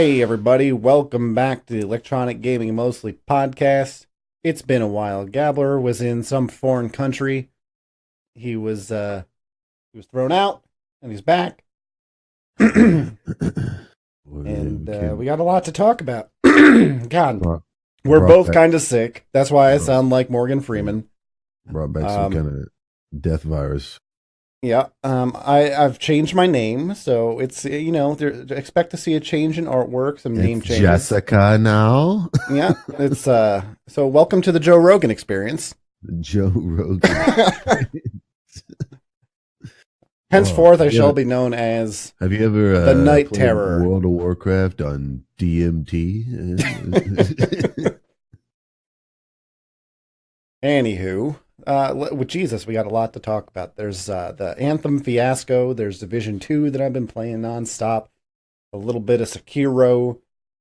Hey everybody, welcome back to the Electronic Gaming Mostly podcast. It's been a while. Gabler was in some foreign country. He was thrown out, and he's back. And we got a lot to talk about. God, we're both kind of sick. That's why I sound like Morgan Freeman. Brought back some kind of death virus. Yeah, I've changed my name, so it's, expect to see a change in artwork, some name changes. Jessica now. Yeah, it's so welcome to the Joe Rogan experience. The Joe Rogan. Henceforth, I shall be known as. Have you ever the TheKnightTerror? World of Warcraft on DMT? Anywho. With Jesus, we got a lot to talk about. There's the Anthem fiasco. There's Division 2 that I've been playing nonstop. A little bit of Sekiro,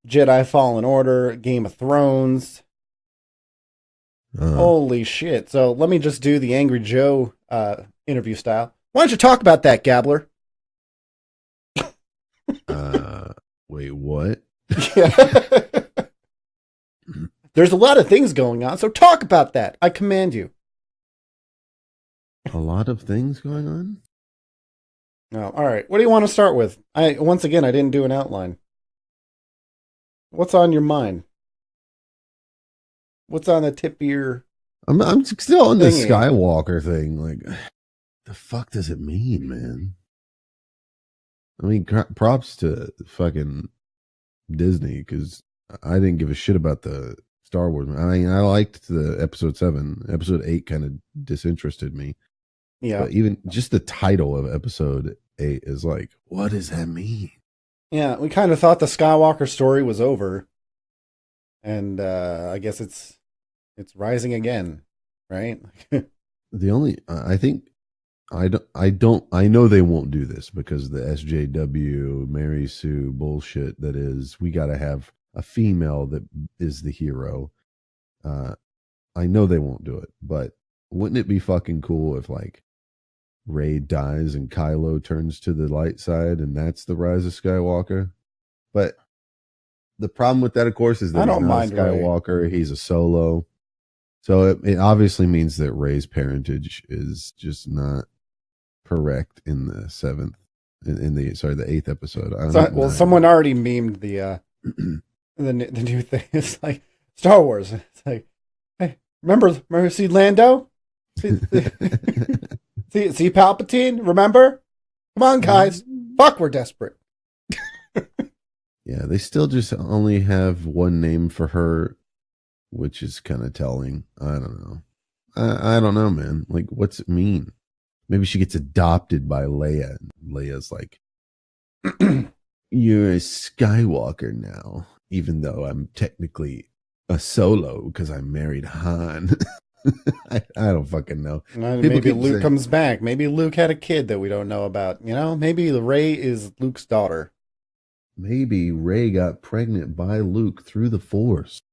Jedi Fallen Order, Game of Thrones. Holy shit. So let me just do the Angry Joe interview style. Why don't you talk about that, Gabler? Wait, what? Yeah. There's a lot of things going on, so talk about that. I command you. A lot of things going on? Oh, all right. What do you want to start with? Once again, I didn't do an outline. What's on your mind? What's on the tip of your... I'm still on the Skywalker thing. Like, the fuck does it mean, man? I mean, props to fucking Disney, because I didn't give a shit about the Star Wars. I mean, I liked the Episode 7. Episode 8 kind of disinterested me. Yeah. But even just the title of Episode 8 is like, what does that mean? Yeah, we kind of thought the Skywalker story was over. And I guess it's rising again, right? I know they won't do this because the SJW, Mary Sue bullshit that is, we got to have a female that is the hero. I know they won't do it, but wouldn't it be fucking cool if, like, Rey dies and Kylo turns to the light side and that's the rise of Skywalker? But the problem with that, of course, is that he's not a Skywalker. He's a Solo. So it obviously means that Rey's parentage is just not correct in the the 8th episode. Someone already memed the new thing. It's like Star Wars. It's like, hey, remember see Lando? See Palpatine? Remember? Come on, guys. Fuck, we're desperate. Yeah, they still just only have one name for her, which is kind of telling. I don't know. I don't know, man. Like, what's it mean? Maybe she gets adopted by Leia. Leia's like, you're a Skywalker now, even though I'm technically a Solo because I married Han. I don't fucking know. Maybe Luke comes back. Maybe Luke had a kid that we don't know about. Maybe Rey is Luke's daughter. Maybe Rey got pregnant by Luke through the Force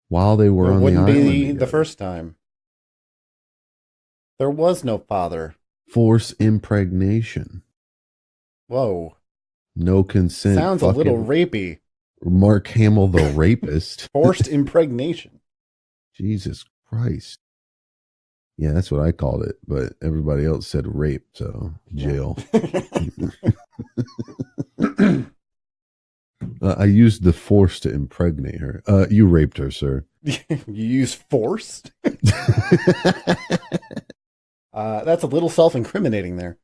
while they were on the island. Wouldn't be the first time. There was no father. Force impregnation. Whoa. No consent. Sounds a little rapey. Mark Hamill, the rapist. Forced impregnation. Jesus Christ. Yeah, that's what I called it, but everybody else said rape, so jail. I used the Force to impregnate her. You raped her, sir. You use force? That's a little self-incriminating there.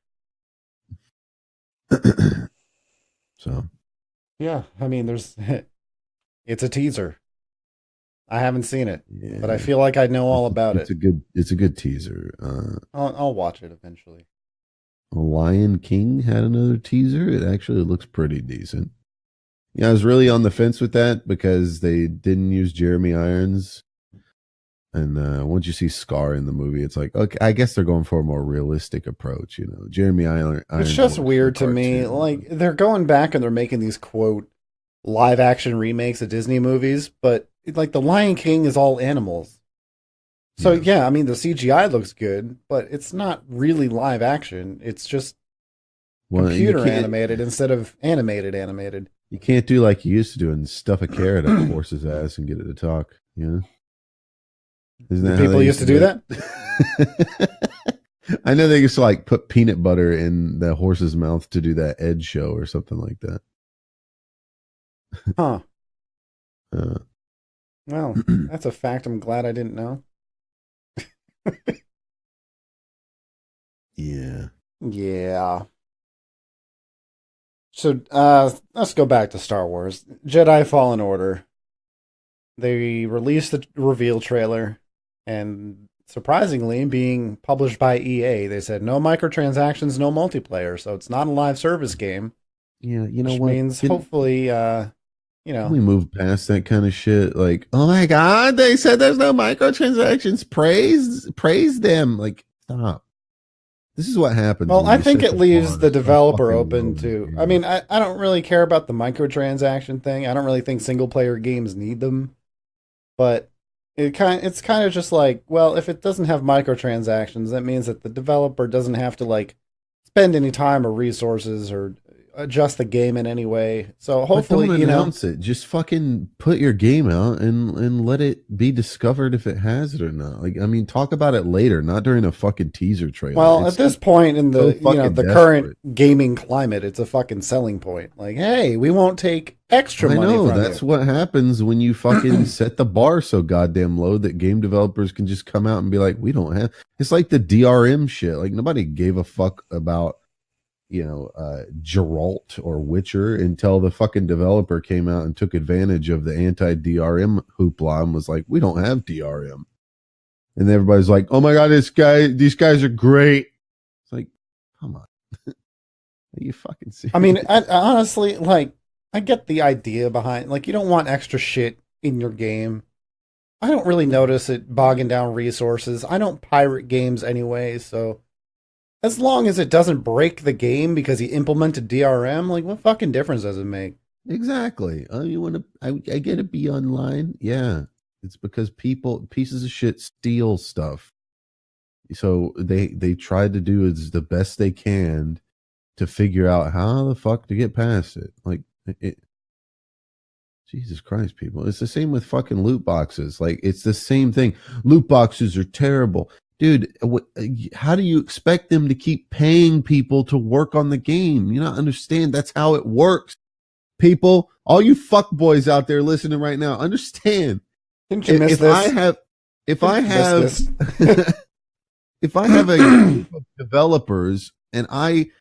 So. Yeah, I mean, it's a teaser. I haven't seen it, but I feel like I know all about it. It's a good teaser. I'll watch it eventually. Lion King had another teaser. It actually looks pretty decent. Yeah, I was really on the fence with that because they didn't use Jeremy Irons. And once you see Scar in the movie, it's like, okay, I guess they're going for a more realistic approach, Jeremy Irons. It's just weird to me. Like, they're going back and they're making these, quote, live action remakes of Disney movies, but like the Lion King is all animals. So yeah, I mean, the CGI looks good, but it's not really live action. It's just computer animated instead of animated. You can't do like you used to do and stuff a carrot up a horse's ass and get it to talk. You know? Isn't that People used to do that? I know they used to like put peanut butter in the horse's mouth to do that Ed show or something like that. Huh. Well, that's a fact I'm glad I didn't know. Yeah. Yeah. So, let's go back to Star Wars. Jedi Fallen Order. They released the reveal trailer, and surprisingly, being published by EA, they said no microtransactions, no multiplayer, so it's not a live service game. Yeah, you know which what? means hopefully, we move past that kind of shit. Like, oh my god, they said there's no microtransactions. Praise them. Like, stop. This is what happens. Well, I think it leaves the developer open to. I mean, I don't really care about the microtransaction thing. I don't really think single player games need them, but it's kind of just like, well, if it doesn't have microtransactions, that means that the developer doesn't have to like spend any time or resources or adjust the game in any way. So hopefully, don't announce it. Just fucking put your game out and let it be discovered if it has it or not. Like, I mean, talk about it later, not during a fucking teaser trailer. Well, at this point in the the current gaming climate, it's a fucking selling point. Like, hey, we won't take extra money. I know that's what happens when you fucking set the bar so goddamn low that game developers can just come out and be like, we don't have. It's like the DRM shit. Like nobody gave a fuck about Geralt or Witcher until the fucking developer came out and took advantage of the anti-DRM hoopla and was like, we don't have DRM. And everybody's like, oh my god, these guys are great. It's like, come on. Are you fucking serious? I mean, I honestly, like, I get the idea behind, like, you don't want extra shit in your game. I don't really notice it bogging down resources. I don't pirate games anyway, so as long as it doesn't break the game because you implemented DRM, like, what fucking difference does it make? Exactly. I get to be online. Yeah. It's because pieces of shit steal stuff. So they try to do is the best they can to figure out how the fuck to get past it. Like, Jesus Christ, people. It's the same with fucking loot boxes. Like, it's the same thing. Loot boxes are terrible. Dude, how do you expect them to keep paying people to work on the game? You don't understand. That's how it works. People, all you fuckboys out there listening right now, understand. Didn't you miss this? If I have a group of developers and I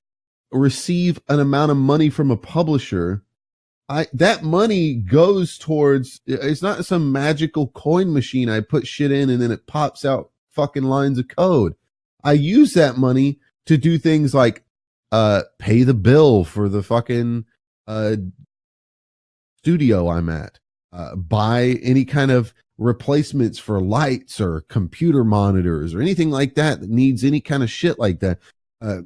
receive an amount of money from a publisher, that money goes towards, it's not some magical coin machine I put shit in and then it pops out fucking lines of code. I use that money to do things like pay the bill for the fucking studio I'm at, buy any kind of replacements for lights or computer monitors or anything like that needs any kind of shit like that.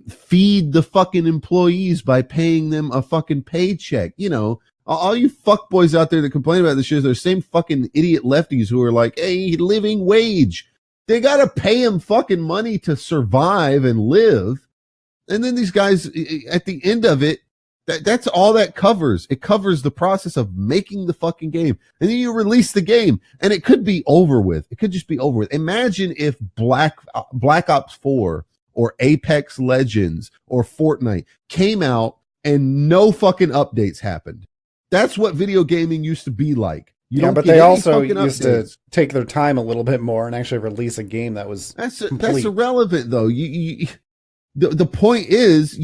Feed the fucking employees by paying them a fucking paycheck. You know, all you fuckboys out there that complain about this shit, they're the same fucking idiot lefties who are like, hey, living wage. They got to pay him fucking money to survive and live. And then these guys, at the end of it, that's all that covers. It covers the process of making the fucking game. And then you release the game and it could be over with. It could just be over with. Imagine if Black Ops 4 or Apex Legends or Fortnite came out and no fucking updates happened. That's what video gaming used to be like. But they also used to take their time a little bit more and actually release a game that was that's irrelevant though. The point is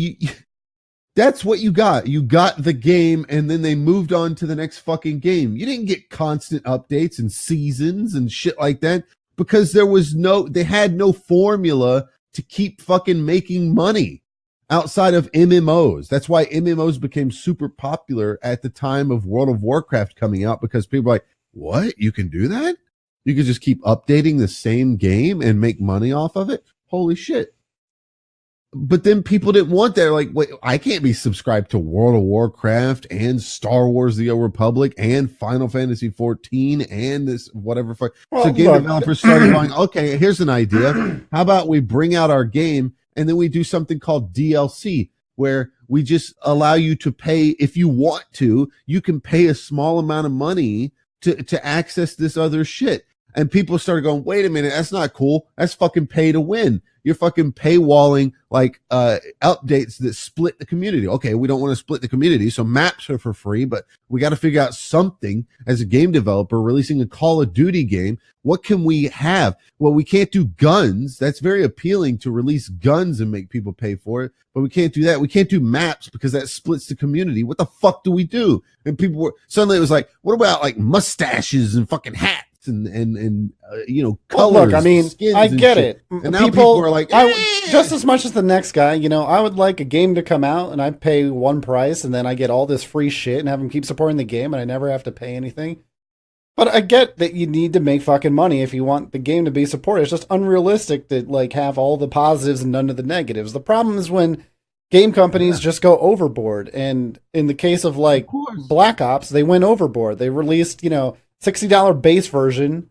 that's what you got. You got the game and then they moved on to the next fucking game. You didn't get constant updates and seasons and shit like that because they had no formula to keep fucking making money outside of MMOs. That's why MMOs became super popular at the time of World of Warcraft coming out, because people were like, what? You can do that? You can just keep updating the same game and make money off of it? Holy shit. But then people didn't want that. Like, wait, I can't be subscribed to World of Warcraft and Star Wars The Old Republic and Final Fantasy 14 and this whatever. So game developers started going, okay, here's an idea. How about we bring out our game and then we do something called DLC, where We just allow you to pay. If you want to, you can pay a small amount of money to access this other shit. And people started going, wait a minute, that's not cool. That's fucking pay to win. You're fucking paywalling like updates that split the community. Okay, we don't want to split the community, so maps are for free, but we got to figure out something as a game developer releasing a Call of Duty game. What can we have? Well, we can't do guns. That's very appealing to release guns and make people pay for it, but we can't do that. We can't do maps because that splits the community. What the fuck do we do? And people were suddenly, it was like, what about like mustaches and fucking hats? And you know, colors. Well, look, I mean, I get shit. it. And now people are like, just as much as the next guy, you know, I would like a game to come out and I pay one price and then I get all this free shit and have them keep supporting the game and I never have to pay anything. But I get that you need to make fucking money if you want the game to be supported. It's just unrealistic to like have all the positives and none of the negatives. The problem is when game companies just go overboard. And in the case of like Black Ops, they went overboard. They released, you know, $60 base version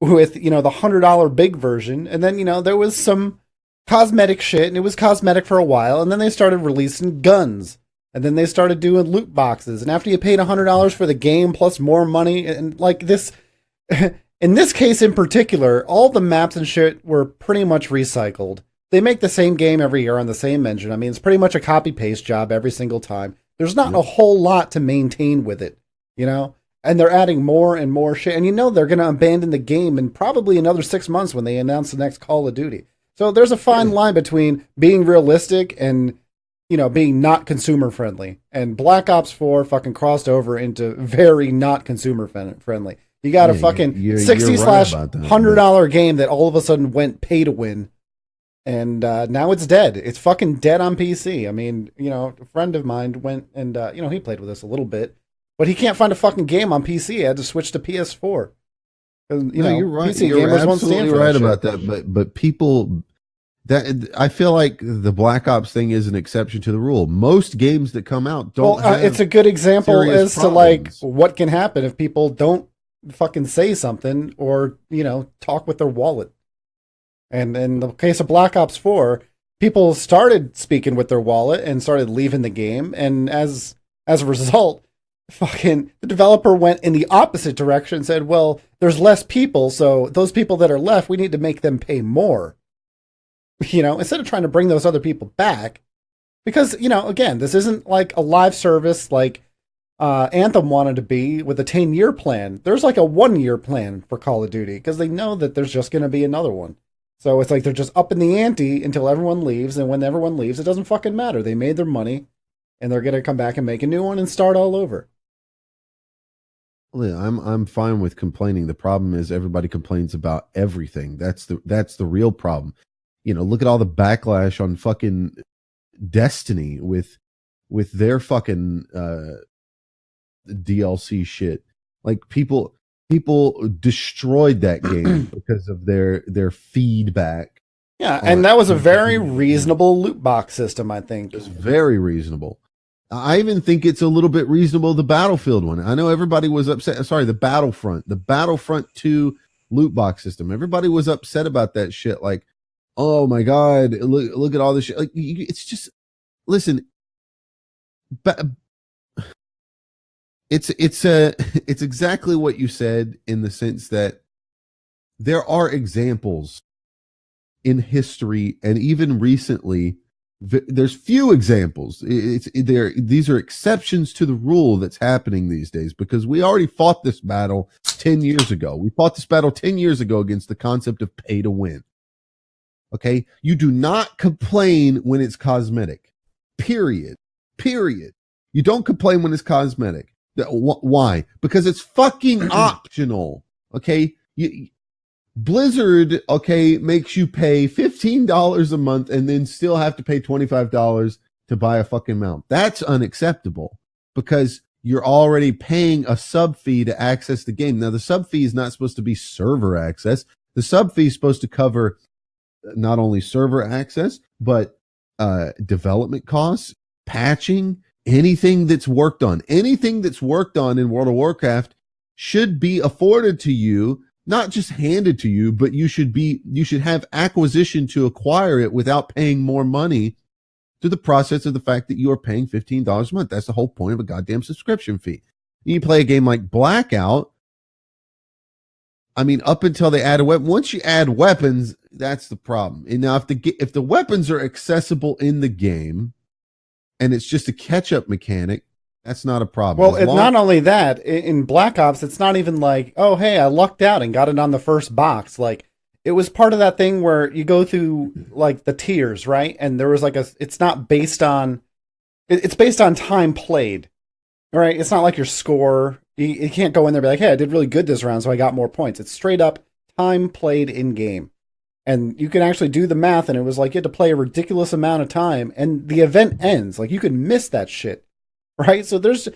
with, you know, the $100 big version. And then, you know, there was some cosmetic shit and it was cosmetic for a while. And then they started releasing guns and then they started doing loot boxes. And after you paid $100 for the game plus more money and like this, in this case in particular, all the maps and shit were pretty much recycled. They make the same game every year on the same engine. I mean, it's pretty much a copy paste job every single time. There's not a whole lot to maintain with it, you know? And they're adding more and more shit. And you know they're going to abandon the game in probably another 6 months when they announce the next Call of Duty. So there's a fine line between being realistic and, you know, being not consumer friendly. And Black Ops 4 fucking crossed over into very not consumer friendly. You got a fucking $60/$100 game that all of a sudden went pay to win. And now it's dead. It's fucking dead on PC. I mean, you know, a friend of mine went and, you know, he played with us a little bit. But he can't find a fucking game on PC. He had to switch to PS4. You know, you're right. PC you're gamers absolutely right about that. But people, that I feel like the Black Ops thing is an exception to the rule. Most games that come out don't. Well, it's a good example as problems. to like what can happen if people don't fucking say something or, you know, talk with their wallet. And in the case of Black Ops 4, people started speaking with their wallet and started leaving the game, and as a result, fucking the developer went in the opposite direction and said, well, there's less people, so those people that are left, we need to make them pay more. You know, instead of trying to bring those other people back. Because, you know, again, this isn't like a live service like Anthem wanted to be with a 10-year plan. There's like a 1-year plan for Call of Duty because they know that there's just going to be another one. So it's like they're just upping the ante until everyone leaves, and when everyone leaves, it doesn't fucking matter. They made their money, and they're going to come back and make a new one and start all over. I'm fine with complaining. The problem is everybody complains about everything. That's the real problem. You know, look at all the backlash on fucking Destiny with their fucking DLC shit. Like people destroyed that game because of their feedback. Yeah, and that was a very reasonable loot box system, I think. It was very reasonable. I even think it's a little bit reasonable, the Battlefield one. I know everybody was upset. Sorry, the Battlefront 2 loot box system. Everybody was upset about that shit. Like, oh my God, look at all this shit. Like, it's just, listen, it's exactly what you said in the sense that there are examples in history and even recently. There's few examples. These are exceptions to the rule that's happening these days because we already fought this battle 10 years ago. We fought this battle 10 years ago against the concept of pay to win. Okay. You do not complain when it's cosmetic. Period. You don't complain when it's cosmetic. Why? Because it's fucking optional. Okay. Blizzard, okay, makes you pay $15 a month and then still have to pay $25 to buy a fucking mount. That's unacceptable because you're already paying a sub fee to access the game. Now, the sub fee is not supposed to be server access. The sub fee is supposed to cover not only server access, but development costs, patching, anything that's worked on. Anything that's worked on in World of Warcraft should be afforded to you. Not just handed to you, but you should have acquisition to acquire it without paying more money through the process of the fact that you are paying $15 a month. That's the whole point of a goddamn subscription fee. You play a game like Blackout. I mean, up until they add a weapon, once you add weapons, that's the problem. And now, if the weapons are accessible in the game, and it's just a catch-up mechanic, that's not a problem. Well, not only that, in Black Ops, it's not even like, oh, hey, I lucked out and got it on the first box. Like, it was part of that thing where you go through, like, the tiers, right? And there was, like, it's not based on, it's based on time played, right? It's not like your score. You can't go in there and be like, hey, I did really good this round, so I got more points. It's straight up time played in-game. And you can actually do the math, and it was like you had to play a ridiculous amount of time, and the event ends. Like, you could miss that shit, right? So there's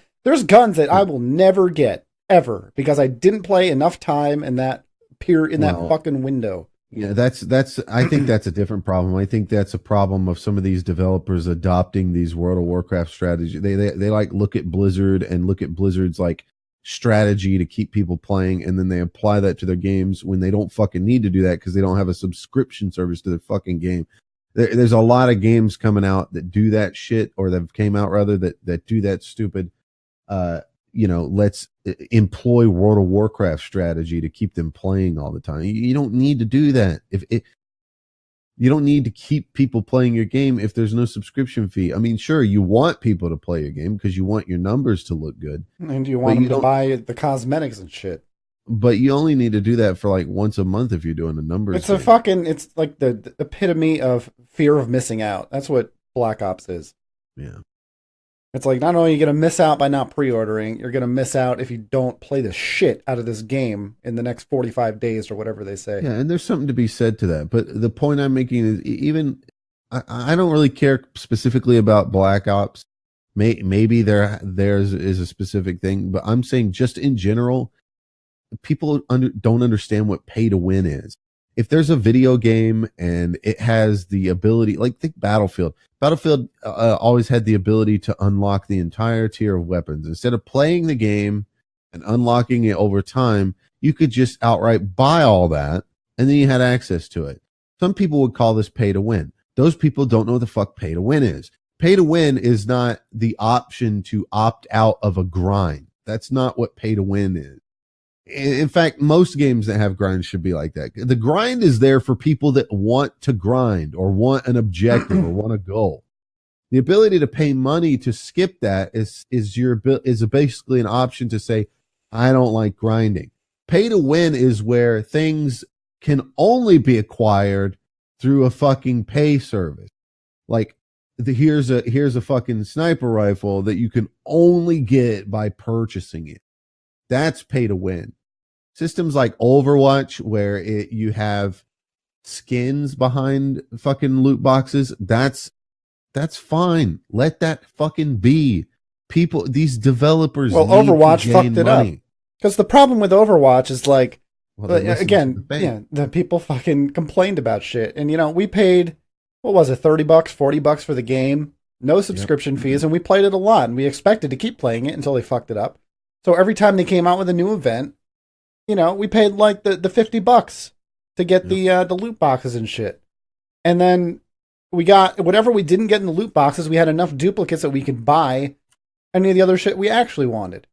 guns that I will never get, ever, because I didn't play enough time in that that fucking window. Yeah, that's. I think that's a different problem. I think that's a problem of some of these developers adopting these World of Warcraft strategies. They like look at Blizzard and look at Blizzard's like strategy to keep people playing, and then they apply that to their games when they don't fucking need to do that because they don't have a subscription service to their fucking game. There's a lot of games coming out that do that shit, or that came out rather that do that stupid let's employ World of Warcraft strategy to keep them playing all the time. You don't need to do that. You don't need to keep people playing your game if there's no subscription fee. I mean, sure, you want people to play your game because you want your numbers to look good. And you want them to buy the cosmetics and shit. But you only need to do that for like once a month if you're doing the numbers. It's like the epitome of fear of missing out. That's what Black Ops is. Yeah. It's like, not only are you going to miss out by not pre-ordering, you're going to miss out if you don't play the shit out of this game in the next 45 days or whatever they say. Yeah, and there's something to be said to that. But the point I'm making is I don't really care specifically about Black Ops. Maybe theirs is a specific thing, but I'm saying just in general, people don't understand what pay to win is. If there's a video game and it has the ability, like think Battlefield. Battlefield always had the ability to unlock the entire tier of weapons. Instead of playing the game and unlocking it over time, you could just outright buy all that, and then you had access to it. Some people would call this pay to win. Those people don't know what the fuck pay to win is. Pay to win is not the option to opt out of a grind. That's not what pay to win is. In fact, most games that have grinds should be like that. The grind is there for people that want to grind or want an objective or want a goal. The ability to pay money to skip that is basically an option to say, I don't like grinding. Pay to win is where things can only be acquired through a fucking pay service. Like here's a fucking sniper rifle that you can only get by purchasing it. That's pay to win. Systems like Overwatch, where you have skins behind fucking loot boxes, that's fine. Let that fucking be. People, these developers. Well, Overwatch fucked it up. Because the problem with Overwatch is like, again, the people fucking complained about shit. And, we paid, what was it, $30, $40 for the game, no subscription fees, and we played it a lot. And we expected to keep playing it until they fucked it up. So every time they came out with a new event, we paid like the $50 to get the loot boxes and shit. And then we got whatever we didn't get in the loot boxes, we had enough duplicates that we could buy any of the other shit we actually wanted.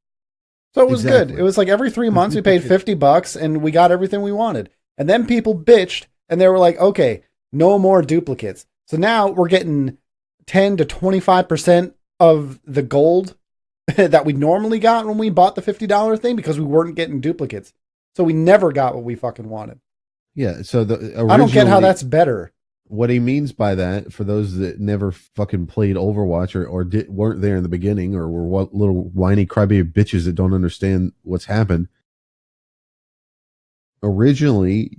So it was good. It was like every 3 months we paid $50 and we got everything we wanted. And then people bitched and they were like, okay, no more duplicates. So now we're getting 10 to 25% of the gold that we normally got when we bought the $50 thing because we weren't getting duplicates. So we never got what we fucking wanted. Yeah, so I don't get how that's better. What he means by that, for those that never fucking played Overwatch or weren't there in the beginning or were little whiny crybaby bitches that don't understand what's happened, originally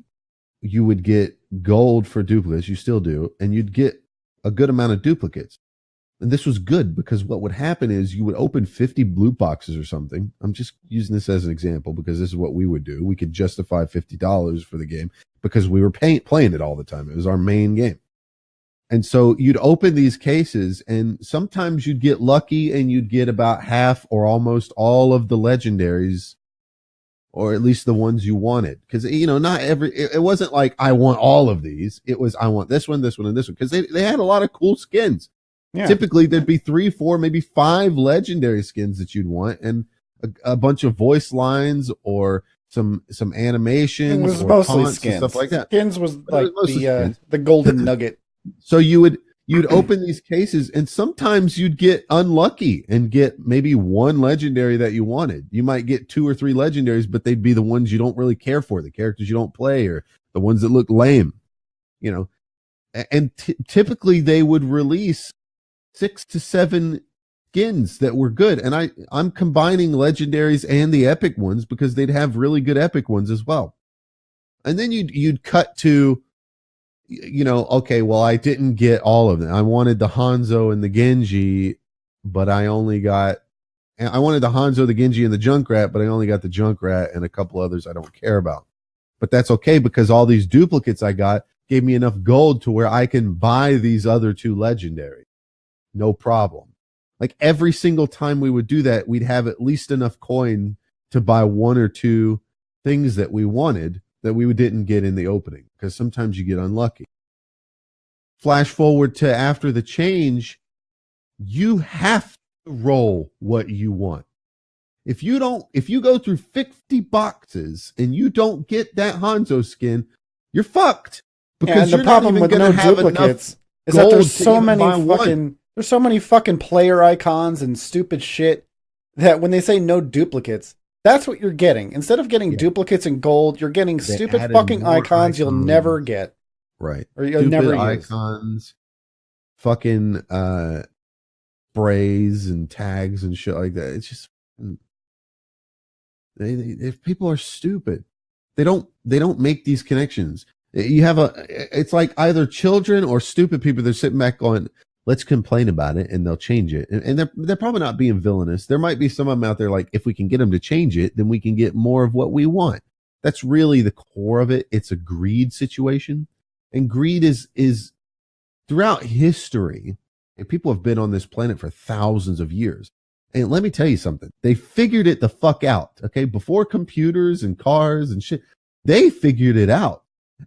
you would get gold for duplicates, you still do, and you'd get a good amount of duplicates. And this was good because what would happen is you would open 50 loot boxes or something. I'm just using this as an example because this is what we would do. We could justify $50 for the game because we were playing it all the time. It was our main game. And so you'd open these cases and sometimes you'd get lucky and you'd get about half or almost all of the legendaries, or at least the ones you wanted. Because, not it wasn't like I want all of these. It was I want this one, and this one. Because they had a lot of cool skins. Yeah. Typically, there'd be 3, 4, maybe 5 legendary skins that you'd want, and a bunch of voice lines or some animations. It was or mostly taunts skins. and stuff like that. Skins was like skins. the golden nugget. So you'd open these cases, and sometimes you'd get unlucky and get maybe 1 legendary that you wanted. You might get 2 or 3 legendaries, but they'd be the ones you don't really care for, the characters you don't play, or the ones that look lame, you know. And typically they would release 6 to 7 skins that were good. And I'm combining legendaries and the epic ones because they'd have really good epic ones as well. And then you'd cut to, okay, well, I didn't get all of them. I wanted the Hanzo and the Genji, but I wanted the Hanzo, the Genji, and the Junkrat, but I only got the Junkrat and a couple others I don't care about. But that's okay because all these duplicates I got gave me enough gold to where I can buy these other 2 legendaries. No problem. Like every single time we would do that, we'd have at least enough coin to buy 1 or 2 things that we wanted that we didn't get in the opening, because sometimes you get unlucky. Flash forward to after the change, you have to roll what you want. If you go through 50 boxes and you don't get that Hanzo skin, you're fucked. Because and the problem with no duplicates is that there's so many fucking player icons and stupid shit that when they say no duplicates, that's what you're getting. Instead of getting duplicates and gold, you're getting stupid fucking icons you'll never get. Right. Or you'll never use. Icons, fucking sprays and tags and shit like that. It's just if people are stupid, they don't make these connections. It's like either children or stupid people. They're sitting back going, let's complain about it, and they'll change it. And they're probably not being villainous. There might be some of them out there like, if we can get them to change it, then we can get more of what we want. That's really the core of it. It's a greed situation. And greed is throughout history, and people have been on this planet for thousands of years. And let me tell you something. They figured it the fuck out. Okay. Before computers and cars and shit, they figured it out.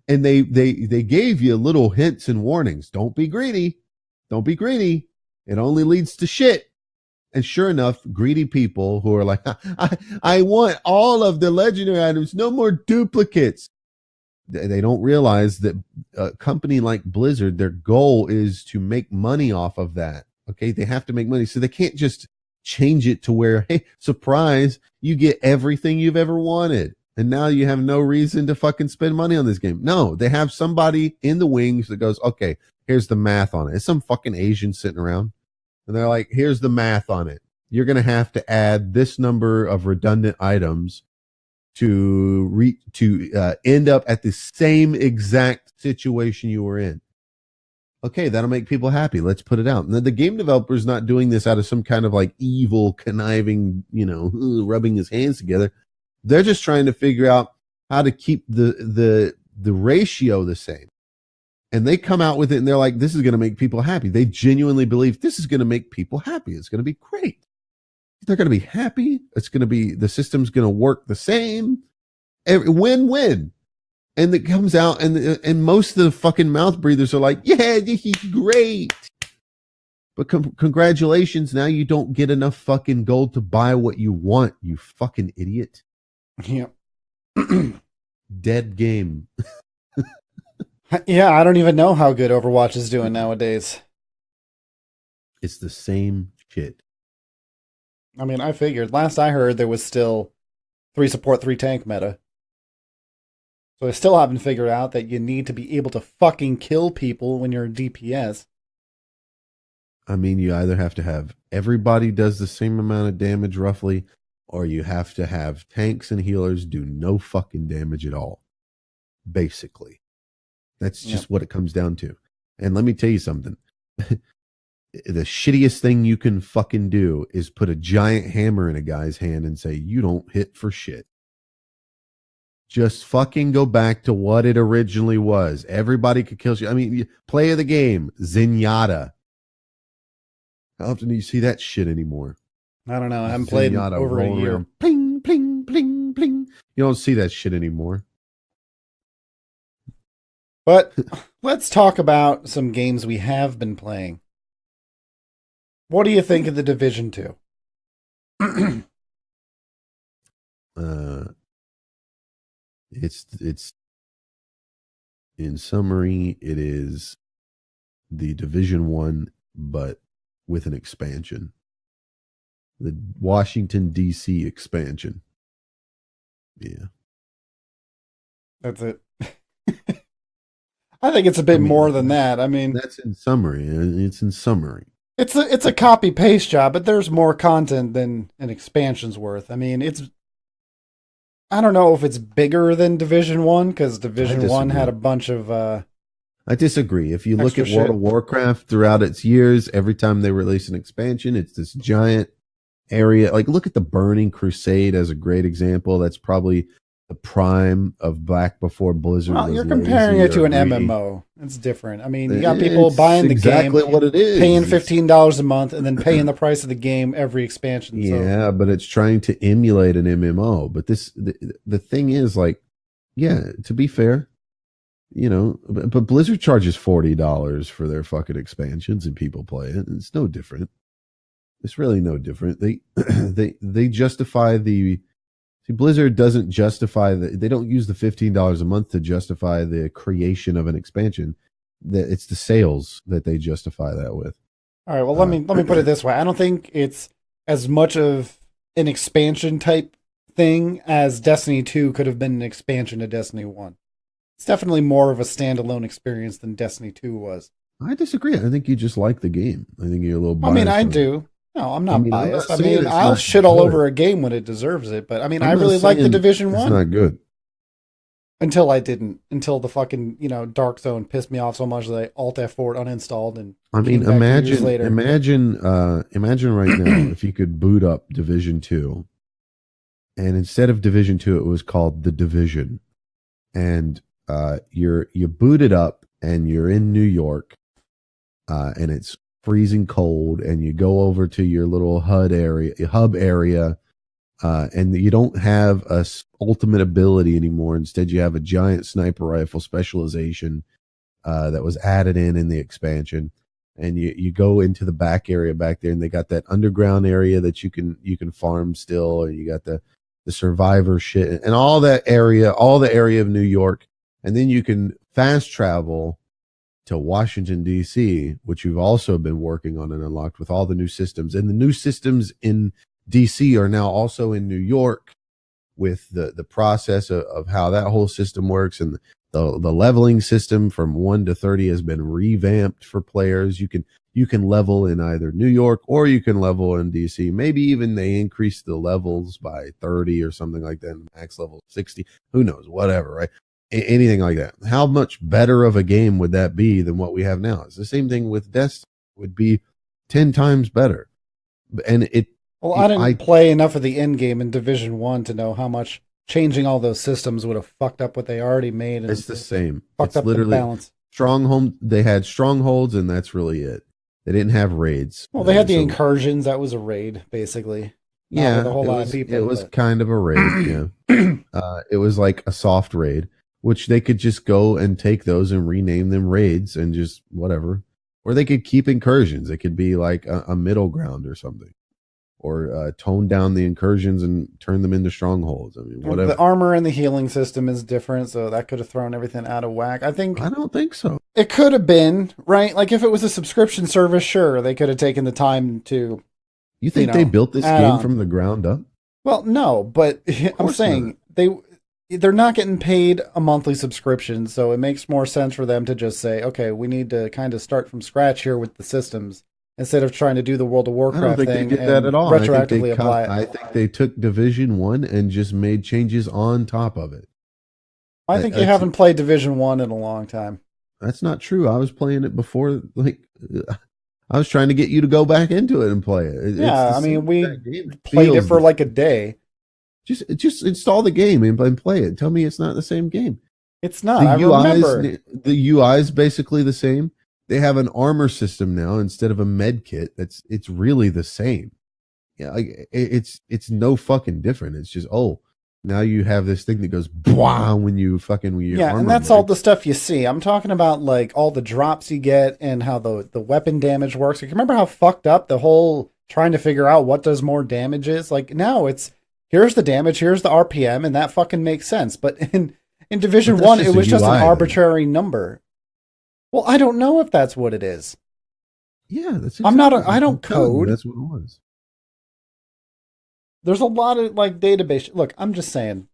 And they gave you little hints and warnings. Don't be greedy. Don't be greedy. It only leads to shit. And sure enough, greedy people who are like, I want all of the legendary items, no more duplicates. They don't realize that a company like Blizzard, their goal is to make money off of that. Okay. They have to make money. So they can't just change it to where, hey, surprise, you get everything you've ever wanted. And now you have no reason to fucking spend money on this game. No, they have somebody in the wings that goes, okay, here's the math on it. It's some fucking Asian sitting around. And they're like, here's the math on it. You're going to have to add this number of redundant items to end up at the same exact situation you were in. Okay, that'll make people happy. Let's put it out. And then the game developer's not doing this out of some kind of like evil, conniving, rubbing his hands together. They're just trying to figure out how to keep the ratio the same. And they come out with it and they're like, this is going to make people happy. They genuinely believe this is going to make people happy. It's going to be great. They're going to be happy. The system's going to work the same. Win-win. And it comes out and most of the fucking mouth breathers are like, yeah, this is great. But congratulations. Now you don't get enough fucking gold to buy what you want, you fucking idiot. Yep. Dead game. Yeah, I don't even know how good Overwatch is doing nowadays. It's the same shit. I mean, I figured. Last I heard, there was still 3 support, 3 tank meta. So I still haven't figured out that you need to be able to fucking kill people when you're a DPS. I mean, you either have to have everybody does the same amount of damage roughly, or you have to have tanks and healers do no fucking damage at all. Basically. That's just what it comes down to. And let me tell you something. The shittiest thing you can fucking do is put a giant hammer in a guy's hand and say, you don't hit for shit. Just fucking go back to what it originally was. Everybody could kill you. I mean, play of the game, Zenyatta. How often do you see that shit anymore? I don't know. I haven't played in over a year. Around, pling, pling, pling, pling. You don't see that shit anymore. But let's talk about some games we have been playing. What do you think of the Division 2? It's in summary, it is the Division 1, but with an expansion. The Washington, D.C. expansion. Yeah. That's it. I think it's a bit more than that. I mean, that's in summary. It's in summary. It's a copy paste job, but there's more content than an expansion's worth. I mean, I don't know if it's bigger than Division 1 because Division 1 had a bunch of. I disagree. If you look at World of Warcraft throughout its years, every time they release an expansion, it's this giant area. Like, look at the Burning Crusade as a great example. That's probably the prime of back before Blizzard. Well, you're comparing it to an MMO. It's different. I mean, you got people buying the game, what it is, paying $15 a month, and then paying the price of the game every expansion. Yeah, but it's trying to emulate an MMO. But the thing is, like, yeah, to be fair, you know, but Blizzard charges $40 for their fucking expansions, and people play it. It's no different. It's really no different. They justify the. See, Blizzard doesn't justify they don't use the $15 a month to justify the creation of an expansion. It's the sales that they justify that with. All right. Well, let me put it this way. I don't think it's as much of an expansion type thing as Destiny 2 could have been an expansion to Destiny 1. It's definitely more of a standalone experience than Destiny 2 was. I disagree. I think you just like the game. I think you're a little biased. I mean, I do. No, I'm not biased. I mean, I'll shit all over a game when it deserves it, but I mean, I really like the Division 1. It's not good. Until I didn't. Until the fucking, Dark Zone pissed me off so much that I Alt F4 uninstalled and imagine right now if you could boot up Division 2, and instead of Division 2 it was called The Division, and you boot it up and you're in New York, and it's freezing cold, and you go over to your little hub area, and you don't have a ultimate ability anymore. Instead, you have a giant sniper rifle specialization that was added in the expansion, and you go into the back area back there, and they got that underground area that you can farm still, and you got the survivor shit and all the area of New York, and then you can fast travel to Washington, D.C., which you've also been working on and unlocked with all the new systems. And the new systems in D.C. are now also in New York with the process of how that whole system works. And the leveling system from 1 to 30 has been revamped for players. You can level in either New York or you can level in D.C. Maybe even they increase the levels by 30 or something like that. Max level 60. Who knows? Whatever, right? Anything like that. How much better of a game would that be than what we have now? It's the same thing with Destiny. It would be 10 times better. And I didn't play enough of the end game in Division 1 to know how much changing all those systems would have fucked up what they already made. It's the same. Fucked up literally the balance. Stronghold. They had strongholds, and that's really it. They didn't have raids. Well, they had the incursions. That was a raid, basically. Yeah, with a whole lot of people. It was kind of a raid. Yeah, it was like a soft raid, which they could just go and take those and rename them raids and just whatever. Or they could keep incursions. It could be like a middle ground or something. Or tone down the incursions and turn them into strongholds. I mean, whatever. The armor and the healing system is different, so that could have thrown everything out of whack. I don't think so. It could have been, right? Like if it was a subscription service, sure, they could have taken the time to... You think they built this game from the ground up? Well, no, but I'm saying they're not getting paid a monthly subscription, so it makes more sense for them to just say, okay, we need to kind of start from scratch here with the systems instead of trying to do the World of Warcraft thing. I don't think they did that at all. Retroactively apply it. I think they took Division 1 and just made changes on top of it. I think you haven't played Division 1 in a long time. That's not true. I was playing it before, I was trying to get you to go back into it and play it. I mean, we played it for like a day. Just install the game and play it. Tell me it's not the same game. It's not. I remember. The UI is basically the same. They have an armor system now instead of a med kit. It's really the same. Yeah, it's no fucking different. It's just now you have this thing that goes blah when you fucking when your armor and that's breaks. all the stuff you see. I'm talking about like all the drops you get and how the weapon damage works. Like, remember how fucked up the whole trying to figure out what does more damage is? Like, now it's here's the damage, here's the RPM, and that fucking makes sense. But in Division 1, it was just an arbitrary number. Well, I don't know if that's what it is. Yeah, that's exactly I don't code. That's what it was. There's a lot of like database. Look, I'm just saying.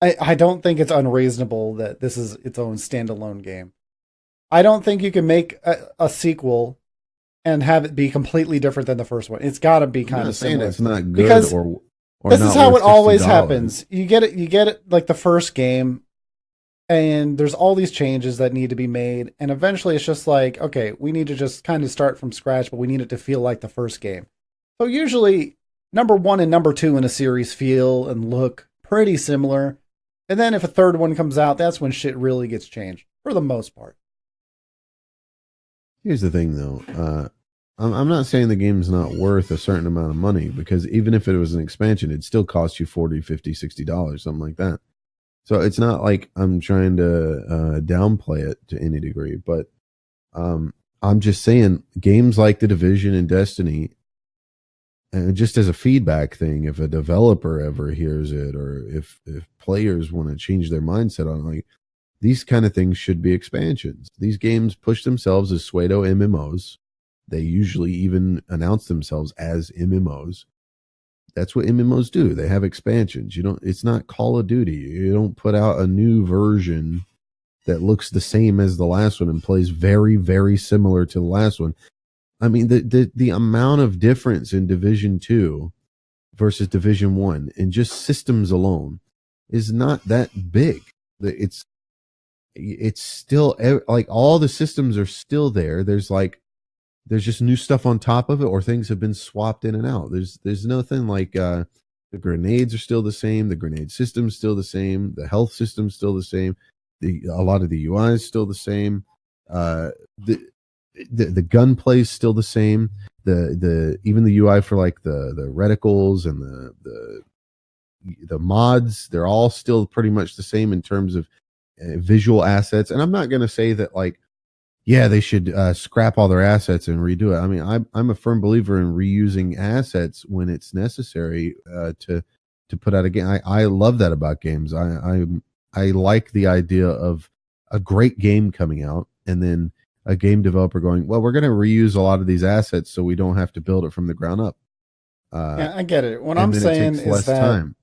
I don't think it's unreasonable that this is its own standalone game. I don't think you can make a sequel and have it be completely different than the first one. It's got to be kind of similar. It's not good because or this is how it always happens. You get it like the first game, and there's all these changes that need to be made, and eventually it's just like, okay, we need to just kind of start from scratch, but we need it to feel like the first game. So usually number 1 and number 2 in a series feel and look pretty similar. And then if a third one comes out, that's when shit really gets changed, for the most part. Here's the thing, though. I'm not saying the game's not worth a certain amount of money, because even if it was an expansion, it'd still cost you $40, $50, $60, something like that. So it's not like I'm trying to downplay it to any degree. But I'm just saying games like The Division and Destiny, and just as a feedback thing, if a developer ever hears it, or if players want to change their mindset on like these kind of things should be expansions. These games push themselves as pseudo MMOs. They usually even announce themselves as MMOs. That's what MMOs do. They have expansions. It's not Call of Duty. You don't put out a new version that looks the same as the last one and plays very, very similar to the last one. I mean, the amount of difference in Division 2 versus Division 1 in just systems alone is not that big. It's still like all the systems are still there. There's just new stuff on top of it, or things have been swapped in and out. There's nothing like the grenades are still the same. The grenade system's still the same. The health system's still the same. A lot of the UI is still the same. The gunplay is still the same. Even the UI for like the reticles and the mods, they're all still pretty much the same in terms of visual assets. And I'm not going to say that like, yeah, they should scrap all their assets and redo it. I mean, I'm a firm believer in reusing assets when it's necessary to put out a game. I love that about games. I like the idea of a great game coming out and then a game developer going, well, we're going to reuse a lot of these assets so we don't have to build it from the ground up. Yeah, I get it. What I'm saying is that time.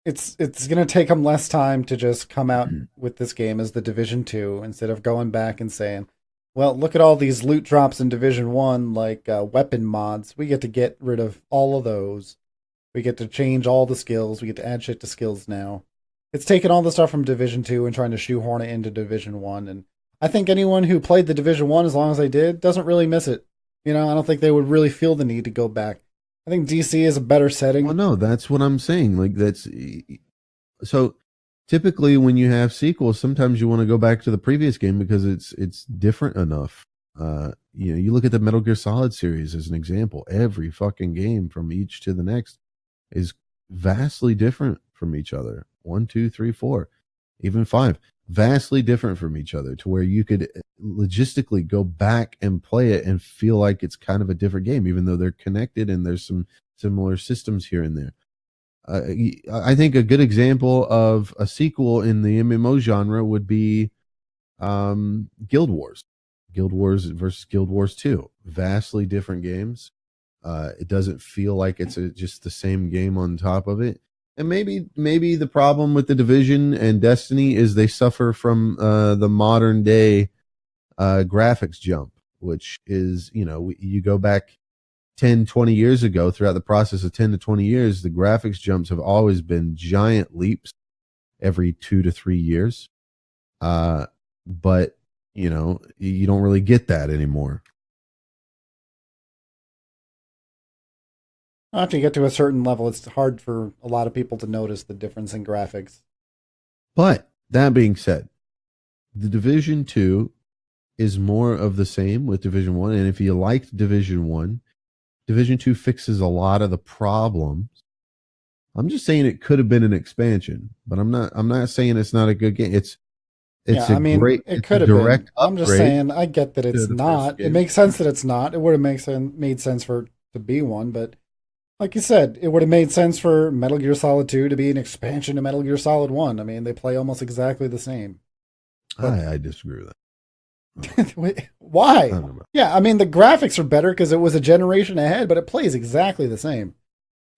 It's going to take them less time to just come out with this game as the Division 2 instead of going back and saying, well, look at all these loot drops in Division 1, like weapon mods. We get to get rid of all of those. We get to change all the skills. We get to add shit to skills now. It's taking all the stuff from Division 2 and trying to shoehorn it into Division 1. And I think anyone who played the Division 1 as long as they did doesn't really miss it. I don't think they would really feel the need to go back. I think DC is a better setting. Well, no, that's what I'm saying. Like so typically when you have sequels, sometimes you want to go back to the previous game because it's different enough. You look at the Metal Gear Solid series as an example. Every fucking game from each to the next is vastly different from each other. 1, 2, 3, 4, even 5. Vastly different from each other to where you could logistically go back and play it and feel like it's kind of a different game, even though they're connected and there's some similar systems here and there. I think a good example of a sequel in the MMO genre would be Guild Wars. Guild Wars versus Guild Wars 2. Vastly different games. It doesn't feel like it's just the same game on top of it. And maybe the problem with The Division and Destiny is they suffer from the modern day graphics jump, which is, you go back 10, 20 years ago, throughout the process of 10 to 20 years, the graphics jumps have always been giant leaps every 2 to 3 years. But, you don't really get that anymore. After you get to a certain level, it's hard for a lot of people to notice the difference in graphics. But that being said, the Division 2 is more of the same with Division 1. And if you liked Division 1, Division 2 fixes a lot of the problems I'm just saying it could have been an expansion, but I'm not saying it's not a good game. It's it could have been. I'm just saying, I get that it's not. It makes sense that it's not. It would have made sense for it to be one, but like you said, it would have made sense for Metal Gear Solid 2 to be an expansion to Metal Gear Solid 1. I mean, they play almost exactly the same. I disagree with that. Why? Yeah, I mean, the graphics are better because it was a generation ahead, but it plays exactly the same.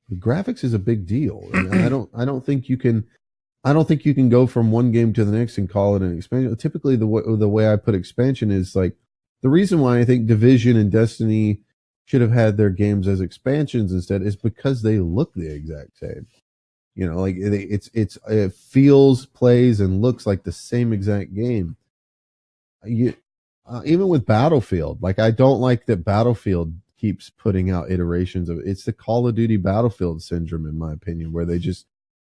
The graphics is a big deal. I don't think you can go from one game to the next and call it an expansion. Typically, the way I put expansion is like the reason why I think Division and Destiny should have had their games as expansions instead is because they look the exact same. You know, like it feels, plays, and looks like the same exact game. Even with Battlefield, like I don't like that Battlefield keeps putting out iterations of it. It's the Call of Duty Battlefield syndrome, in my opinion, where they just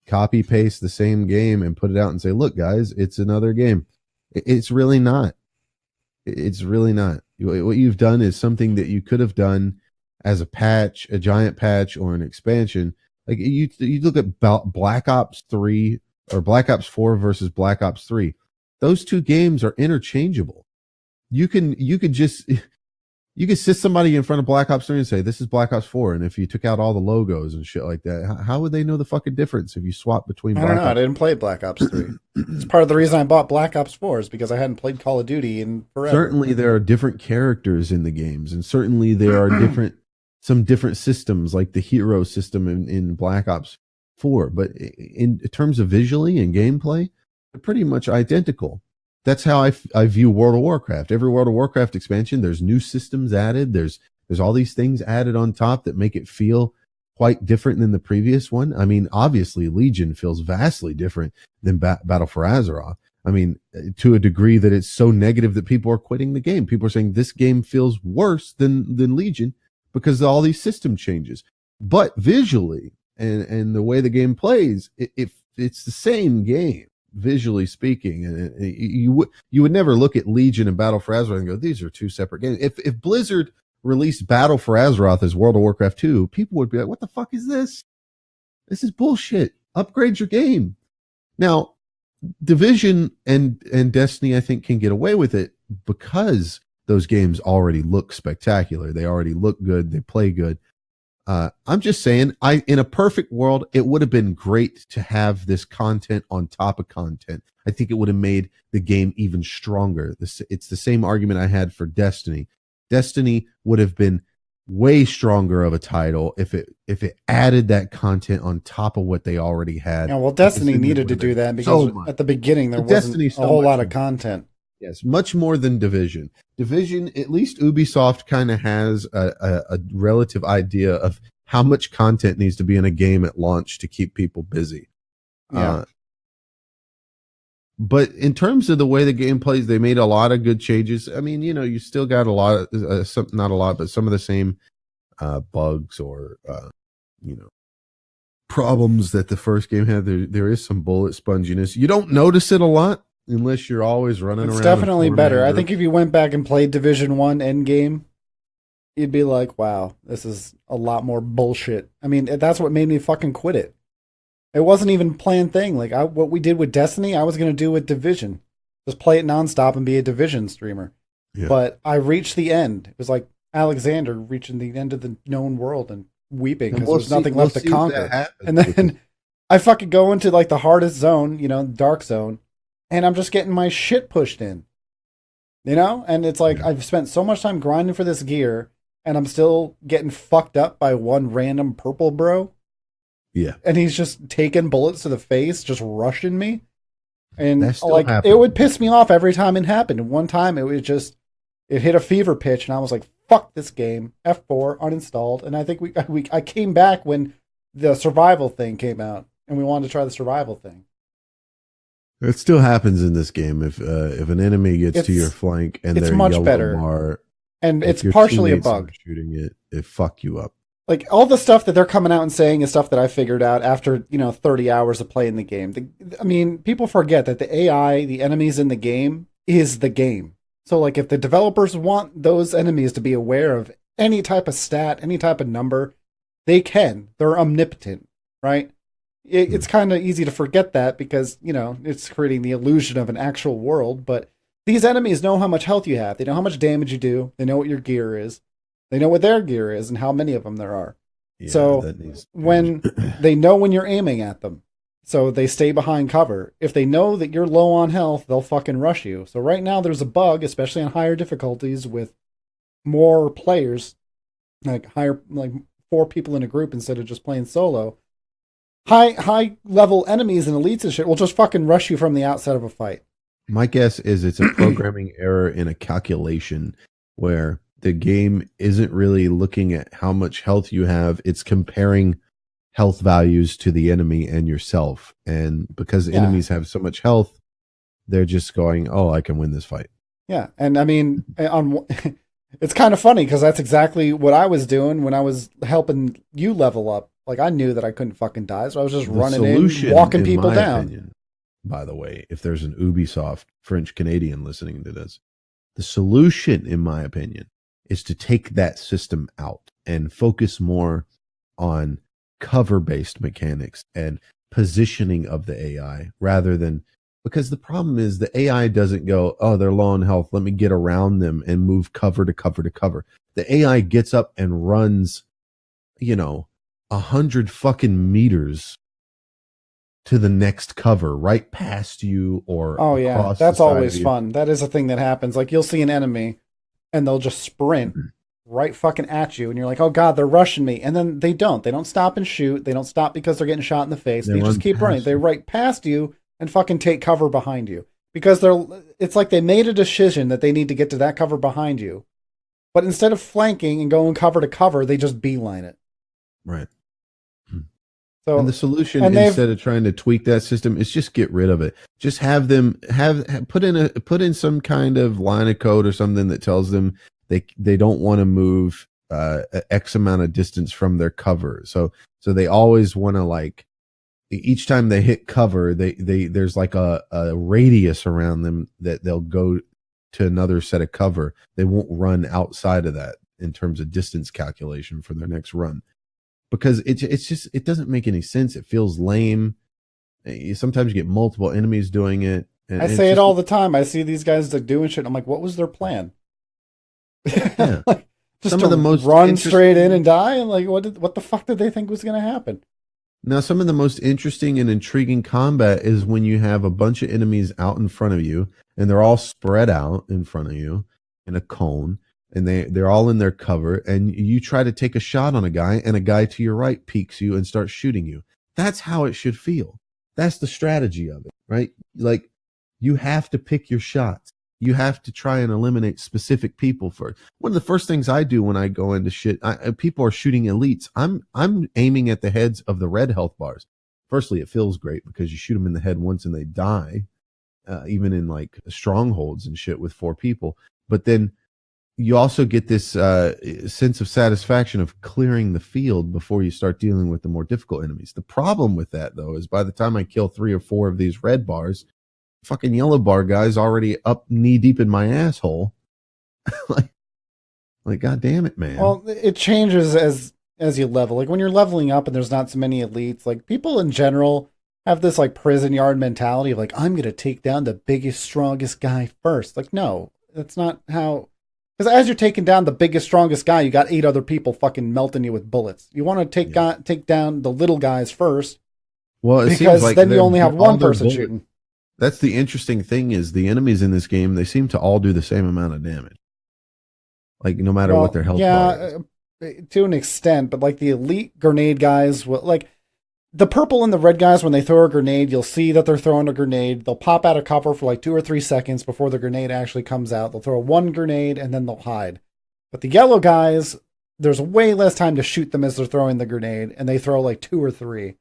copy paste the same game and put it out and say, look guys, it's another game. It's really not. It's really not. What you've done is something that you could have done as a patch, a giant patch, or an expansion. Like you look at Black Ops 3 or Black Ops 4 versus Black Ops 3. Those two games are interchangeable. You could sit somebody in front of Black Ops 3 and say, this is Black Ops 4. And if you took out all the logos and shit like that, how would they know the fucking difference if you swap between I don't know. I didn't play Black Ops 3. It's part of the reason I bought Black Ops 4 is because I hadn't played Call of Duty in forever. Certainly there are different characters in the games. And certainly there are some different systems like the hero system in Black Ops 4. But in terms of visually and gameplay, they're pretty much identical. That's how I view World of Warcraft. Every World of Warcraft expansion, there's new systems added. There's all these things added on top that make it feel quite different than the previous one. I mean, obviously, Legion feels vastly different than Battle for Azeroth. I mean, to a degree that it's so negative that people are quitting the game. People are saying this game feels worse than Legion because of all these system changes. But visually and the way the game plays, it's the same game. Visually speaking, and you would never look at Legion and Battle for Azeroth and go, these are two separate games. If Blizzard released Battle for Azeroth as World of Warcraft 2, people would be like, what the fuck is this? This is bullshit. Upgrade your game. Now, Division and Destiny, I think, can get away with it because those games already look spectacular. They already look good. They play good. I'm just saying, in a perfect world, it would have been great to have this content on top of content. I think it would have made the game even stronger. It's the same argument I had for Destiny. Destiny would have been way stronger of a title if it added that content on top of what they already had. Yeah, well, Destiny needed to do that because at the beginning there wasn't a whole lot of content. Yes, much more than Division. Division, at least Ubisoft kind of has a relative idea of how much content needs to be in a game at launch to keep people busy. Yeah. But in terms of the way the game plays, they made a lot of good changes. I mean, you still got a lot of, not a lot, but some of the same bugs or, problems that the first game had. There is some bullet sponginess. You don't notice it a lot. Unless you're always running around. It's definitely better. I think if you went back and played Division 1 Endgame, you'd be like, wow, this is a lot more bullshit. I mean, that's what made me fucking quit it. It wasn't even a planned thing. Like, what we did with Destiny, I was going to do with Division. Just play it nonstop and be a Division streamer. Yeah. But I reached the end. It was like Alexander reaching the end of the known world and weeping because there's nothing left to conquer. And then I fucking go into like the hardest zone, dark zone. And I'm just getting my shit pushed in, And it's like, I've spent so much time grinding for this gear, and I'm still getting fucked up by one random purple bro. Yeah. And he's just taking bullets to the face, just rushing me. And like, it would piss me off every time it happened. And one time it hit a fever pitch, and I was like, fuck this game. F4, uninstalled. And I think I came back when the survival thing came out, and we wanted to try the survival thing. It still happens in this game if an enemy gets to your flank and they're much yellow better. Bar, and it's partially a bug. Shooting it fuck you up. Like all the stuff that they're coming out and saying is stuff that I figured out after 30 hours of playing the game. I mean, people forget that the AI, the enemies in the game, is the game. So like if the developers want those enemies to be aware of any type of stat, any type of number, they can. They're omnipotent, right? it's kind of easy to forget that because, you know, it's creating the illusion of an actual world. But these enemies know how much health you have. They know how much damage you do. They know what your gear is. They know what their gear is and how many of them there are. Yeah, so when they know when you're aiming at them, so they stay behind cover. If they know that you're low on health, they'll fucking rush you. So right now there's a bug, especially on higher difficulties with more players, like 4 people in a group instead of just playing solo. High level enemies and elites and shit will just fucking rush you from the outset of a fight. My guess is it's a programming error in a calculation where the game isn't really looking at how much health you have. It's comparing health values to the enemy and yourself. And because enemies have so much health, they're just going, oh, I can win this fight. Yeah. And I mean, it's kind of funny because that's exactly what I was doing when I was helping you level up. Like, I knew that I couldn't fucking die, so I was just running in, walking people down. Opinion, by the way, if there's an Ubisoft French-Canadian listening to this, the solution, in my opinion, is to take that system out and focus more on cover-based mechanics and positioning of the AI rather than... Because the problem is the AI doesn't go, oh, they're low on health, let me get around them and move cover to cover to cover. The AI gets up and runs, 100 fucking meters to the next cover, right past you or across that's always you. Fun. That is a thing that happens. Like, you'll see an enemy and they'll just sprint right fucking at you, and you're like, oh god, they're rushing me. And then they don't stop and shoot. They don't stop because they're getting shot in the face. They just keep running. They right past you and fucking take cover behind you because it's like they made a decision that they need to get to that cover behind you. But instead of flanking and going cover to cover, they just beeline it. Right. So, and the solution, instead of trying to tweak that system, is just get rid of it. Just have them put in some kind of line of code or something that tells them they don't want to move X amount of distance from their cover. So they always want to, like, each time they hit cover, there's like a radius around them that they'll go to another set of cover. They won't run outside of that in terms of distance calculation for their next run. Because it doesn't make any sense. It feels lame. Sometimes you get multiple enemies doing it. And I say it all the time. I see these guys like doing shit. I'm like, what was their plan? Yeah. Like, just some of the most run straight in and die. And like, what the fuck did they think was going to happen? Now, some of the most interesting and intriguing combat is when you have a bunch of enemies out in front of you, and they're all spread out in front of you in a cone. And they're all in their cover, and you try to take a shot on a guy, and a guy to your right peeks you and starts shooting you. That's how it should feel. That's the strategy of it, right? Like, you have to pick your shots. You have to try and eliminate specific people first. One of the first things I do when I go into shit, people are shooting elites. I'm aiming at the heads of the red health bars. Firstly, it feels great because you shoot them in the head once and they die, even in like strongholds and shit with 4 people. But then you also get this sense of satisfaction of clearing the field before you start dealing with the more difficult enemies. The problem with that, though, is by the time I kill 3 or 4 of these red bars, fucking yellow bar guy's already up knee deep in my asshole. like, god damn it, man. Well, it changes as you level. Like, when you're leveling up and there's not so many elites, like, people in general have this like prison yard mentality of like, I'm going to take down the biggest, strongest guy first. Like, no, that's not how... Because as you're taking down the biggest, strongest guy, you got 8 other people fucking melting you with bullets. You want to take down the little guys first. Well, it because seems like then you only have one person shooting. That's the interesting thing is the enemies in this game, they seem to all do the same amount of damage. Like, no matter what their health bar is. To an extent, but like the elite grenade guys, like the purple and the red guys, when they throw a grenade, you'll see that they're throwing a grenade. They'll pop out of cover for like 2 or 3 seconds before the grenade actually comes out. They'll throw one grenade and then they'll hide. But the yellow guys, there's way less time to shoot them as they're throwing the grenade, and they throw like 2 or 3.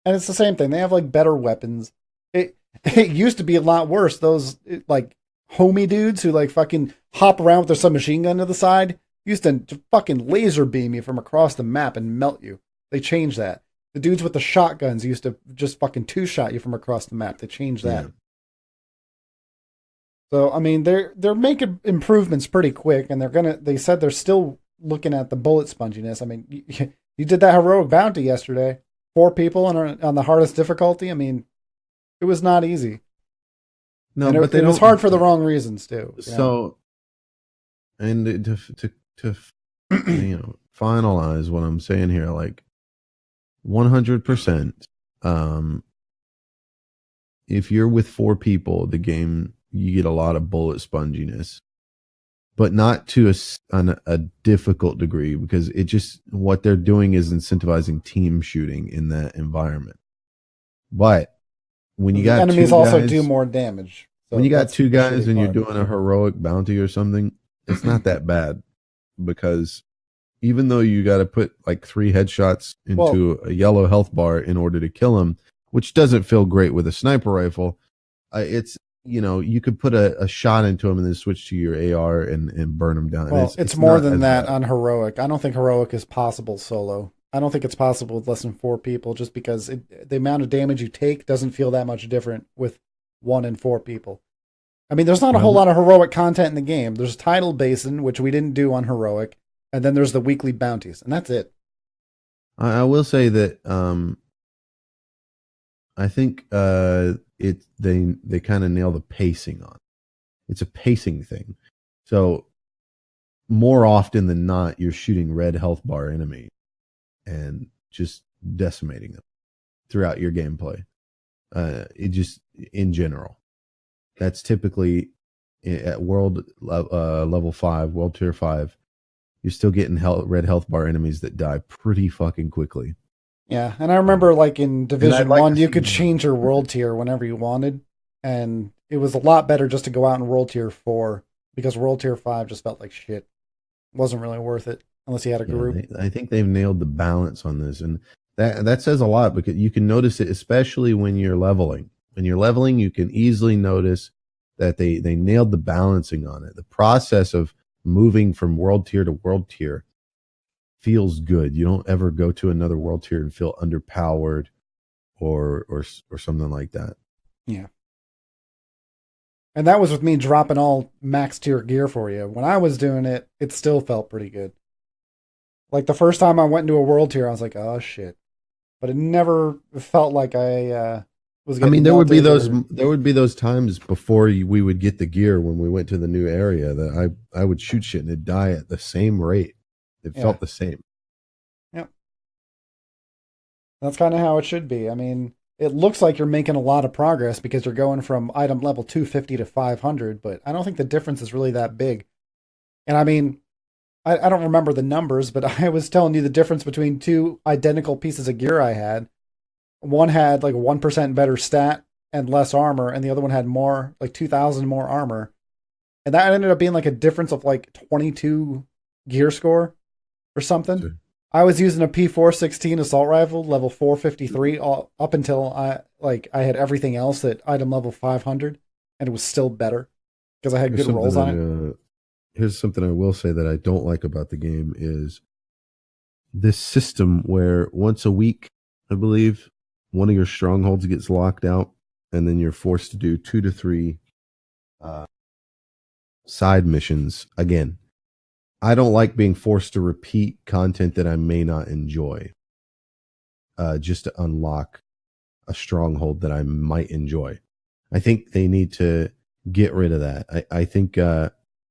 And it's the same thing. They have like better weapons. It used to be a lot worse. Those like homie dudes who like fucking hop around with their submachine gun to the side used to fucking laser beam you from across the map and melt you. They changed that. The dudes with the shotguns used to just fucking 2-shot you from across the map. They changed that. Yeah. So, I mean, they're making improvements pretty quick, and they said they're still looking at the bullet sponginess. I mean, you did that heroic bounty yesterday. 4 people on the hardest difficulty. I mean, it was not easy. No, and but it was hard for the wrong reasons too. So, and to finalize what I'm saying here, like 100%. If you're with 4 people, the game, you get a lot of bullet sponginess, but not to a difficult degree, because it just, what they're doing is incentivizing team shooting in that environment. But when you got enemies 2 also guys, do more damage. So when you got 2 guys and you're doing a heroic bounty or something, it's not that bad, because even though you got to put like 3 headshots into a yellow health bar in order to kill him, which doesn't feel great with a sniper rifle, it's, you could put a shot into him and then switch to your AR and burn him down. Well, it's more than that on heroic. I don't think heroic is possible solo. I don't think it's possible with less than 4 people, just because the amount of damage you take doesn't feel that much different with 1 and 4 people. I mean, there's not a whole lot of heroic content in the game. There's Tidal Basin, which we didn't do on heroic, and then there's the weekly bounties, and that's it. I will say that I think they kind of nail the pacing on. It's a pacing thing. So more often than not, you're shooting red health bar enemy and just decimating them throughout your gameplay. It just, in general, that's typically at world level 5, world tier 5. You're still getting red health bar enemies that die pretty fucking quickly. Yeah, and I remember like in Division 1, you could change your world tier whenever you wanted, and it was a lot better just to go out in world tier 4, because world tier 5 just felt like shit. It wasn't really worth it unless you had a group. I think they've nailed the balance on this, and that says a lot, because you can notice it, especially when you're leveling. When you're leveling, you can easily notice that they nailed the balancing on it. The process of moving from world tier to world tier feels good. You don't ever go to another world tier and feel underpowered or something like that. Yeah. And that was with me dropping all max tier gear for you. When I was doing it, it still felt pretty good. Like the first time I went into a world tier, I was like, oh shit. But it never felt like I was getting there would be those times before we would get the gear when we went to the new area that I would shoot shit and it'd die at the same rate. It felt the same. Yeah. That's kind of how it should be. I mean, it looks like you're making a lot of progress because you're going from item level 250 to 500, but I don't think the difference is really that big. And I mean, I don't remember the numbers, but I was telling you the difference between 2 identical pieces of gear I had. One had like 1% better stat and less armor, and the other one had more, like 2,000 more armor. And that ended up being like a difference of like 22 gear score or something. Sure. I was using a P416 assault rifle, level 453, up until I had everything else at item level 500, and it was still better because I had good rolls on it. Here's something I will say that I don't like about the game is this system where once a week, I believe, one of your strongholds gets locked out, and then you're forced to do 2 to 3 side missions again. I don't like being forced to repeat content that I may not enjoy just to unlock a stronghold that I might enjoy. I think they need to get rid of that. I think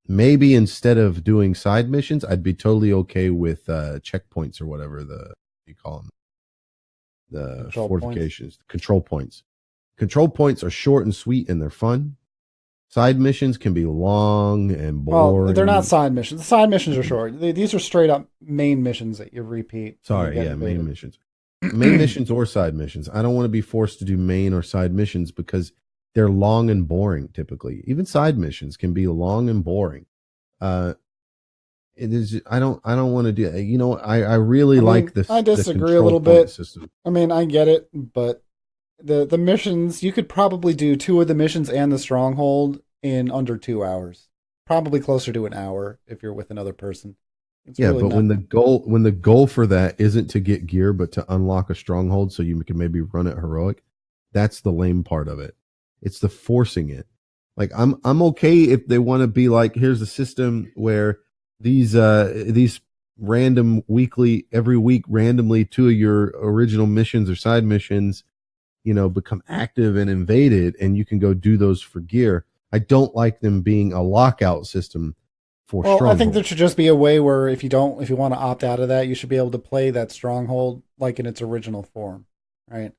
maybe instead of doing side missions, I'd be totally okay with checkpoints or whatever you call them. The control fortifications, control points. Control points are short and sweet and they're fun. Side missions can be long and boring. Well, they're not side missions. The side missions are short. These are straight up main missions that you repeat. Sorry, main missions. Main missions or side missions. I don't want to be forced to do main or side missions because they're long and boring typically. Even side missions can be long and boring. It is. I don't want to do. I really like this. I disagree a little bit. System. I mean, I get it, but the missions, you could probably do 2 of the missions and the stronghold in under 2 hours. Probably closer to an hour if you're with another person. It's really but when the goal for that isn't to get gear, but to unlock a stronghold, so you can maybe run it heroic, that's the lame part of it. It's the forcing it. Like I'm okay if they want to be like, here's a system where these random weekly, every week, randomly 2 of your original missions or side missions, become active and invaded, and you can go do those for gear. I don't like them being a lockout system for Stronghold. I think there should just be a way where if you want to opt out of that, you should be able to play that Stronghold like in its original form, right?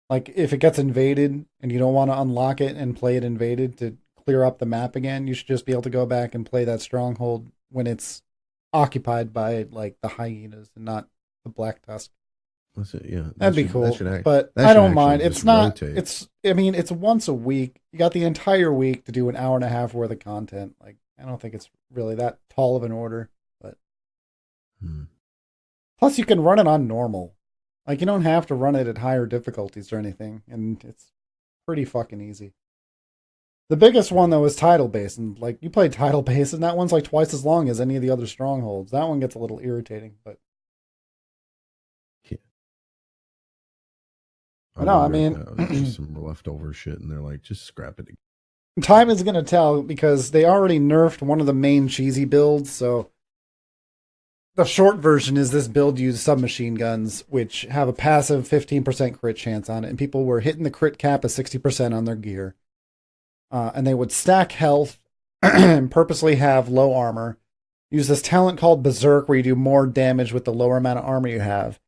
Like if it gets invaded and you don't want to unlock it and play it invaded to clear up the map again, you should just be able to go back and play that Stronghold when it's occupied by like the hyenas and not the Black Tusk. That's it, yeah. That'd be cool. But I don't mind. It's not rotate. It's once a week. You got the entire week to do an hour and a half worth of content. Like I don't think it's really that tall of an order, but plus you can run it on normal. Like you don't have to run it at higher difficulties or anything, and it's pretty fucking easy. The biggest one though is Tidal Basin. Like you play Tidal Basin, that one's like twice as long as any of the other Strongholds. That one gets a little irritating, but no, I mean some leftover shit, and they're like, just scrap it. Time is going to tell because they already nerfed one of the main cheesy builds. So the short version is this build uses submachine guns, which have a passive 15% crit chance on it, and people were hitting the crit cap of 60% on their gear. And they would stack health and purposely have low armor. Use this talent called Berserk, where you do more damage with the lower amount of armor you have.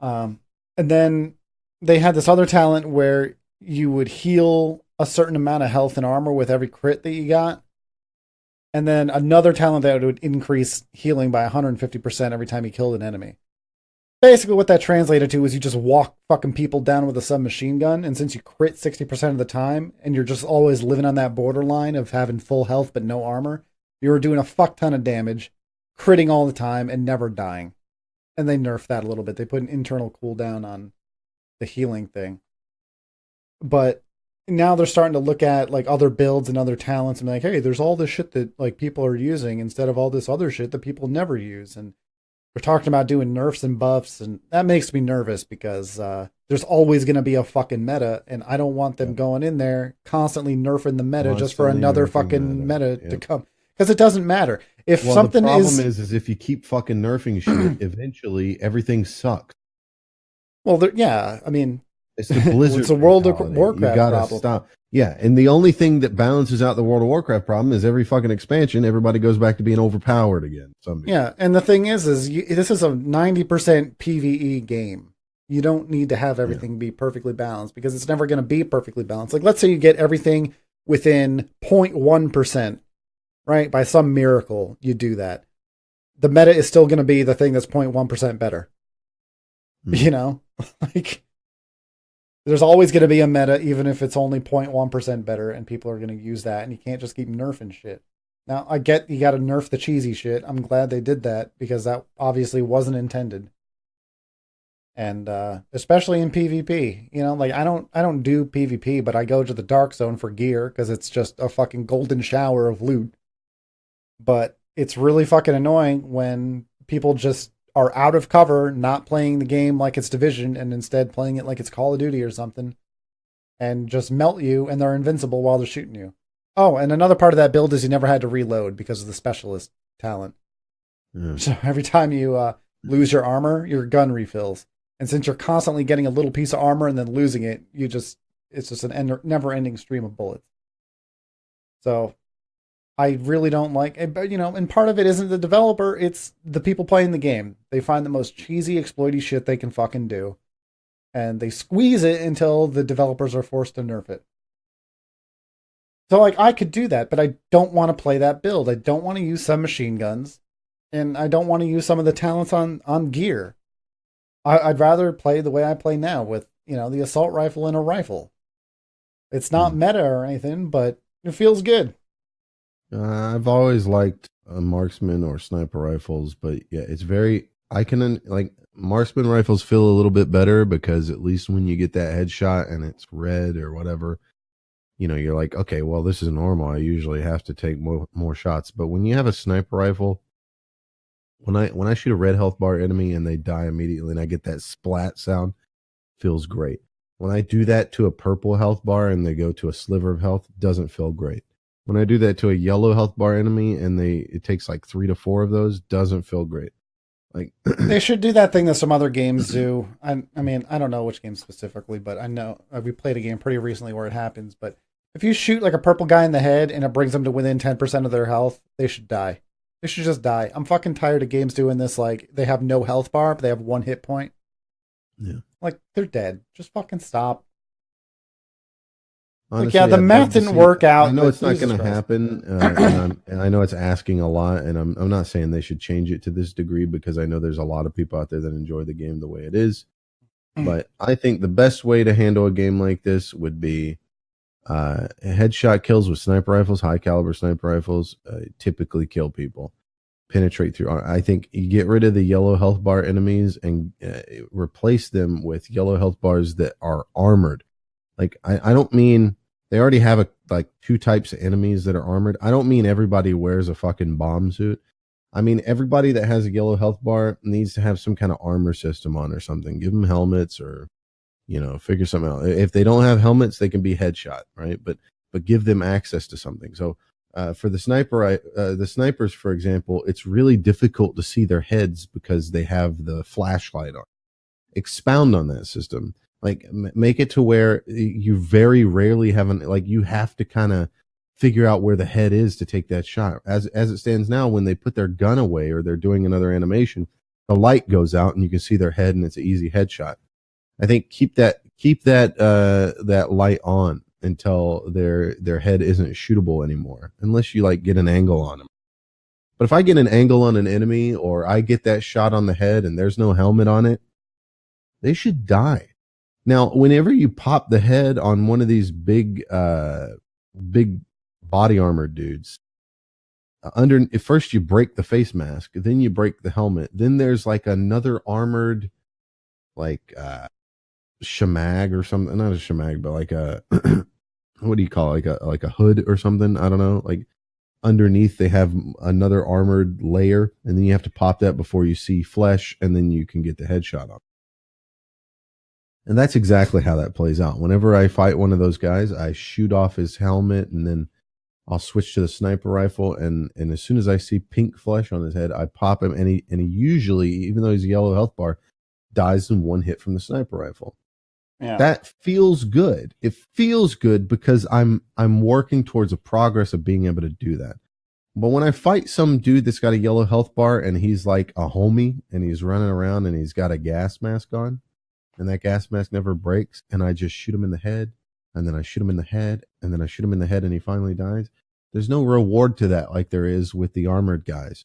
And then they had this other talent where you would heal a certain amount of health and armor with every crit that you got. And then another talent that would increase healing by 150% every time you killed an enemy. Basically what that translated to is you just walk fucking people down with a submachine gun, and since you crit 60% of the time, and you're just always living on that borderline of having full health but no armor, you were doing a fuck ton of damage, critting all the time, and never dying. And they nerfed that a little bit. They put an internal cooldown on the healing thing. But now they're starting to look at like other builds and other talents and be like, hey, there's all this shit that like people are using instead of all this other shit that people never use. And we're talking about doing nerfs and buffs, and that makes me nervous because there's always going to be a fucking meta, and I don't want them going in there constantly nerfing the meta just for another fucking meta to come. Because it doesn't matter. If something the problem is if you keep fucking nerfing shit, eventually everything sucks. Well, yeah, I mean, it's the Blizzard. It's a World of Warcraft problem. Stop. Yeah, and the only thing that balances out the World of Warcraft problem is every fucking expansion, everybody goes back to being overpowered again. Yeah, and the thing is this is a 90% PvE game. You don't need to have everything be perfectly balanced because it's never going to be perfectly balanced. Like, let's say you get everything within 0.1%, right? By some miracle, you do that. The meta is still going to be the thing that's 0.1% better. You know? Like, there's always going to be a meta, even if it's only 0.1% better, and people are going to use that, and you can't just keep nerfing shit. Now, I get you got to nerf the cheesy shit. I'm glad they did that, because that obviously wasn't intended. And especially in PvP, you know, like I don't do PvP, but I go to the Dark Zone for gear, because it's just a fucking golden shower of loot. But it's really fucking annoying when people just are out of cover, not playing the game like it's Division, and instead playing it like it's Call of Duty or something, and just melt you, and they're invincible while they're shooting you. Oh, and another part of that build is you never had to reload because of the specialist talent. So every time you lose your armor, your gun refills. And since you're constantly getting a little piece of armor and then losing it, it's just an never-ending stream of bullets. So I really don't like it, but, you know, and part of it isn't the developer, it's the people playing the game. They find the most cheesy, exploity shit they can fucking do, and they squeeze it until the developers are forced to nerf it. So, like, I could do that, but I don't want to play that build. I don't want to use submachine guns, and I don't want to use some of the talents on gear. I'd rather play the way I play now with, you know, the assault rifle and a rifle. It's not meta or anything, but it feels good. I've always liked marksman or sniper rifles, but yeah, it's very, marksman rifles feel a little bit better because at least when you get that headshot and it's red or whatever, you know, you're like, okay, well, this is normal. I usually have to take more shots. But when you have a sniper rifle, when I shoot a red health bar enemy and they die immediately and I get that splat sound, feels great. When I do that to a purple health bar and they go to a sliver of health, doesn't feel great. When I do that to a yellow health bar enemy and it takes like 3 to 4 of those, doesn't feel great. Like they should do that thing that some other games do. I mean, I don't know which game specifically, but I know we played a game pretty recently where it happens. But if you shoot like a purple guy in the head and it brings them to within 10% of their health, they should die. They should just die. I'm fucking tired of games doing this. Like they have no health bar, but they have 1 hit point. Yeah. Like they're dead. Just fucking stop. Honestly, like, yeah, the math didn't work out. I know it's not going to happen, and I know it's asking a lot. And I'm not saying they should change it to this degree because I know there's a lot of people out there that enjoy the game the way it is. But I think the best way to handle a game like this would be headshot kills with sniper rifles, high caliber sniper rifles. Typically kill people, penetrate through. I think you get rid of the yellow health bar enemies and replace them with yellow health bars that are armored. Like I don't mean. They already have like 2 types of enemies that are armored. I don't mean everybody wears a fucking bomb suit. I mean everybody that has a yellow health bar needs to have some kind of armor system on or something. Give them helmets or, figure something out. If they don't have helmets, they can be headshot, right? But give them access to something. So for the snipers, for example, it's really difficult to see their heads because they have the flashlight on. Expound on that system. Like make it to where you very rarely you have to kind of figure out where the head is to take that shot. As it stands now, when they put their gun away or they're doing another animation, the light goes out and you can see their head and it's an easy headshot. I think keep that light on until their head isn't shootable anymore, unless you like get an angle on them. But if I get an angle on an enemy or I get that shot on the head and there's no helmet on it, they should die. Now, whenever you pop the head on one of these big body armor dudes, first you break the face mask, then you break the helmet, then there's like another armored, like shamag or something. Not a shamag, but like a what do you call it? Like a hood or something? I don't know. Like underneath they have another armored layer, and then you have to pop that before you see flesh, and then you can get the headshot on. And that's exactly how that plays out. Whenever I fight one of those guys, I shoot off his helmet and then I'll switch to the sniper rifle. And as soon as I see pink flesh on his head, I pop him. And he usually, even though he's a yellow health bar, dies in 1 hit from the sniper rifle. Yeah. That feels good. It feels good because I'm working towards a progress of being able to do that. But when I fight some dude that's got a yellow health bar and he's like a homie and he's running around and he's got a gas mask on, and that gas mask never breaks, and I just shoot him in the head, and then I shoot him in the head, and then I shoot him in the head, and he finally dies. There's no reward to that like there is with the armored guys.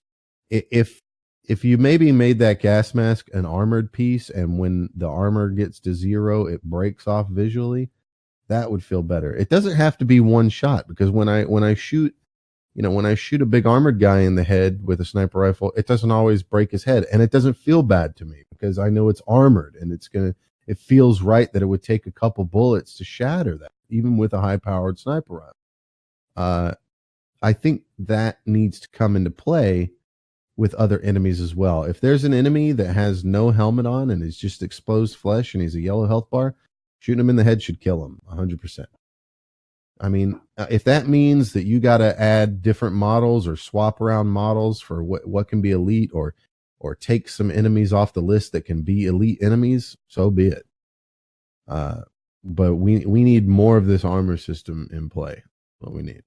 If you maybe made that gas mask an armored piece, and when the armor gets to 0, it breaks off visually, that would feel better. It doesn't have to be one shot, because when I shoot a big armored guy in the head with a sniper rifle, it doesn't always break his head, and it doesn't feel bad to me because I know it's armored and it feels right that it would take a couple bullets to shatter that, even with a high powered sniper rifle. I think that needs to come into play with other enemies as well. If there's an enemy that has no helmet on and is just exposed flesh and he's a yellow health bar, shooting him in the head should kill him 100%. I mean, if that means that you got to add different models or swap around models for what can be elite, or take some enemies off the list that can be elite enemies, so be it. But we need more of this armor system in play. What we need.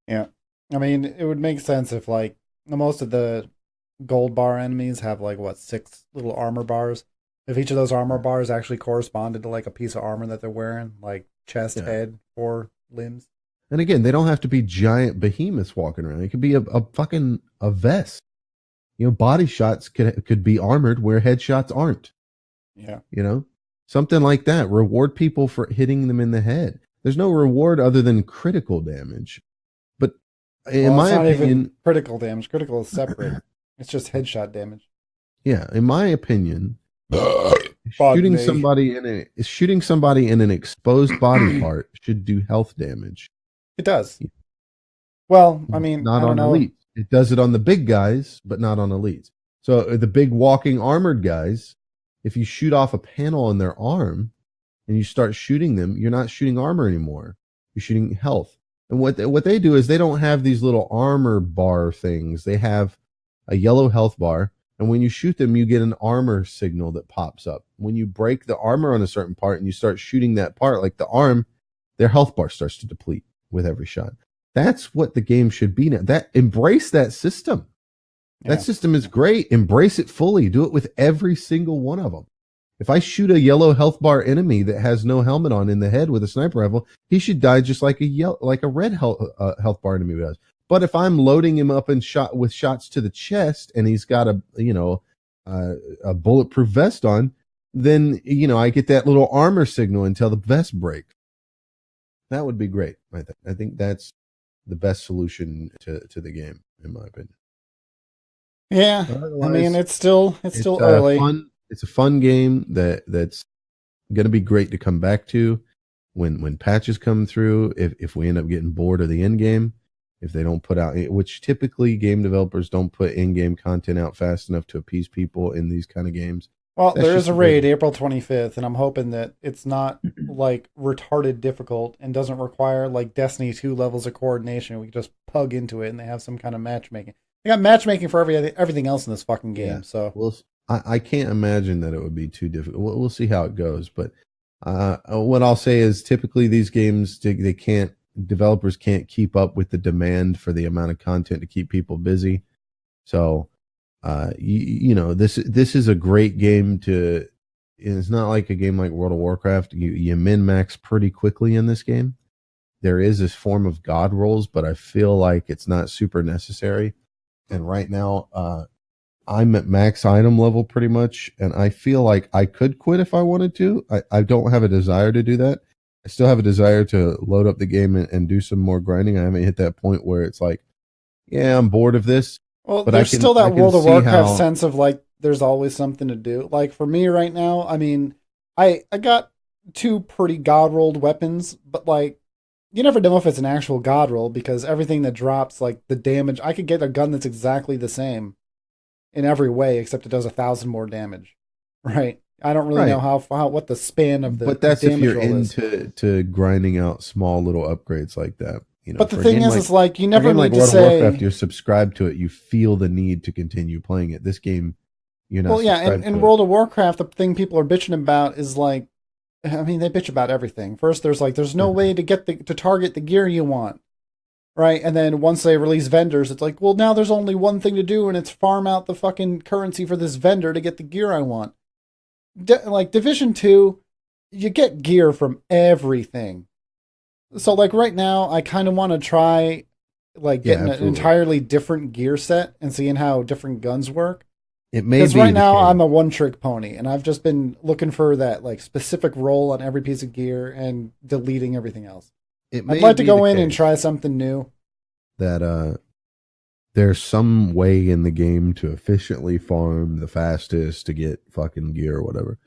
Yeah. I mean, it would make sense if like most of the gold bar enemies have like 6 little armor bars. If each of those armor bars actually corresponded to like a piece of armor that they're wearing, like chest, head, or limbs. And again, they don't have to be giant behemoths walking around. It could be a fucking vest. Body shots could be armored where headshots aren't. Yeah. Something like that. Reward people for hitting them in the head. There's no reward other than critical damage. But in my opinion, not even critical damage. Critical is separate. It's just headshot damage. Yeah, in my opinion, shooting somebody in an exposed body part should do health damage. It does. Well, I mean, not on elites. It does it on the big guys, but not on elites. So the big walking armored guys, if you shoot off a panel on their arm and you start shooting them, you're not shooting armor anymore. You're shooting health. And what they do is they don't have these little armor bar things. They have a yellow health bar, and when you shoot them, you get an armor signal that pops up. When you break the armor on a certain part and you start shooting that part, like the arm, their health bar starts to deplete with every shot. That's what the game should be now. Embrace that system. Yeah. That system is great. Embrace it fully. Do it with every single one of them. If I shoot a yellow health bar enemy that has no helmet on in the head with a sniper rifle, he should die just like a red health bar enemy does. But if I'm loading him up and with shots to the chest and he's got a bulletproof vest on, then I get that little armor signal until the vest breaks. That would be great. I think that's the best solution to the game, in my opinion. Yeah, I mean it's still early. It's a fun game that's going to be great to come back to when patches come through. If we end up getting bored of the end game, if they don't put out, which typically game developers don't put in-game content out fast enough to appease people in these kind of games. Well, there is a raid April 25th, and I'm hoping that it's not like retarded difficult and doesn't require like Destiny 2 levels of coordination. We can just plug into it and they have some kind of matchmaking. They got matchmaking for everything else in this fucking game. Yeah. So I can't imagine that it would be too difficult. We'll see how it goes. But what I'll say is typically these games, developers can't keep up with the demand for the amount of content to keep people busy. So, this is a great game it's not like a game like World of Warcraft. You min-max pretty quickly in this game. There is this form of god rolls, but I feel like it's not super necessary. And right now, I'm at max item level pretty much, and I feel like I could quit if I wanted to. I don't have a desire to do that. I still have a desire to load up the game and do some more grinding. I haven't hit that point where it's like, yeah, I'm bored of this. Well, but there's still that World of Warcraft sense of like, there's always something to do. Like for me right now, I mean, I got 2 pretty god rolled weapons, but like, you never know if it's an actual god roll because everything that drops, like the damage, I could get a gun that's exactly the same in every way, except it does 1,000 more damage, right? I don't really know how what the span of the but that's damage if you're roll into grinding out small little upgrades like that. But the thing is, it's like you never need to World say. Of Warcraft, you're subscribed to it. You feel the need to continue playing it. This game, you're not. Well, yeah, in World of Warcraft, the thing people are bitching about is like, I mean, they bitch about everything. First, there's no way to get to target the gear you want. Right, and then once they release vendors, it's like, well, now there's only one thing to do, and it's farm out the fucking currency for this vendor to get the gear I want. Like Division 2, you get gear from everything. So, like right now, I kind of want to try, like getting an entirely different gear set and seeing how different guns work. It may be because right now I'm a one-trick pony, and I've just been looking for that like specific roll on every piece of gear and deleting everything else. I'd like to go in and try something new. That there's some way in the game to efficiently farm the fastest to get fucking gear or whatever.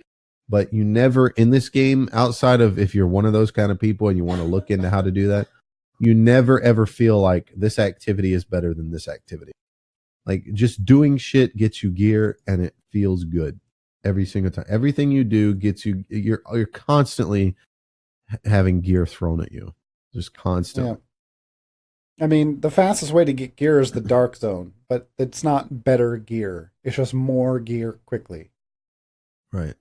But you never, in this game, outside of if you're one of those kind of people and you want to look into how to do that, you never ever feel like this activity is better than this activity. Like just doing shit gets you gear and it feels good every single time. Everything you do gets you, you're constantly having gear thrown at you. Just constantly. Yeah. I mean, the fastest way to get gear is the dark zone, but it's not better gear. It's just more gear quickly. Right.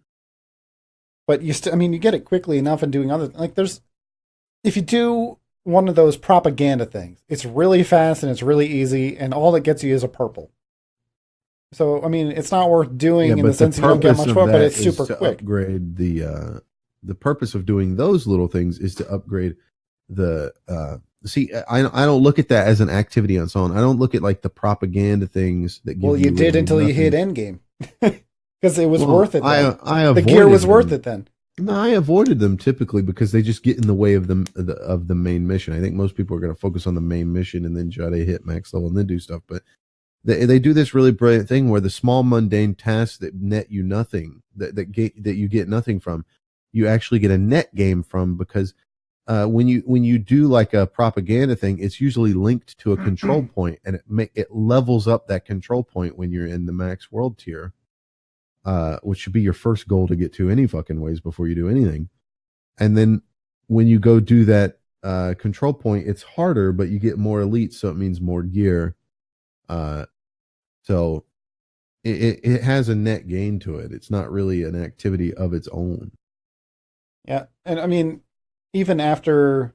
But you you get it quickly enough and doing other, like if you do one of those propaganda things, it's really fast and it's really easy and all it gets you is a purple. So, I mean, it's not worth doing in the sense you don't get much for it, but it's super quick. Upgrade the purpose of doing those little things is to upgrade the I don't look at that as an activity on its own. I don't look at like the propaganda things that give you did until you hit endgame because it was worth it. The gear was worth it then. No, I avoided them typically because they just get in the way of the main mission. I think most people are going to focus on the main mission and then try to hit max level and then do stuff. But they do this really brilliant thing where the small mundane tasks that net you nothing, that you get nothing from, you actually get a net game from because when you do like a propaganda thing, it's usually linked to a control point, and it levels up that control point when you're in the max world tier, which should be your first goal to get to any fucking ways before you do anything. And then when you go do that control point, it's harder, but you get more elite, so it means more gear. So it has a net gain to it. It's not really an activity of its own. Yeah, and I mean, even after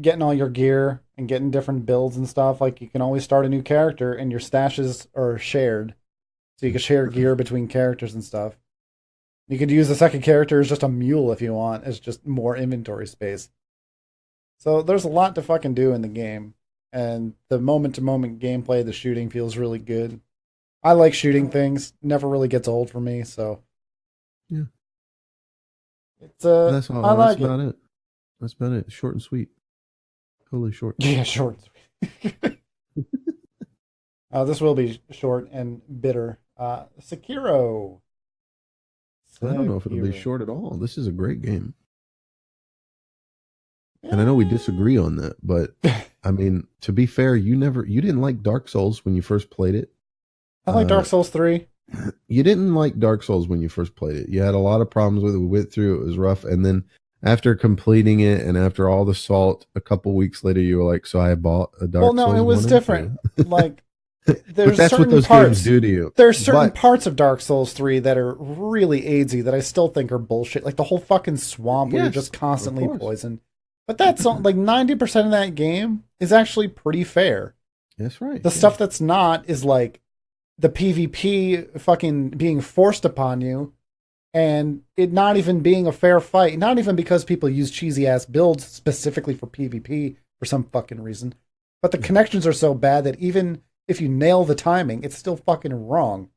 getting all your gear and getting different builds and stuff, like you can always start a new character and your stashes are shared. So you can share gear between characters and stuff. You could use the second character as just a mule if you want, as just more inventory space. So there's a lot to fucking do in the game. And the moment-to-moment gameplay, the shooting feels really good. I like shooting things. Never really gets old for me, so. Yeah. It's that's about it. That's about it. Short and sweet. Totally short. Yeah, short and sweet. This will be short and bitter. Sekiro. I don't know if it'll be short at all. This is a great game. And I know we disagree on that, but I mean, to be fair, you didn't like Dark Souls when you first played it. I like Dark Souls 3. You didn't like Dark Souls when you first played it. You had a lot of problems with it. We went through it was rough. And then after completing it and after all the salt, a couple weeks later, you were like, so I bought a Dark Souls. Well, no, it was different. Like, but that's what those games do to you. There's certain parts of Dark Souls 3 that are really AIDSy that I still think are bullshit. Like the whole fucking swamp where you're just constantly poisoned. But that's like 90% of that game is actually pretty fair. That's right. The stuff that's not is like the PvP fucking being forced upon you and it not even being a fair fight. Not even because people use cheesy ass builds specifically for PvP for some fucking reason. But the connections are so bad that even if you nail the timing, it's still fucking wrong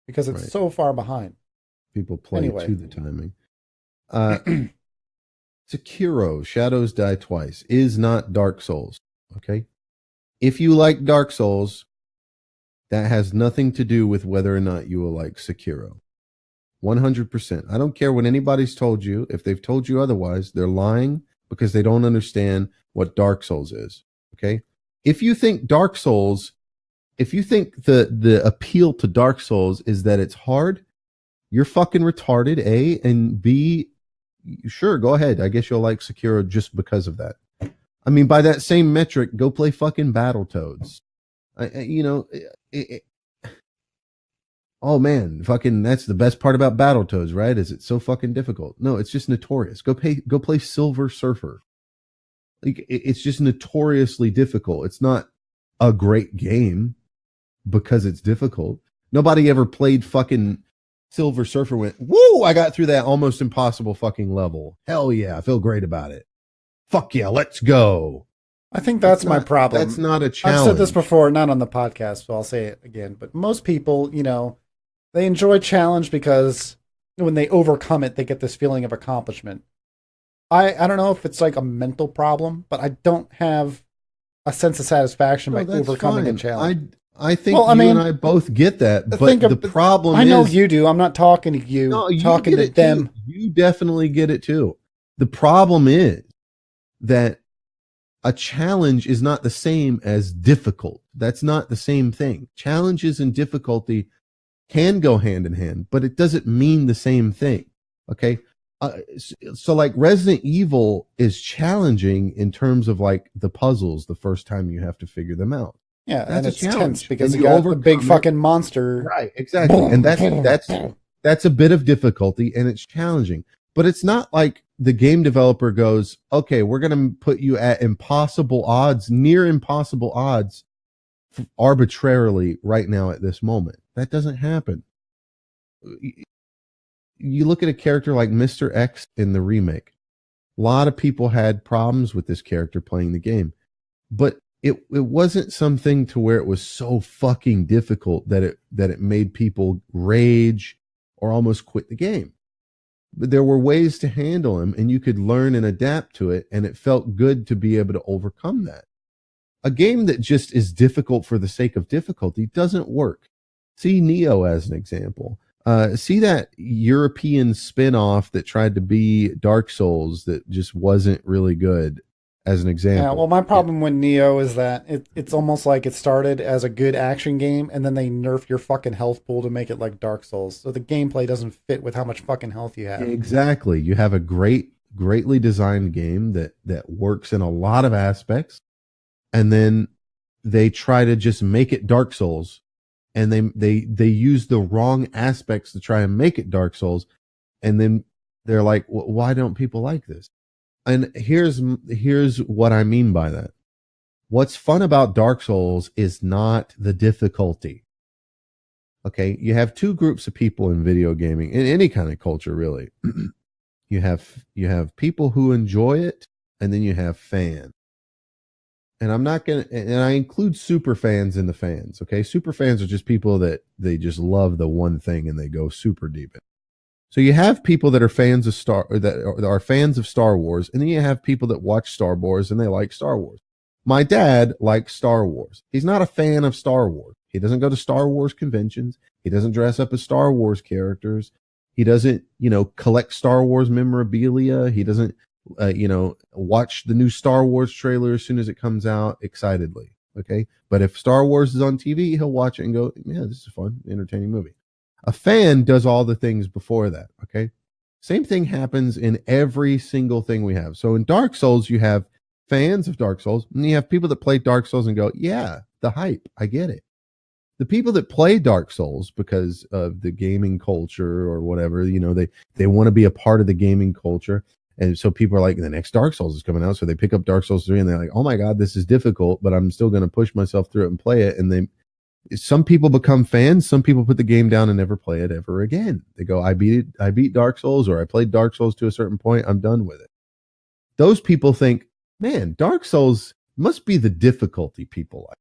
because it's so far behind. People play to the timing. Sekiro, Shadows Die Twice, is not Dark Souls. Okay? If you like Dark Souls, that has nothing to do with whether or not you will like Sekiro. 100%. I don't care what anybody's told you. If they've told you otherwise, they're lying because they don't understand what Dark Souls is. Okay? If you think Dark Souls, if you think the appeal to Dark Souls is that it's hard, you're fucking retarded, A, and B, sure, go ahead. I guess you'll like Sekiro just because of that. I mean, by that same metric, go play fucking Battletoads. Oh man, fucking, that's the best part about Battletoads, right? Is it's so fucking difficult. No, it's just notorious. Go play Silver Surfer. Like, it's just notoriously difficult. It's not a great game because it's difficult. Nobody ever played fucking Silver Surfer went, woo, I got through that almost impossible fucking level. Hell yeah, I feel great about it. Fuck yeah, let's go. I think that's my problem. That's not a challenge. I've said this before, not on the podcast, so I'll say it again. But most people, they enjoy challenge because when they overcome it, they get this feeling of accomplishment. I don't know if it's like a mental problem, but I don't have a sense of satisfaction by overcoming a challenge. I think and I both get that, but the problem is... I know you do. I'm not talking to you. No, I'm talking to them. You definitely get it too. The problem is that a challenge is not the same as difficult. That's not the same thing. Challenges and difficulty can go hand in hand, but it doesn't mean the same thing. Okay? So like Resident Evil is challenging in terms of like the puzzles the first time you have to figure them out. Yeah, and it's tense because you got a big fucking monster. Right, exactly. And that's a bit of difficulty and it's challenging. But it's not like the game developer goes, okay, we're going to put you at impossible odds, near impossible odds arbitrarily right now at this moment. That doesn't happen. You look at a character like Mr. X in the remake. A lot of people had problems with this character playing the game. But it wasn't something to where it was so fucking difficult that it made people rage or almost quit the game. But there were ways to handle him, and you could learn and adapt to it, and it felt good to be able to overcome that. A game that just is difficult for the sake of difficulty doesn't work. See Neo as an example. See that European spin-off that tried to be Dark Souls that just wasn't really good as an example. Yeah, well, my problem with Neo is that it's almost like it started as a good action game, and then they nerf your fucking health pool to make it like Dark Souls. So the gameplay doesn't fit with how much fucking health you have. Exactly. You have a great greatly designed game that works in a lot of aspects, and then they try to just make it Dark Souls, and they use the wrong aspects to try and make it Dark Souls, and then they're like, why don't people like this? And here's what I mean by that. What's fun about Dark Souls is not the difficulty. Okay, you have two groups of people in video gaming, in any kind of culture, really. You have people who enjoy it, and then you have fans. And I include super fans in the fans. Okay, super fans are just people that they just love the one thing and they go super deep in. So you have people that are fans of that are fans of Star Wars, and then you have people that watch Star Wars and they like Star Wars. My dad likes Star Wars. He's not a fan of Star Wars. He doesn't go to Star Wars conventions. He doesn't dress up as Star Wars characters. He doesn't, collect Star Wars memorabilia. He doesn't, watch the new Star Wars trailer as soon as it comes out excitedly. Okay. But if Star Wars is on TV, he'll watch it and go, yeah, this is a fun, entertaining movie. A fan does all the things before that. Okay. Same thing happens in every single thing we have. So in Dark Souls, you have fans of Dark Souls, and you have people that play Dark Souls and go, yeah, the hype, I get it. The people that play Dark Souls because of the gaming culture or whatever, they want to be a part of the gaming culture. And so people are like, the next Dark Souls is coming out. So they pick up Dark Souls 3 and they're like, oh my God, this is difficult, but I'm still going to push myself through it and play it. And some people become fans. Some people put the game down and never play it ever again. They go, I beat Dark Souls, or I played Dark Souls to a certain point. I'm done with it. Those people think, man, Dark Souls must be the difficulty people like.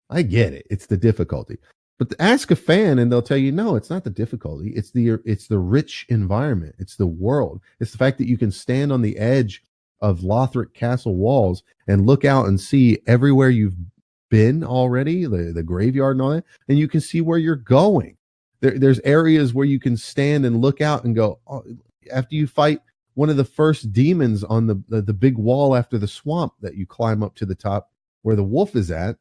I get it. It's the difficulty. But ask a fan and they'll tell you, no, it's not the difficulty. It's the rich environment. It's the world. It's the fact that you can stand on the edge of Lothric Castle walls and look out and see everywhere you've been already, the graveyard and all that, and you can see where you're going. There's areas where you can stand and look out and go, oh, after you fight one of the first demons on the big wall after the swamp that you climb up to the top where the wolf is at,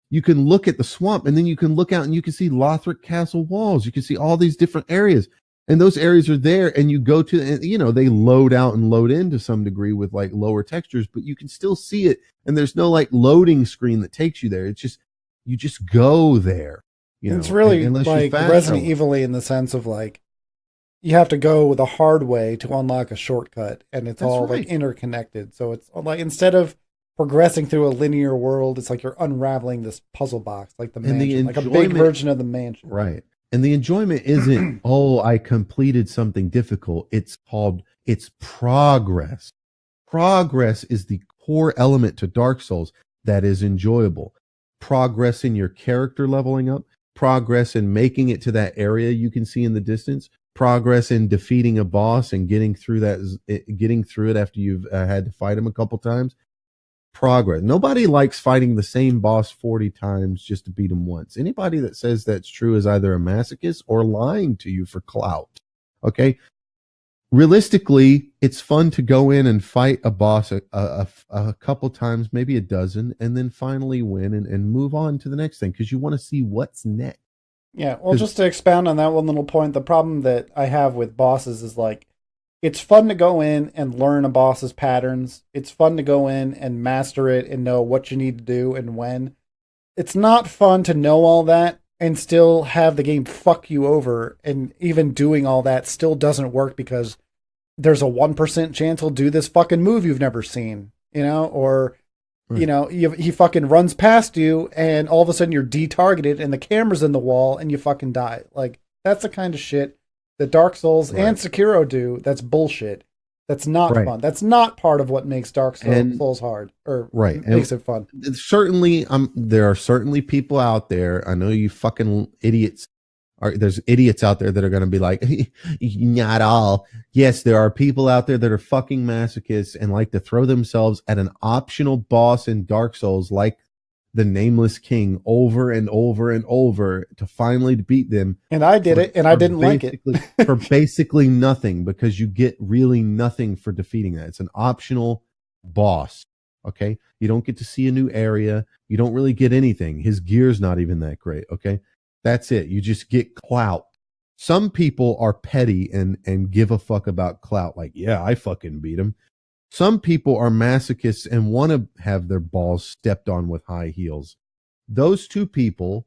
you can look at the swamp, and then you can look out and you can see Lothric Castle walls. You can see all these different areas, and those areas are there, and you go to, they load out and load in to some degree with like lower textures, but you can still see it. And there's no like loading screen that takes you there. It's just, you just go there. It's really like Resident Evil in the sense of like, you have to go the hard way to unlock a shortcut, and it's all like interconnected. So it's like, instead of progressing through a linear world, it's like you're unraveling this puzzle box, like the mansion, like a big version of the mansion. Right. And the enjoyment isn't, oh, I completed something difficult. It's progress. Progress is the core element to Dark Souls that is enjoyable. Progress in your character leveling up, progress in making it to that area you can see in the distance, progress in defeating a boss and getting through it after you've had to fight him a couple times. Progress. Nobody likes fighting the same boss 40 times just to beat him once. Anybody that says that's true is either a masochist or lying to you for clout. Okay? Realistically, it's fun to go in and fight a boss a couple times, maybe a dozen, and then finally win and move on to the next thing because you want to see what's next. Yeah, well, just to expound on that one little point, the problem that I have with bosses is like, it's fun to go in and learn a boss's patterns. It's fun to go in and master it and know what you need to do and when. It's not fun to know all that and still have the game fuck you over. And even doing all that still doesn't work because there's a 1% chance he'll do this fucking move you've never seen, or, he fucking runs past you and all of a sudden you're detargeted and the camera's in the wall and you fucking die. Like, that's the kind of shit that Dark Souls and Sekiro do. That's bullshit. That's not fun. That's not part of what makes Dark Souls hard, or makes it fun. Certainly, there are certainly people out there. I know you fucking idiots. There's idiots out there that are going to be like, not all. Yes, there are people out there that are fucking masochists and like to throw themselves at an optional boss in Dark Souls, like the Nameless King, over and over and over to finally beat them. And I did it, and I didn't like it. For basically nothing, because you get really nothing for defeating that. It's an optional boss, okay? You don't get to see a new area. You don't really get anything. His gear's not even that great, okay? That's it. You just get clout. Some people are petty and give a fuck about clout. Like, yeah, I fucking beat him. Some people are masochists and want to have their balls stepped on with high heels. Those two people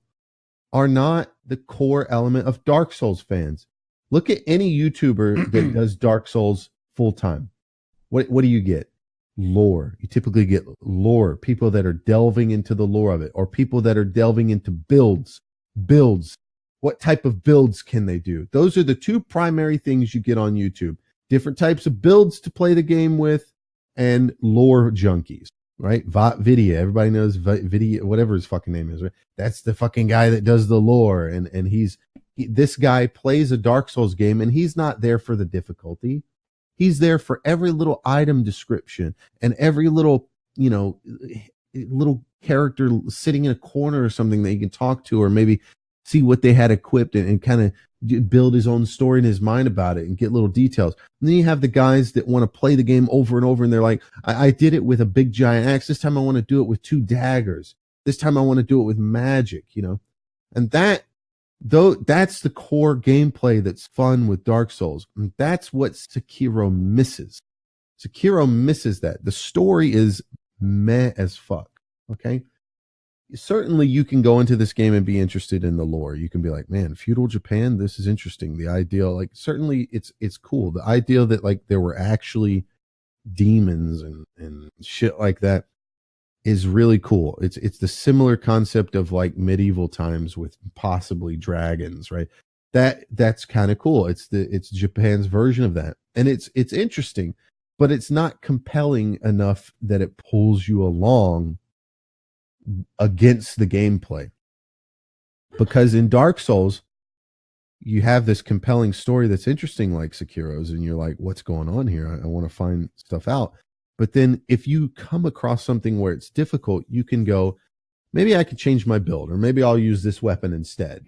are not the core element of Dark Souls fans. Look at any YouTuber that does Dark Souls full time. What do you get? Lore. You typically get lore, people that are delving into the lore of it, or people that are delving into builds. What type of builds can they do? Those are the two primary things you get on YouTube. Different types of builds to play the game with, and lore junkies, right? Vidya, everybody knows Vidya, whatever his fucking name is, right? That's the fucking guy that does the lore, and this guy plays a Dark Souls game, and he's not there for the difficulty. He's there for every little item description and every little, little character sitting in a corner or something that you can talk to, or maybe see what they had equipped and kind of build his own story in his mind about it and get little details. And then you have the guys that want to play the game over and over, and they're like, I did it with a big giant axe. This time I want to do it with 2 daggers. This time I want to do it with magic, and that's the core gameplay that's fun with Dark Souls. And that's what Sekiro misses. Sekiro misses that. The story is meh as fuck. Okay. Certainly you can go into this game and be interested in the lore. You can be like, man, feudal Japan, this is interesting. The idea, like, certainly it's cool. The idea that like there were actually demons and shit like that is really cool. It's the similar concept of like medieval times with possibly dragons, right? That's kind of cool. It's Japan's version of that. And it's interesting, but it's not compelling enough that it pulls you along against the gameplay. Because in Dark Souls, you have this compelling story that's interesting like Sekiro's, and you're like, what's going on here? I want to find stuff out. But then if you come across something where it's difficult, you can go, maybe I could change my build, or maybe I'll use this weapon instead.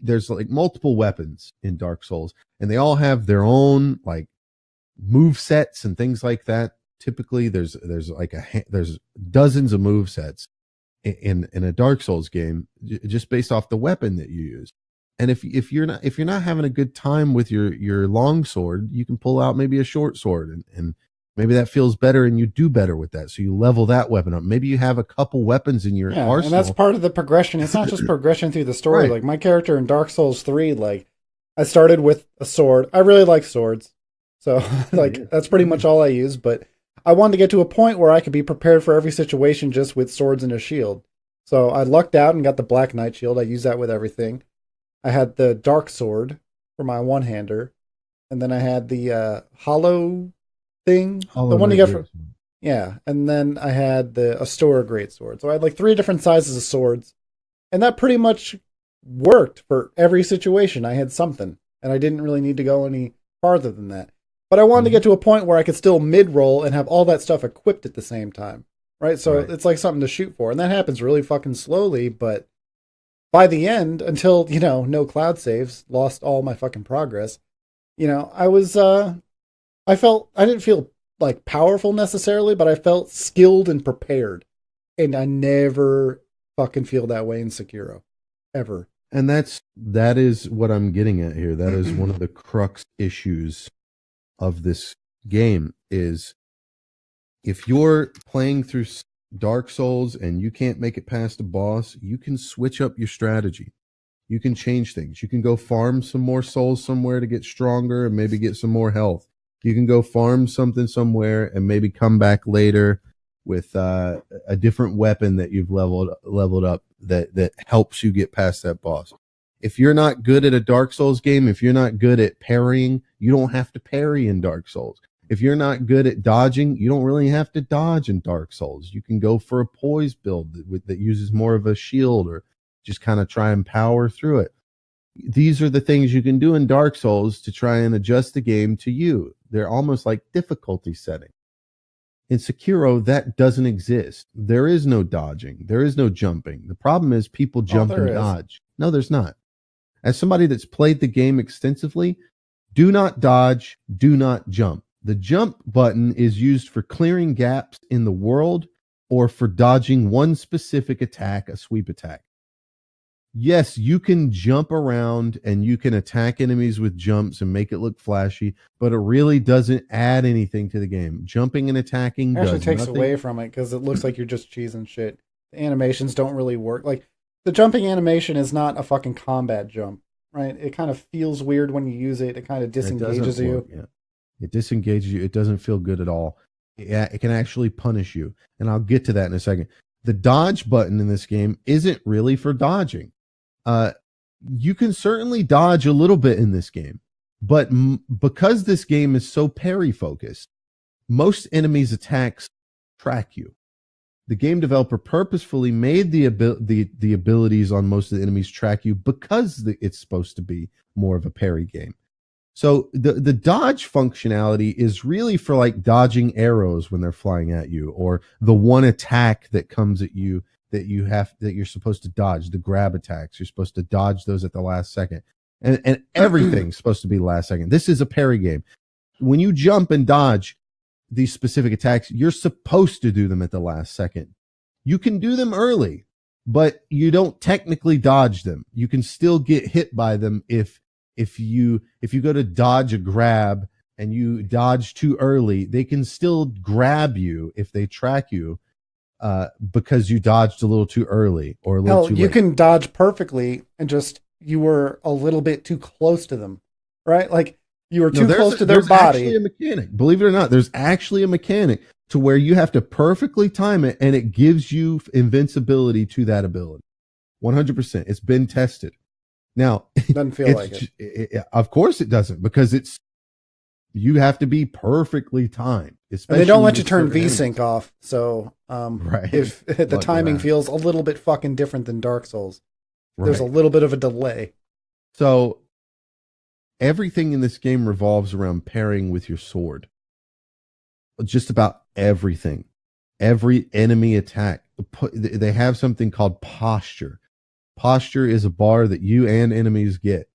There's like multiple weapons in Dark Souls, and they all have their own like move sets and things like that. Typically there's dozens of move sets in a Dark Souls game just based off the weapon that you use. And if you're not having a good time with your long sword, you can pull out maybe a short sword, and maybe that feels better and you do better with that. So you level that weapon up. Maybe you have a couple weapons in your arsenal. And that's part of the progression. It's not just progression through the story. Right. Like my character in Dark Souls 3, like I started with a sword. I really like swords. So like that's pretty much all I use. But I wanted to get to a point where I could be prepared for every situation just with swords and a shield. So I lucked out and got the Black Knight shield. I use that with everything. I had the Dark Sword for my one-hander. And then I had the hollow thing, the one you get from, and then I had the Astora greatsword. So I had like 3 different sizes of swords, and that pretty much worked for every situation. I had something, and I didn't really need to go any farther than that. But I wanted to get to a point where I could still mid-roll and have all that stuff equipped at the same time, right? So it's like something to shoot for, and that happens really fucking slowly. But by the end, until no cloud saves, lost all my fucking progress. I was I didn't feel like powerful necessarily, but I felt skilled and prepared. And I never fucking feel that way in Sekiro. Ever. And that is what I'm getting at here. That is one of the crux issues of this game, is if you're playing through Dark Souls and you can't make it past a boss, you can switch up your strategy. You can change things. You can go farm some more souls somewhere to get stronger and maybe get some more health. You can go farm something somewhere and maybe come back later with a different weapon that you've leveled up that helps you get past that boss. If you're not good at a Dark Souls game, if you're not good at parrying, you don't have to parry in Dark Souls. If you're not good at dodging, you don't really have to dodge in Dark Souls. You can go for a poise build that uses more of a shield, or just kind of try and power through it. These are the things you can do in Dark Souls to try and adjust the game to you. They're almost like difficulty setting. In Sekiro, that doesn't exist. There is no dodging. There is no jumping. The problem is people jump and dodge. No, there's not. As somebody that's played the game extensively, do not dodge, do not jump. The jump button is used for clearing gaps in the world or for dodging one specific attack, a sweep attack. yes, you can jump around and you can attack enemies with jumps and make it look flashy, but it really doesn't add anything to the game. Jumping and attacking Actually does takes nothing. away from it because it looks like you're just cheesing shit. The animations don't really work. Like, the jumping animation is not a fucking combat jump, right? It kind of feels weird when you use it. It kind of disengages you. Yeah. It disengages you. It doesn't feel good at all. Yeah, it can actually punish you. And I'll get to that in a second. The dodge button in this game isn't really for dodging. You can certainly dodge a little bit in this game, but because this game is so parry focused, most enemies' attacks track you. The game developer purposefully made the abilities on most of the enemies track you because it's supposed to be more of a parry game. So the dodge functionality is really for like dodging arrows when they're flying at you, or the one attack that comes at you that you're supposed to dodge, the grab attacks. You're supposed to dodge those at the last second. And everything's supposed to be last second. This is a parry game. When you jump and dodge these specific attacks, you're supposed to do them at the last second. You can do them early, but you don't technically dodge them. You can still get hit by them if you go to dodge a grab and you dodge too early, they can still grab you if they track you because you dodged a little too early or a little too late. You can dodge perfectly and just you were a little bit too close to them, right? Like you were too close to their body. There's actually a mechanic. Believe it or not, there's actually a mechanic to where you have to perfectly time it and it gives you invincibility to that ability. 100%. It's been tested. Now, doesn't feel like it. Of course it doesn't, because you have to be perfectly timed. And they don't let you turn VSync off. So right. If the timing feels a little bit fucking different than Dark Souls, there's a little bit of a delay. So everything in this game revolves around pairing with your sword. Just about everything. Every enemy attack. They have something called posture. Posture is a bar that you and enemies get.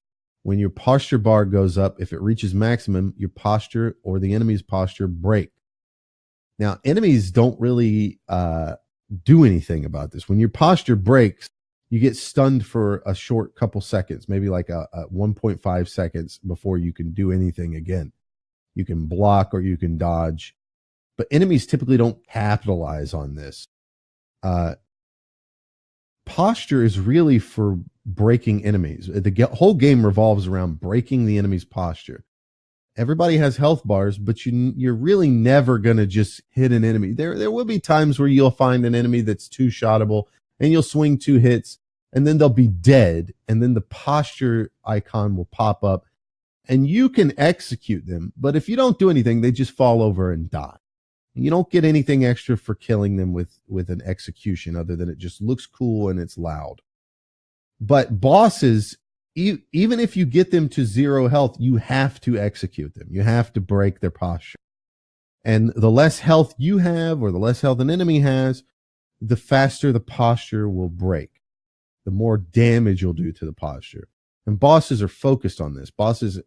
When your posture bar goes up, if it reaches maximum, your posture or the enemy's posture break. Now, enemies don't really do anything about this. When your posture breaks, you get stunned for a short couple seconds, maybe like a 1.5 seconds before you can do anything again. You can block or you can dodge. But enemies typically don't capitalize on this. Posture is really for breaking enemies. The whole game revolves around breaking the enemy's posture. Everybody has health bars, but you're really never going to just hit an enemy. There will be times where you'll find an enemy that's two-shottable, and you'll swing 2 hits, and then they'll be dead, and then the posture icon will pop up, and you can execute them. But if you don't do anything, they just fall over and die. You don't get anything extra for killing them with an execution other than it just looks cool and it's loud. But bosses, even if you get them to 0 health, you have to execute them. You have to break their posture. And the less health you have or the less health an enemy has, the faster the posture will break. The more damage you'll do to the posture. And bosses are focused on this. Bosses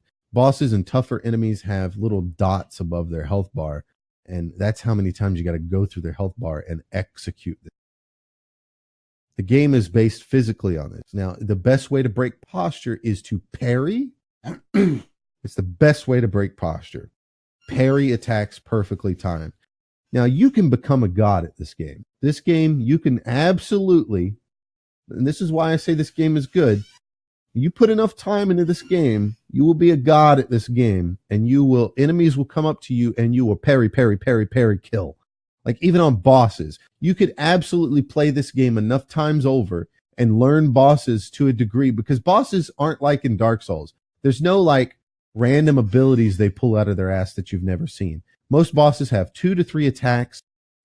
and tougher enemies have little dots above their health bar. And that's how many times you got to go through their health bar and execute them. The game is based physically on this. Now, the best way to break posture is to parry. It's the best way to break posture. Parry attacks perfectly timed. Now, you can become a god at this game. This game, you can absolutely, and this is why I say this game is good. You put enough time into this game, you will be a god at this game, and enemies will come up to you and you will parry, kill. Like even on bosses, you could absolutely play this game enough times over and learn bosses to a degree, because bosses aren't like in Dark Souls. There's no like random abilities they pull out of their ass that you've never seen. Most bosses have 2 to 3 attacks,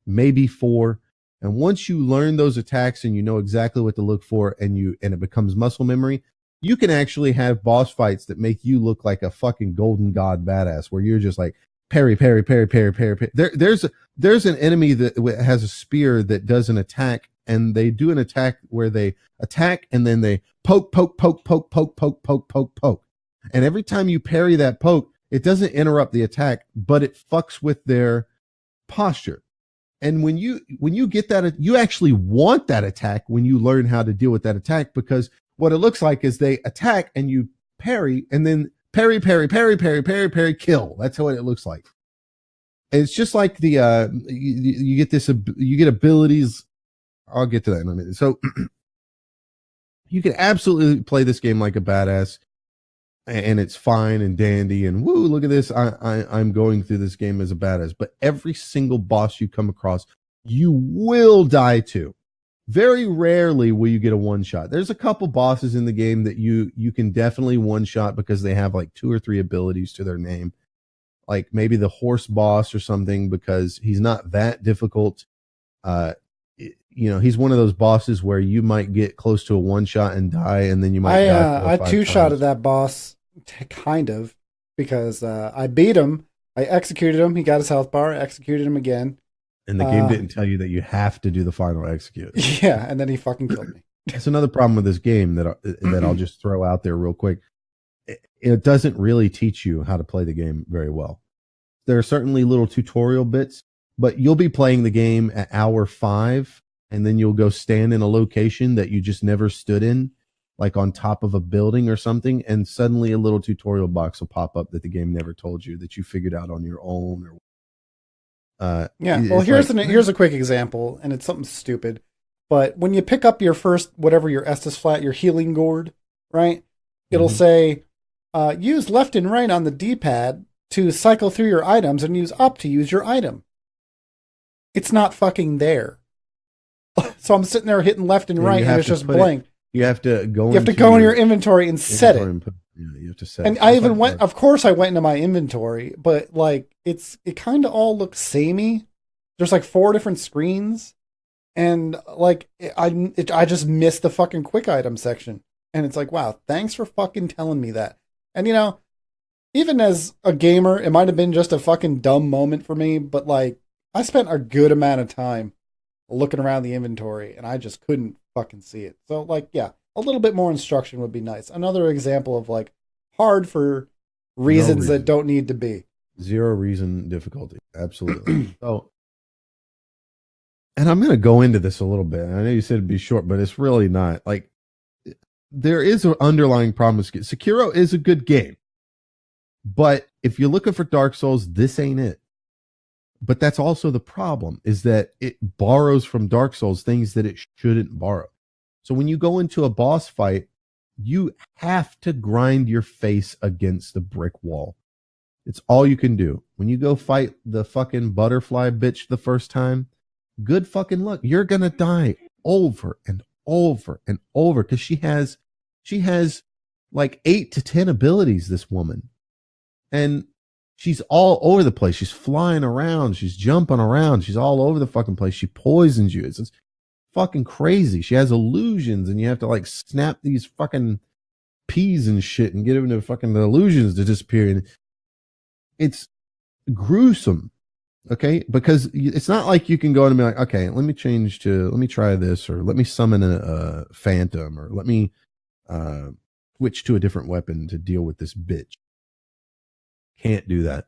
maybe 4. And once you learn those attacks and you know exactly what to look for and it becomes muscle memory, you can actually have boss fights that make you look like a fucking golden god badass, where you're just like parry. There's an enemy that has a spear that does an attack, and they do an attack where they attack and then they poke. And every time you parry that poke, it doesn't interrupt the attack, but it fucks with their posture. And when you get that, you actually want that attack when you learn how to deal with that attack, because what it looks like is they attack and you parry, and then parry, kill. That's what it looks like. It's just like the you get this, you get abilities. I'll get to that in a minute. So you can absolutely play this game like a badass, and it's fine and dandy and woo, look at this. I'm going through this game as a badass. But every single boss you come across, you will die to. Very rarely will you get a one shot. There's a couple bosses in the game that you can definitely one shot because they have like 2 or 3 abilities to their name. Like maybe the horse boss or something, because he's not that difficult. He's one of those bosses where you might get close to a one shot and die, and then you might die. I two-shotted that boss, kind of, because I beat him. I executed him. He got his health bar. I executed him again. And the game didn't tell you that you have to do the final execute. Yeah, and then he fucking killed me. That's another problem with this game that I'll just throw out there real quick. It doesn't really teach you how to play the game very well. There are certainly little tutorial bits, but you'll be playing the game at hour 5, and then you'll go stand in a location that you just never stood in, like on top of a building or something, and suddenly a little tutorial box will pop up that the game never told you, that you figured out on your own. Well, here's a quick example, and it's something stupid, but when you pick up your first, whatever your Estus flat, your healing gourd, right? It'll say, use left and right on the D-pad to cycle through your items and use up to use your item. It's not fucking there. So I'm sitting there hitting left and right, and it's just blank. You have to go. You have to go in your inventory and set it. You have to set. And I even went. Of course, I went into my inventory, but like it kind of all looks samey. There's like 4 different screens, and like I just missed the fucking quick item section. And it's like, wow, thanks for fucking telling me that. And even as a gamer, it might have been just a fucking dumb moment for me, but like I spent a good amount of time looking around the inventory, and I just couldn't fucking see it. So like, yeah, a little bit more instruction would be nice. Another example of like hard for reasons that don't need to be. 0 reason difficulty. Absolutely. So, and I'm going to go into this a little bit. I know you said it'd be short, but it's really not. Like, there is an underlying problem with Sekiro. Is a good game, but if you're looking for Dark Souls, this ain't it. But that's also the problem, is that it borrows from Dark Souls things that it shouldn't borrow. So when you go into a boss fight, you have to grind your face against the brick wall. It's all you can do. When you go fight the fucking butterfly bitch the first time, good fucking luck. You're going to die over and over and over, because she has like 8 to 10 abilities, this woman. And she's all over the place. She's flying around. She's jumping around. She's all over the fucking place. She poisons you. It's fucking crazy. She has illusions, and you have to like snap these fucking peas and shit and get them to fucking the illusions to disappear. And it's gruesome. Okay. Because it's not like you can go in and be like, okay, let me try this, or let me summon a phantom, or let me switch to a different weapon to deal with this bitch. Can't do that.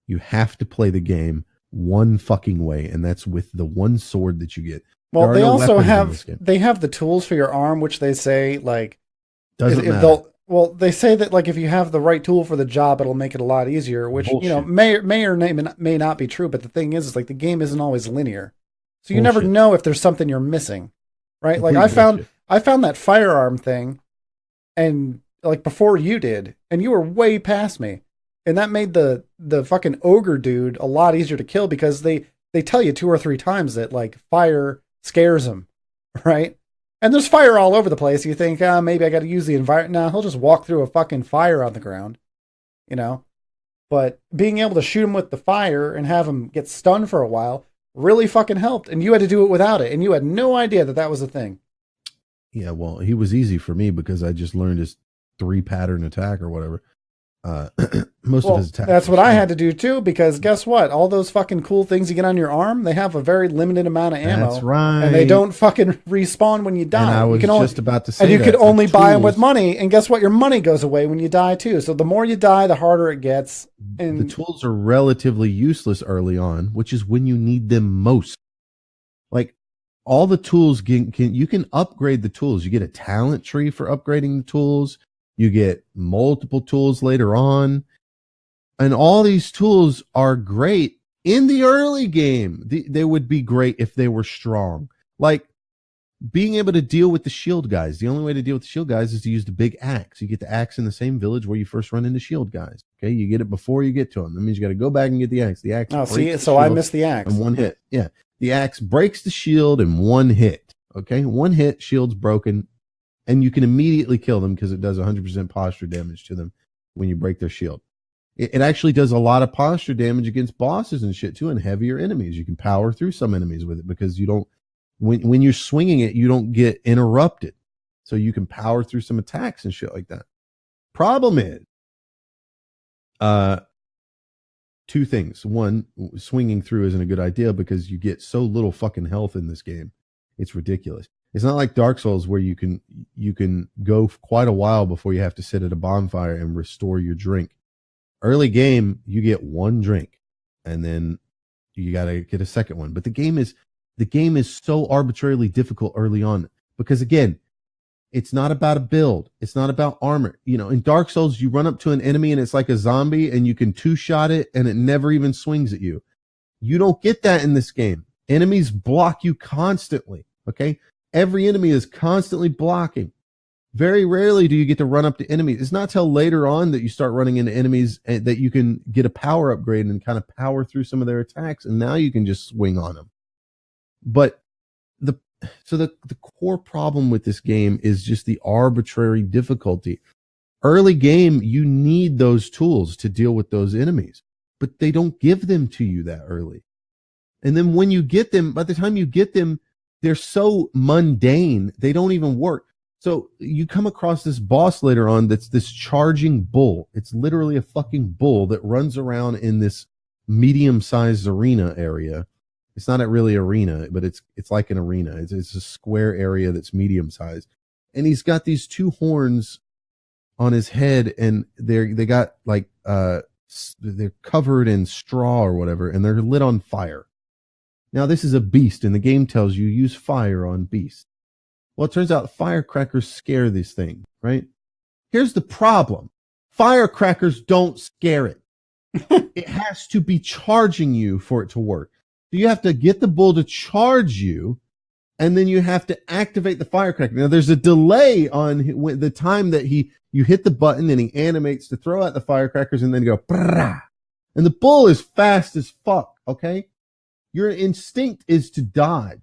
You have to play the game one fucking way, and that's with the one sword that you get. Well, they also have the tools for your arm, which they say like doesn't matter. They say that like if you have the right tool for the job, it'll make it a lot easier, which bullshit. May or may not be true. But the thing is like the game isn't always linear, so you never know if there's something you're missing, right? Like I found that firearm thing, and like before you did, and you were way past me. And that made the fucking ogre dude a lot easier to kill, because they tell you 2 or 3 times that like fire scares him, right? And there's fire all over the place. You think, maybe I got to use the environment. Nah, he'll just walk through a fucking fire on the ground, But being able to shoot him with the fire and have him get stunned for a while really fucking helped. And you had to do it without it, and you had no idea that was a thing. Yeah, well, he was easy for me because I just learned his 3-pattern attack or whatever. Most of his attacks. That's what I had to do too, because guess what? All those fucking cool things you get on your arm, they have a very limited amount of ammo. That's right. And they don't fucking respawn when you die. And I was just about to say and you could only buy them with money, and guess what? Your money goes away when you die too. So the more you die, the harder it gets. And the tools are relatively useless early on, which is when you need them most. Like all the tools you can upgrade the tools. You get a talent tree for upgrading the tools. You get multiple tools later on. And all these tools are great in the early game. They would be great if they were strong. Like being able to deal with the shield guys. The only way to deal with the shield guys is to use the big axe. You get the axe in the same village where you first run into shield guys. Okay, you get it before you get to them. That means you got to go back and get the axe. The axe. Oh, see, so I missed the axe. In one hit. Yeah, the axe breaks the shield in one hit. Okay, one hit, shield's broken, and you can immediately kill them because it does 100% posture damage to them when you break their shield. It actually does a lot of posture damage against bosses and shit too, and heavier enemies. You can power through some enemies with it because you don't, when you're swinging it, you don't get interrupted. So you can power through some attacks and shit like that. Problem is, two things. One, swinging through isn't a good idea because you get so little fucking health in this game. It's ridiculous. It's not like Dark Souls where you can go quite a while before you have to sit at a bonfire and restore your drink. Early game, you get one drink, and then you got to get a second one. But the game is so arbitrarily difficult early on because, again, it's not about a build. It's not about armor. You know, in Dark Souls, you run up to an enemy and it's like a zombie, and you can two-shot it, and it never even swings at you. You don't get that in this game. Enemies block you constantly. Okay, every enemy is constantly blocking. Very rarely do you get to run up to enemies. It's not till later on that you start running into enemies that you can get a power upgrade and kind of power through some of their attacks, and now you can just swing on them. But the core problem with this game is just the arbitrary difficulty. Early game, you need those tools to deal with those enemies, but they don't give them to you that early. And then when you get them, by the time you get them, they're so mundane, they don't even work. So you come across this boss later on that's this charging bull. It's literally a fucking bull that runs around in this medium-sized arena area. It's not a really arena, but it's like an arena. It's a square area that's medium-sized. And he's got these two horns on his head, and they got like they're covered in straw or whatever, and they're lit on fire. Now this is a beast, and the game tells you use fire on beasts. Well, it turns out firecrackers scare this thing, right? Here's the problem. Firecrackers don't scare it. It has to be charging you for it to work. So you have to get the bull to charge you, and then you have to activate the firecracker. Now, there's a delay on the time that you hit the button, and he animates to throw out the firecrackers, and then go, brah. And the bull is fast as fuck, okay? Your instinct is to dodge.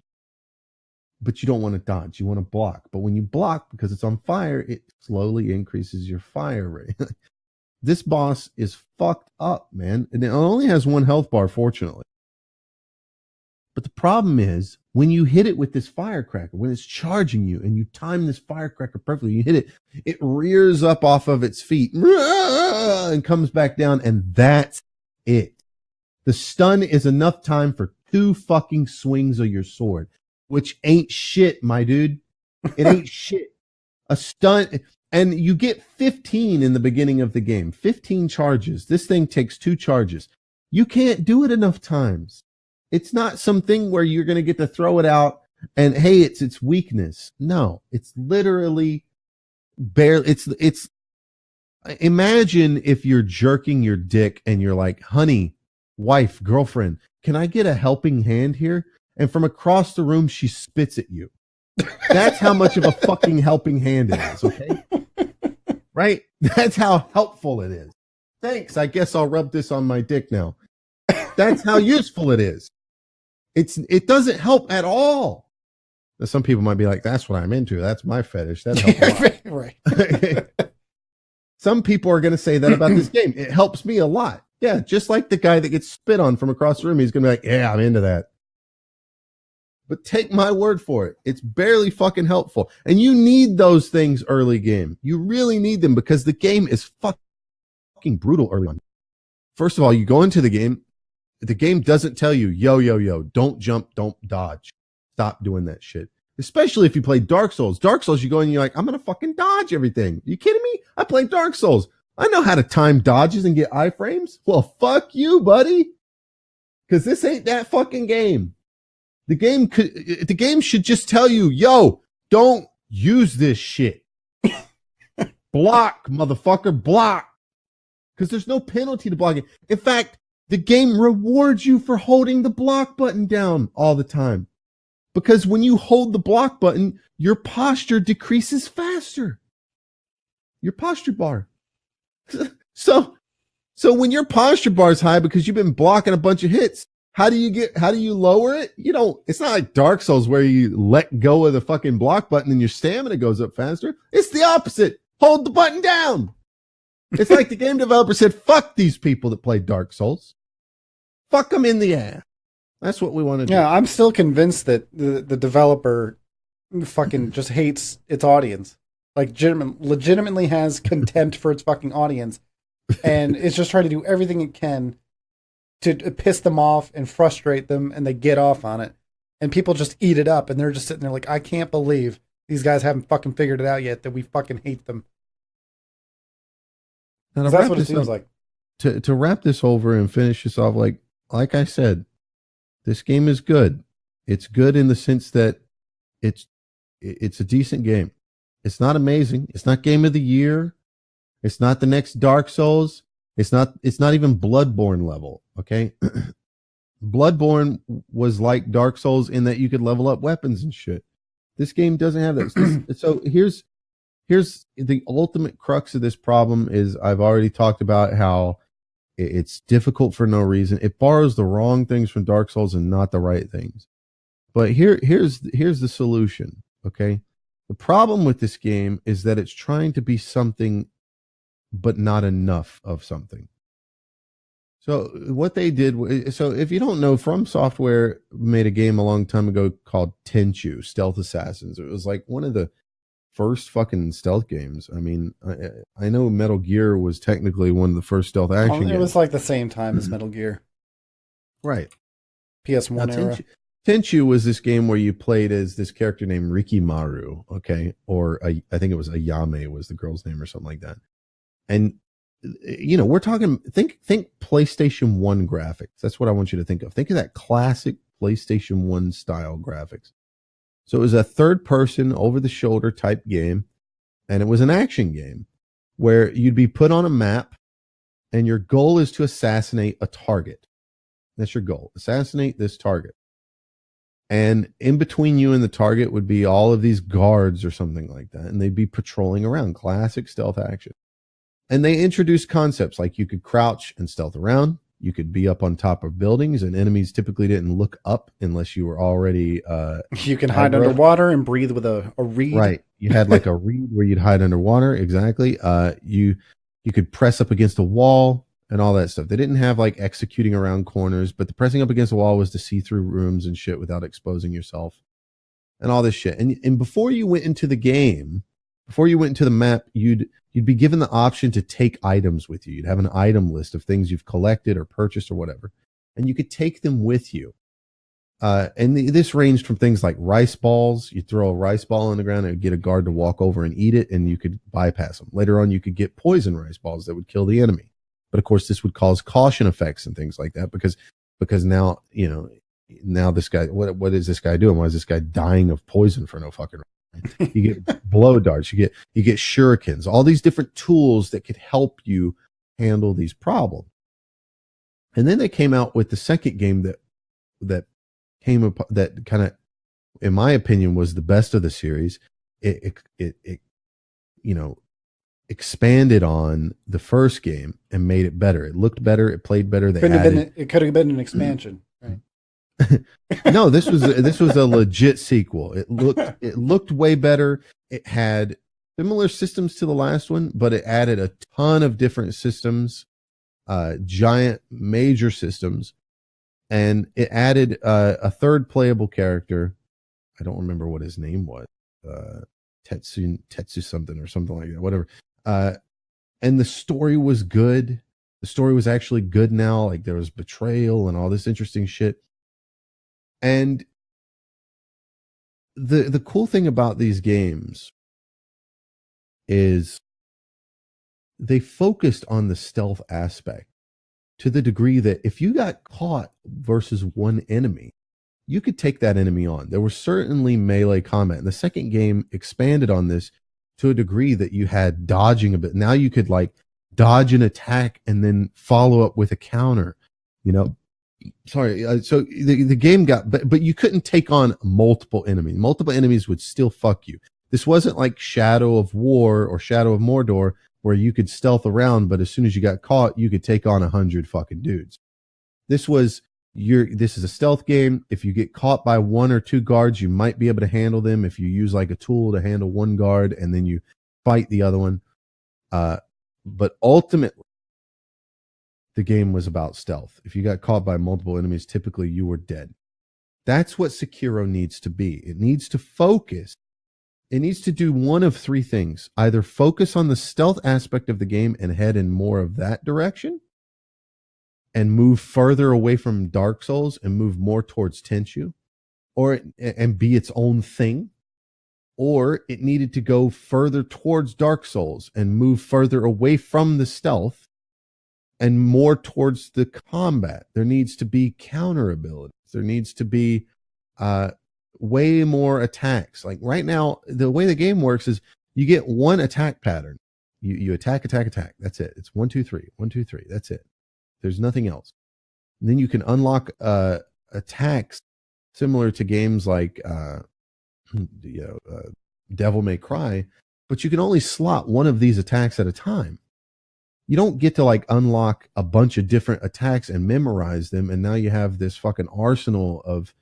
But you don't want to dodge. You want to block. But when you block, because it's on fire, it slowly increases your fire rate. This boss is fucked up, man. And it only has one health bar, fortunately. But the problem is, when you hit it with this firecracker, when it's charging you, and you time this firecracker perfectly, you hit it, it rears up off of its feet and comes back down, and that's it. The stun is enough time for 2 fucking swings of your sword. Which ain't shit, my dude. It ain't shit. A stun, and you get 15 in the beginning of the game. 15 charges. This thing takes 2 charges. You can't do it enough times. It's not something where you're going to get to throw it out and, hey, it's its weakness. No, it's literally barely, it's, imagine if you're jerking your dick and you're like, honey, wife, girlfriend, can I get a helping hand here? And from across the room, she spits at you. That's how much of a fucking helping hand it is, okay? Right? That's how helpful it is. Thanks. I guess I'll rub this on my dick now. That's how useful it is. It doesn't help at all. Now, some people might be like, that's what I'm into. That's my fetish. That helps a lot. Right. Some people are going to say that about this game. It helps me a lot. Yeah, just like the guy that gets spit on from across the room. He's going to be like, yeah, I'm into that. But take my word for it. It's barely fucking helpful. And you need those things early game. You really need them because the game is fucking brutal early on. First of all, you go into the game doesn't tell you, yo, don't jump, don't dodge. Stop doing that shit. Especially if you play Dark Souls. Dark Souls, you go in and you're like, I'm going to fucking dodge everything. Are you kidding me? I play Dark Souls. I know how to time dodges and get iframes. Well, fuck you, buddy. Because this ain't that fucking game. The game should just tell you, yo, don't use this shit. Block, motherfucker, block. Because there's no penalty to blocking. In fact, the game rewards you for holding the block button down all the time. Because when you hold the block button, your posture decreases faster. Your posture bar. So when your posture bar is high because you've been blocking a bunch of hits, how do you lower it? You don't, it's not like Dark Souls where you let go of the fucking block button and your stamina goes up faster. It's the opposite. Hold the button down. It's like the game developer said, fuck these people that play Dark Souls. Fuck them in the ass. That's what we want to do. Yeah, I'm still convinced that the developer fucking just hates its audience. Like, legitimately has contempt for its fucking audience. And it's just trying to do everything it can to piss them off and frustrate them, and they get off on it. And people just eat it up, and they're just sitting there like, I can't believe these guys haven't fucking figured it out yet, that we fucking hate them. Now, that's what it seems like. To wrap this over and finish this off, like I said, this game is good. It's good in the sense that it's a decent game. It's not amazing. It's not game of the year. It's not the next Dark Souls. It's not even Bloodborne level. Okay. Bloodborne was like Dark Souls in that you could level up weapons and shit. This game doesn't have that. So here's the ultimate crux of this problem is I've already talked about how it's difficult for no reason. It borrows the wrong things from Dark Souls and not the right things. But here's the solution. Okay. The problem with this game is that it's trying to be something, but not enough of something. So what they did, so if you don't know, From Software made a game a long time ago called Tenchu, Stealth Assassins. It was like one of the first fucking stealth games. I mean, I know Metal Gear was technically one of the first stealth action games. It was like the same time as Metal Gear. Right. PS1 era. Tenchu was this game where you played as this character named Rikimaru, okay? Or I think it was Ayame was the girl's name or something like that. And, you know, we're talking, think PlayStation 1 graphics. That's what I want you to think of. Think of that classic PlayStation 1 style graphics. So it was a third person over the shoulder type game. And it was an action game where you'd be put on a map and your goal is to assassinate a target. That's your goal. Assassinate this target. And in between you and the target would be all of these guards or something like that. And they'd be patrolling around. Classic stealth action. And they introduced concepts like you could crouch and stealth around. You could be up on top of buildings, and enemies typically didn't look up unless you were already... you can hide underwater and breathe with a reed. Right. You had like a reed where you'd hide underwater. Exactly. You could press up against a wall and all that stuff. They didn't have like executing around corners, but the pressing up against the wall was to see through rooms and shit without exposing yourself and all this shit. And before you went into the game, before you went into the map, you'd be given the option to take items with you. You'd have an item list of things you've collected or purchased or whatever, and you could take them with you. This ranged from things like rice balls. You throw a rice ball on the ground and get a guard to walk over and eat it, and you could bypass them. Later on, you could get poison rice balls that would kill the enemy. But of course, this would cause caution effects and things like that because now, you know, now this guy, what is this guy doing? Why is this guy dying of poison for no fucking reason? You get blow darts, you get shurikens, all these different tools that could help you handle these problems. And then they came out with the second game that came up that kind of, in my opinion, was the best of the series. It you know, expanded on the first game and made it better. It looked better. It played better. It could have been an expansion, right? No, this was a legit sequel. It looked way better. It had similar systems to the last one, but it added a ton of different systems, giant major systems, and it added a third playable character. I don't remember what his name was. Tetsu something or something like that. Whatever. And the story was good. The story was actually good now. Like there was betrayal and all this interesting shit. And the cool thing about these games is they focused on the stealth aspect to the degree that if you got caught versus one enemy, you could take that enemy on. There was certainly melee combat. And the second game expanded on this to a degree that you had dodging a bit. Now you could like dodge an attack and then follow up with a counter, you know. Sorry. So the game got, but you couldn't take on multiple enemies. Multiple enemies would still fuck you. This wasn't like Shadow of War or Shadow of Mordor where you could stealth around, but as soon as you got caught, you could take on 100 fucking dudes. This is a stealth game. If you get caught by one or two guards, you might be able to handle them if you use like a tool to handle one guard and then you fight the other one. But ultimately, the game was about stealth. If you got caught by multiple enemies, typically you were dead. That's what Sekiro needs to be. It needs to focus. It needs to do one of three things. Either focus on the stealth aspect of the game and head in more of that direction and move further away from Dark Souls and move more towards Tenchu, and be its own thing. Or it needed to go further towards Dark Souls and move further away from the stealth and more towards the combat. There needs to be counter abilities. There needs to be way more attacks. Like right now, the way the game works is you get one attack pattern. You attack. That's it. It's 1, 2, 3, 1, 2, 3. That's it. There's nothing else. And then you can unlock attacks similar to games like Devil May Cry, but you can only slot one of these attacks at a time. You don't get to like unlock a bunch of different attacks and memorize them, and now you have this fucking arsenal of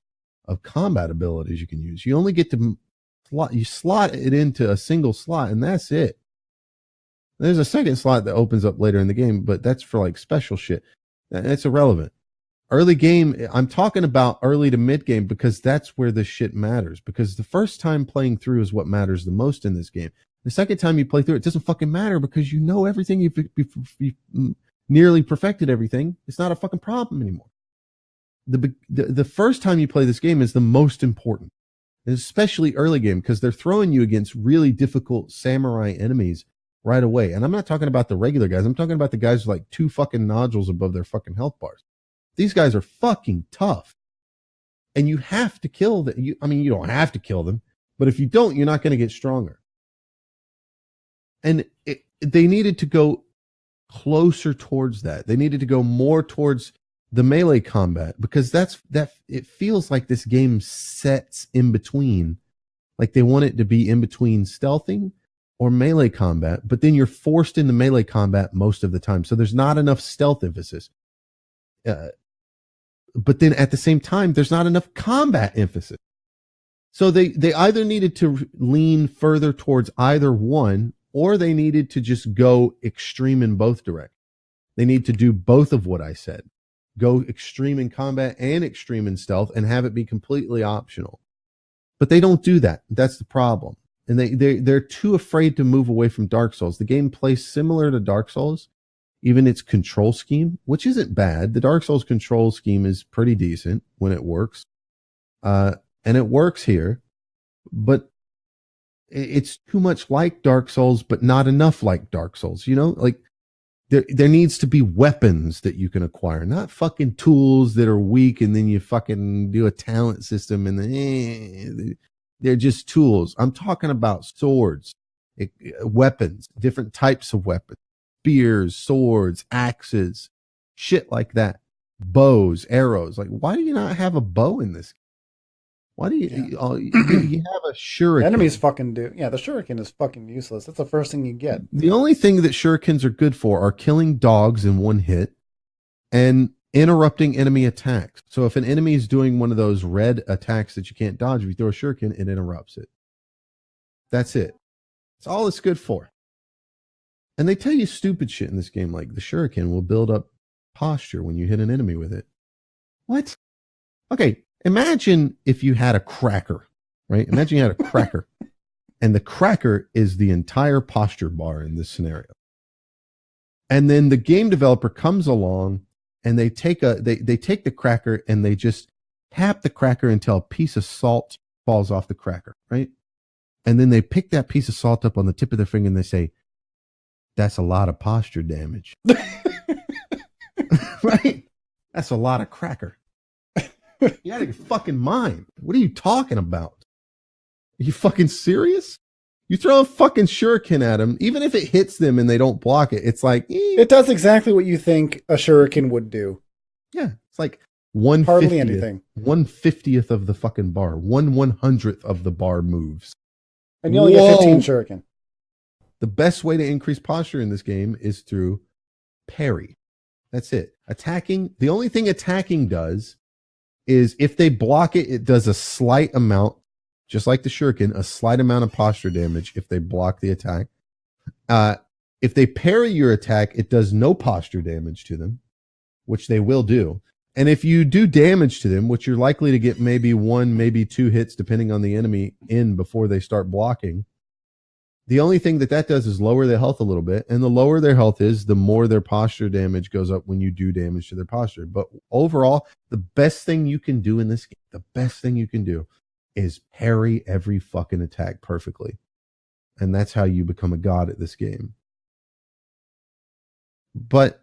combat abilities you can use. You only get to slot it into a single slot, and that's it. There's a second slot that opens up later in the game, but that's for like special shit. That's irrelevant. Early game, I'm talking about early to mid game because that's where this shit matters. Because the first time playing through is what matters the most in this game. The second time you play through, it doesn't fucking matter because you know everything. You've nearly perfected everything. It's not a fucking problem anymore. The first time you play this game is the most important, and especially early game, because they're throwing you against really difficult samurai enemies right away. And I'm not talking about the regular guys. I'm talking about the guys with like 2 fucking nodules above their fucking health bars. These guys are fucking tough. And you have to kill them. You don't have to kill them, but if you don't, you're not going to get stronger. And they needed to go closer towards that. They needed to go more towards the melee combat, because it feels like this game sets in between. Like they want it to be in between stealthing or melee combat, but then you're forced into melee combat most of the time. So there's not enough stealth emphasis. But then at the same time, there's not enough combat emphasis. So they either needed to lean further towards either one, or they needed to just go extreme in both directions. They need to do both of what I said. Go extreme in combat and extreme in stealth and have it be completely optional. But they don't do that. That's the problem. And they're too afraid to move away from Dark Souls. The game plays similar to Dark Souls, even its control scheme, which isn't bad. The Dark Souls control scheme is pretty decent when it works. And it works here, but it's too much like Dark Souls, but not enough like Dark Souls. You know, like there needs to be weapons that you can acquire, not fucking tools that are weak and then you fucking do a talent system and then they're just tools. I'm talking about swords, weapons, different types of weapons, spears, swords, axes, shit like that. Bows, arrows. Like, why do you not have a bow in this? Why do you have a shuriken? Enemies fucking do. Yeah, the shuriken is fucking useless. That's the first thing you get. The only thing that shurikens are good for are killing dogs in one hit and interrupting enemy attacks. So if an enemy is doing one of those red attacks that you can't dodge, if you throw a shuriken, it interrupts it. That's it. That's all it's good for. And they tell you stupid shit in this game, like the shuriken will build up posture when you hit an enemy with it. What? Okay, imagine if you had a cracker, right? Imagine you had a cracker, and the cracker is the entire posture bar in this scenario. And then the game developer comes along and they take the cracker and they just tap the cracker until a piece of salt falls off the cracker, right? And then they pick that piece of salt up on the tip of their finger and they say, that's a lot of posture damage. Right? That's a lot of cracker. You out of your fucking mind. What are you talking about? Are you fucking serious? You throw a fucking shuriken at them, even if it hits them and they don't block it, it's like... It does exactly what you think a shuriken would do. Yeah, it's like hardly anything. 1/50th of the fucking bar. 1/100th of the bar moves. And you only get 15 shuriken. The best way to increase posture in this game is through parry. That's it. Attacking, the only thing attacking does is if they block it, it does a slight amount, just like the shuriken, a slight amount of posture damage if they block the attack. If they parry your attack, it does no posture damage to them, which they will do. And if you do damage to them, which you're likely to get maybe 1, maybe 2 hits, depending on the enemy in before they start blocking, the only thing that does is lower their health a little bit. And the lower their health is, the more their posture damage goes up when you do damage to their posture. But overall, the best thing you can do in this game, the best thing you can do is parry every fucking attack perfectly. And that's how you become a god at this game. But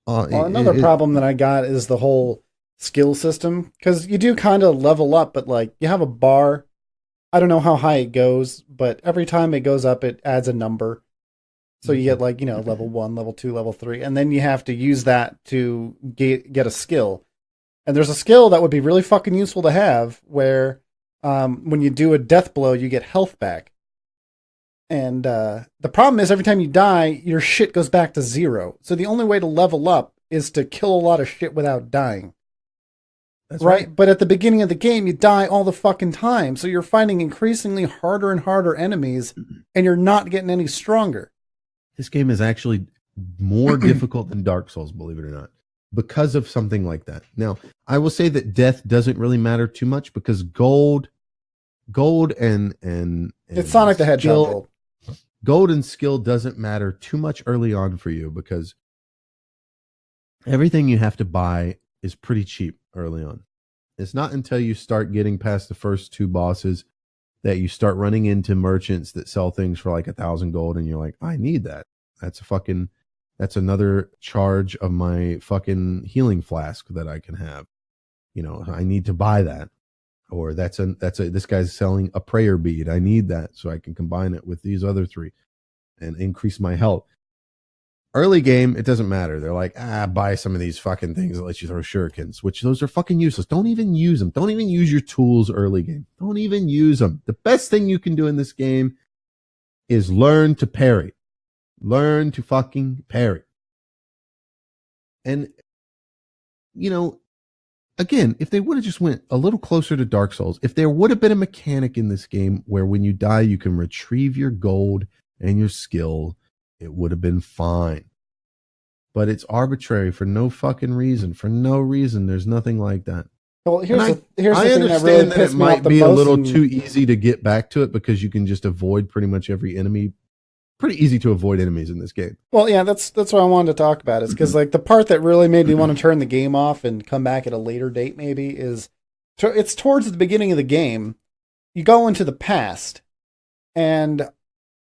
another problem that I got is the whole skill system, because you do kind of level up, but like you have a bar. I don't know how high it goes, but every time it goes up, it adds a number. So you get like, level 1, level 2, level 3, and then you have to use that to get a skill. And there's a skill that would be really fucking useful to have where when you do a death blow, you get health back. And the problem is every time you die, your shit goes back to 0. So the only way to level up is to kill a lot of shit without dying. That's right. But at the beginning of the game, you die all the fucking time. So you're fighting increasingly harder and harder enemies, and you're not getting any stronger. This game is actually more difficult than Dark Souls, believe it or not, because of something like that. Now, I will say that death doesn't really matter too much because gold and it's Sonic the Hedgehog gold. Gold and skill doesn't matter too much early on for you because everything you have to buy is pretty cheap early on. It's not until you start getting past the first 2 bosses that you start running into merchants that sell things for like 1,000 gold and you're like, I need that. That's another charge of my fucking healing flask that I can have. I need to buy that. Or this guy's selling a prayer bead. I need that so I can combine it with these other 3 and increase my health. Early game, it doesn't matter. They're like, buy some of these fucking things that let you throw shurikens, which those are fucking useless. Don't even use them. Don't even use your tools early game. Don't even use them. The best thing you can do in this game is learn to parry. Learn to fucking parry. And, again, if they would have just went a little closer to Dark Souls, if there would have been a mechanic in this game where when you die, you can retrieve your gold and your skill, it would have been fine. But it's arbitrary for no fucking reason. For no reason. There's nothing like that. Well, here's the thing that really that it might be a little too easy to get back to it because you can just avoid pretty much every enemy. Pretty easy to avoid enemies in this game. Well, yeah, that's what I wanted to talk about. Is because like the part that really made me want to turn the game off and come back at a later date maybe is it's towards the beginning of the game. You go into the past, and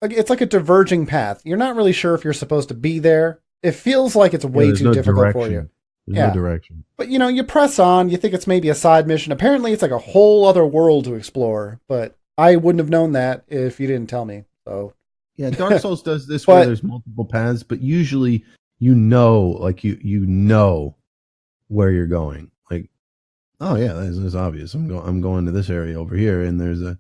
it's like a diverging path. You're not really sure if you're supposed to be there. It feels like it's way too difficult for you. There's no direction. But you press on. You think it's maybe a side mission. Apparently, it's like a whole other world to explore. But I wouldn't have known that if you didn't tell me. So. Yeah, Dark Souls does this where there's multiple paths, but usually you know where you're going. Like, oh yeah, this is obvious. I'm going to this area over here, and there's a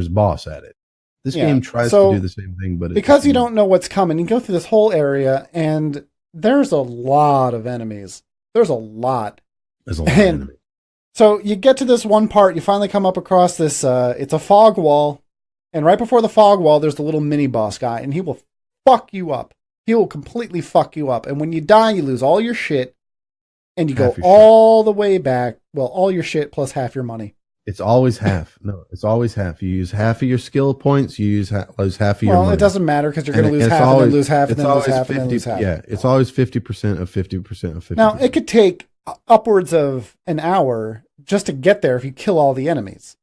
boss at it. This game tries to do the same thing, but because you don't know what's coming, you go through this whole area, and there's a lot of enemies. There's a lot of enemies. So you get to this one part, you finally come up across this. It's a fog wall. And right before the fog wall, there's the little mini boss guy, and he will fuck you up. He will completely fuck you up. And when you die, you lose all your shit, and you go all the way back. Well, all your shit plus half your money. It's always half. No, it's always half. You use half of your skill points. You lose half of your money. Well, it doesn't matter because you're going to lose half, and then lose half, and then lose half, and then lose half. Yeah, it's always 50% of 50% of 50%. Now, it could take upwards of an hour just to get there if you kill all the enemies.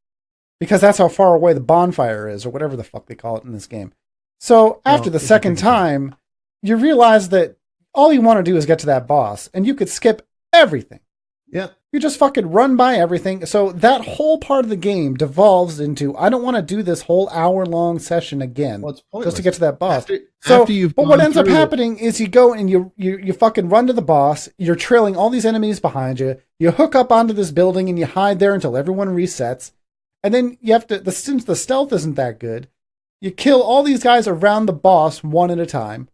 Because that's how far away the bonfire is, or whatever the fuck they call it in this game. So after the second time, you realize that all you want to do is get to that boss, and you could skip everything. Yeah. You just fucking run by everything. So that whole part of the game devolves into, I don't want to do this whole hour-long session again just to get to that boss. But what ends up happening is you go and you fucking run to the boss. You're trailing all these enemies behind you. You hook up onto this building and you hide there until everyone resets. And then you have to, since the stealth isn't that good, you kill all these guys around the boss one at a time.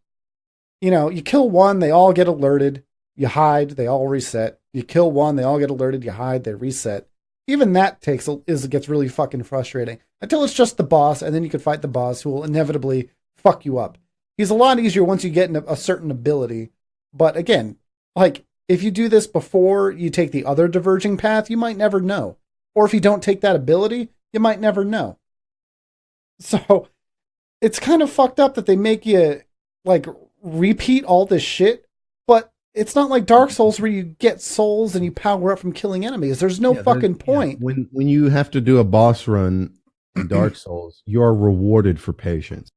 You know, you kill one, they all get alerted. You hide, they all reset. You kill one, they all get alerted. You hide, they reset. Even that gets really fucking frustrating until it's just the boss, and then you can fight the boss who will inevitably fuck you up. He's a lot easier once you get a certain ability. But again, like, if you do this before you take the other diverging path, you might never know. Or if you don't take that ability, you might never know. So it's kind of fucked up that they make you like repeat all this shit, but it's not like Dark Souls where you get souls and you power up from killing enemies. There's no fucking point. Yeah. When you have to do a boss run in Dark Souls, you are rewarded for patience.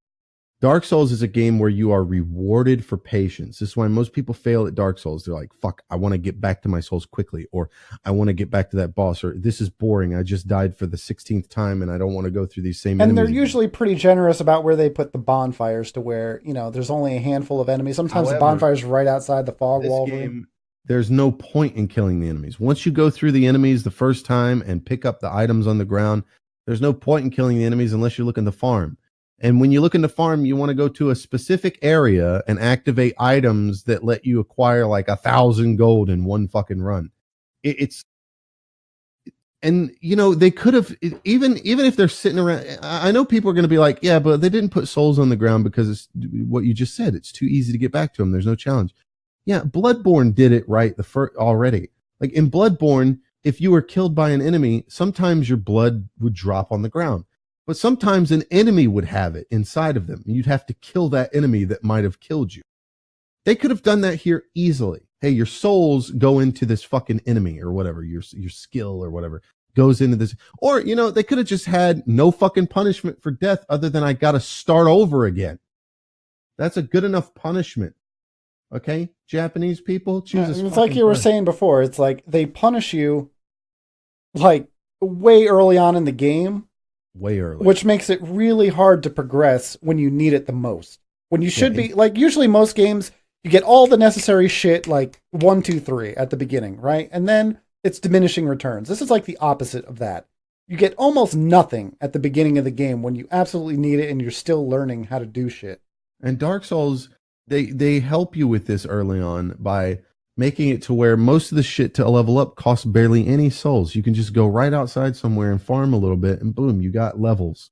Dark Souls is a game where you are rewarded for patience. This is why most people fail at Dark Souls. They're like, fuck, I want to get back to my souls quickly, or I want to get back to that boss, or this is boring. I just died for the 16th time and I don't want to go through these same enemies. And they're usually pretty generous about where they put the bonfires to where, you know, there's only a handful of enemies. Sometimes the bonfire's right outside the fog wall. There's no point in killing the enemies. Once you go through the enemies the first time and pick up the items on the ground, there's no point in killing the enemies unless you're looking to farm. And when you look in the farm, you want to go to a specific area and activate items that let you acquire like 1,000 gold in one fucking run. And you know, they could have, even if they're sitting around, I know people are going to be like, yeah, but they didn't put souls on the ground because it's what you just said. It's too easy to get back to them. There's no challenge. Yeah, Bloodborne did it right the first already. Like in Bloodborne, if you were killed by an enemy, sometimes your blood would drop on the ground. But sometimes an enemy would have it inside of them. You'd have to kill that enemy that might have killed you. They could have done that here easily. Hey, your souls go into this fucking enemy or whatever, your skill or whatever goes into this. Or, you know, they could have just had no fucking punishment for death other than I got to start over again. That's a good enough punishment. Okay? Japanese people, choose it's like you were saying before. It's like they punish you like way early on in the game. Way early. Which makes it really hard to progress when you need it the most. When you should be, like, usually most games, you get all the necessary shit, like 1, 2, 3 at the beginning, right? And then it's diminishing returns. This is like the opposite of that. You get almost nothing at the beginning of the game when you absolutely need it and you're still learning how to do shit. And Dark Souls, they help you with this early on by making it to where most of the shit to level up costs barely any souls. You can just go right outside somewhere and farm a little bit and boom, you got levels.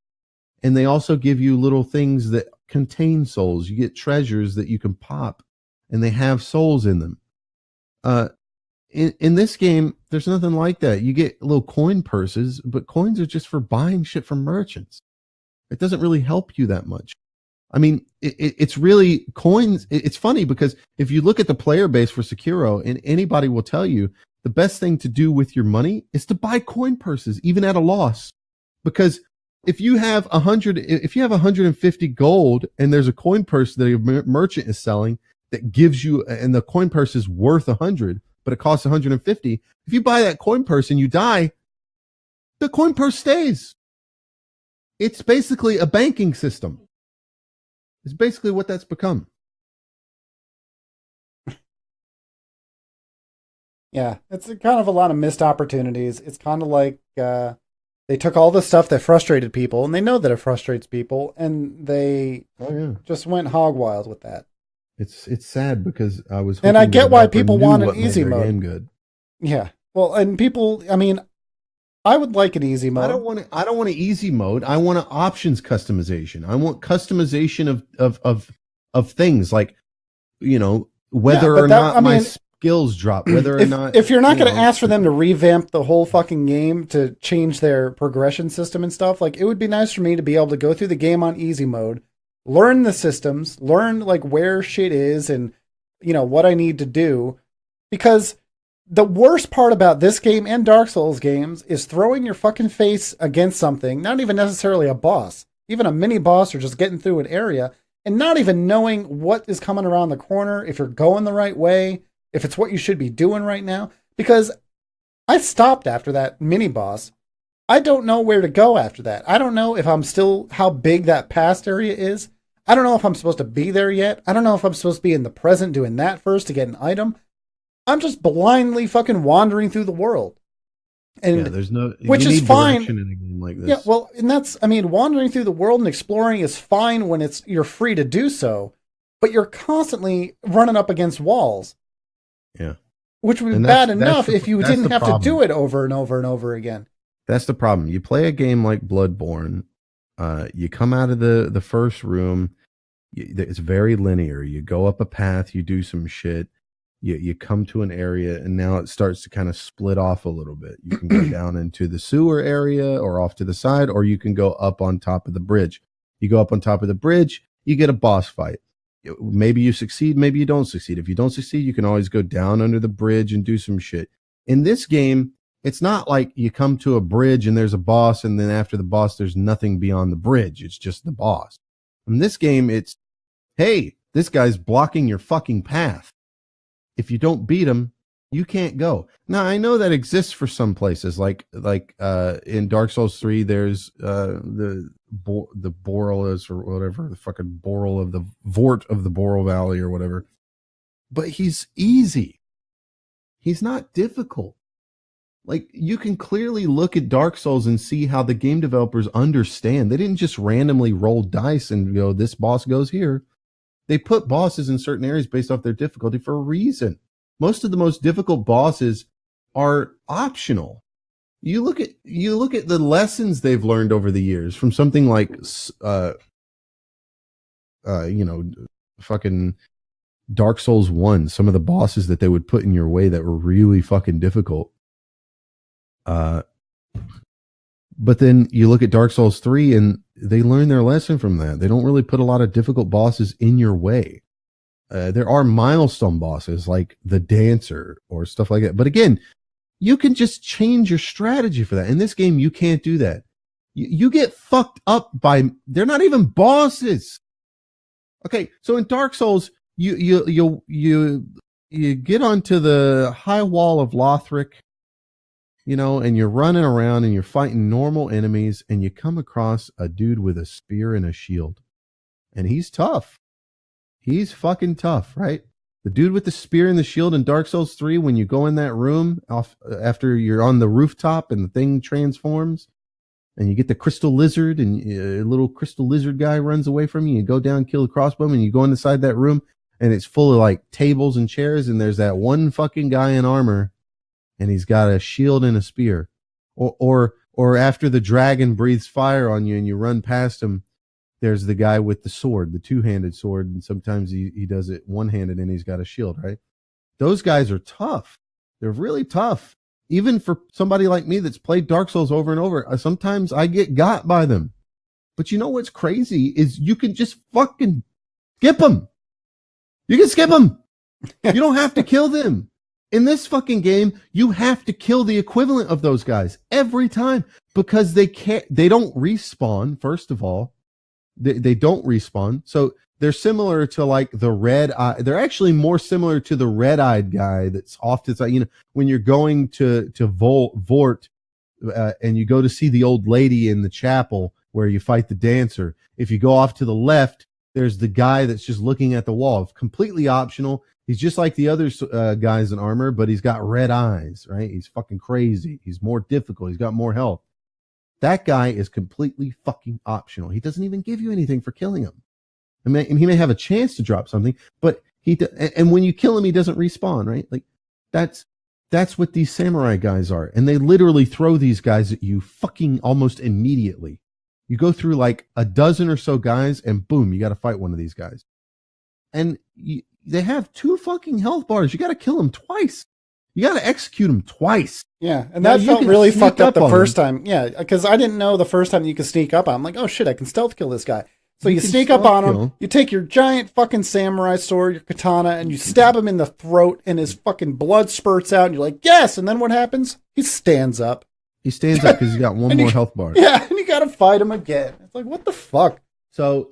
And they also give you little things that contain souls. You get treasures that you can pop and they have souls in them. In this game, there's nothing like that. You get little coin purses, but coins are just for buying shit from merchants. It doesn't really help you that much. I mean, it's really coins. It's funny because if you look at the player base for Sekiro, and anybody will tell you the best thing to do with your money is to buy coin purses, even at a loss. Because if you have 150 gold and there's a coin purse that a merchant is selling that gives you, and the coin purse is worth 100, but it costs 150. If you buy that coin purse and you die, the coin purse stays. It's basically a banking system. It's basically what that's become. Yeah, it's kind of a lot of missed opportunities. It's kind of like they took all the stuff that frustrated people, and they know that it frustrates people, and they just went hog wild with that. It's sad because I was, and I get why people want an easy mode. Game good. Yeah, well, and people, I mean, I would like an easy mode. I don't want an easy mode. I want an options customization. I want customization of things like, you know, whether or not my skills drop, whether or not. If you're not going to ask for them to revamp the whole fucking game to change their progression system and stuff, like, it would be nice for me to be able to go through the game on easy mode, learn the systems, learn like where shit is and, you know, what I need to do. Because the worst part about this game and Dark Souls games is throwing your fucking face against something, not even necessarily a boss, even a mini boss or just getting through an area, and not even knowing what is coming around the corner, if you're going the right way, if it's what you should be doing right now. Because I stopped after that mini boss. I don't know where to go after that. I don't know if I'm still how big that past area is. I don't know if I'm supposed to be there yet. I don't know if I'm supposed to be in the present doing that first to get an item. I'm just blindly fucking wandering through the world. And there's no, which is fine in a game like this. Yeah, well, and that's, I mean, wandering through the world and exploring is fine when you're free to do so, but you're constantly running up against walls. Yeah. Which would be bad enough if you didn't have to do it over and over and over again. That's the problem. You play a game like Bloodborne, you come out of the first room, it's very linear. You go up a path, you do some shit, you come to an area, and now it starts to kind of split off a little bit. You can go down into the sewer area or off to the side, or you can go up on top of the bridge. You go up on top of the bridge, you get a boss fight. Maybe you succeed, maybe you don't succeed. If you don't succeed, you can always go down under the bridge and do some shit. In this game, it's not like you come to a bridge and there's a boss, and then after the boss, there's nothing beyond the bridge. It's just the boss. In this game, it's, hey, this guy's blocking your fucking path. If you don't beat him, you can't go. Now, I know that exists for some places, like in Dark Souls 3, there's the Borealis or whatever, the fucking Boreal of the Vort of the Boreal Valley or whatever. But he's easy. He's not difficult. Like, you can clearly look at Dark Souls and see how the game developers understand. They didn't just randomly roll dice and go, this boss goes here. They put bosses in certain areas based off their difficulty for a reason. Most of the most difficult bosses are optional. You look at the lessons they've learned over the years from something like, fucking Dark Souls 1, some of the bosses that they would put in your way that were really fucking difficult. But then you look at Dark Souls 3 and they learn their lesson from that. They don't really put a lot of difficult bosses in your way. There are milestone bosses like the Dancer or stuff like that. But again, you can just change your strategy for that. In this game, you can't do that. You get fucked up by, they're not even bosses. Okay, so in Dark Souls, you get onto the high wall of Lothric, and you're running around and you're fighting normal enemies, and you come across a dude with a spear and a shield. And he's tough. He's fucking tough, right? The dude with the spear and the shield in Dark Souls 3, when you go in that room after you're on the rooftop and the thing transforms, and you get the crystal lizard, and a little crystal lizard guy runs away from you, you go down, kill the crossbow, and you go inside that room, and it's full of like tables and chairs, and there's that one fucking guy in armor, and he's got a shield and a spear. Or after the dragon breathes fire on you and you run past him, there's the guy with the sword, the two-handed sword, and sometimes he does it one-handed and he's got a shield, right? Those guys are tough. They're really tough. Even for somebody like me that's played Dark Souls over and over, sometimes I get got by them. But you know what's crazy is you can just fucking skip them. You can skip them. You don't have to kill them. In this fucking game, you have to kill the equivalent of those guys every time because they don't respawn, first of all. They don't respawn. So they're similar to like the red eye. They're actually more similar to the red-eyed guy that's off to the side. When you're going to Vort and you go to see the old lady in the chapel where you fight the Dancer. If you go off to the left, there's the guy that's just looking at the wall. Completely optional. He's just like the other guys in armor, but he's got red eyes, right? He's fucking crazy. He's more difficult. He's got more health. That guy is completely fucking optional. He doesn't even give you anything for killing him. I mean, he may have a chance to drop something, but and when you kill him, he doesn't respawn, right? Like that's what these samurai guys are. And they literally throw these guys at you fucking almost immediately. You go through like a dozen or so guys and boom, you got to fight one of these guys. And they have 2 fucking health bars. You got to kill them twice. You got to execute them twice. Yeah, and that felt really fucked up the first time. Yeah, because I didn't know the first time you could sneak up on him. I'm like, oh shit, I can stealth kill this guy. So you sneak up on him, you take your giant fucking samurai sword, your katana, and you stab him in the throat, and his fucking blood spurts out, and you're like, yes! And then what happens? He stands up. He stands up because he's got one more health bar. Yeah, and you gotta fight him again. It's like, what the fuck? So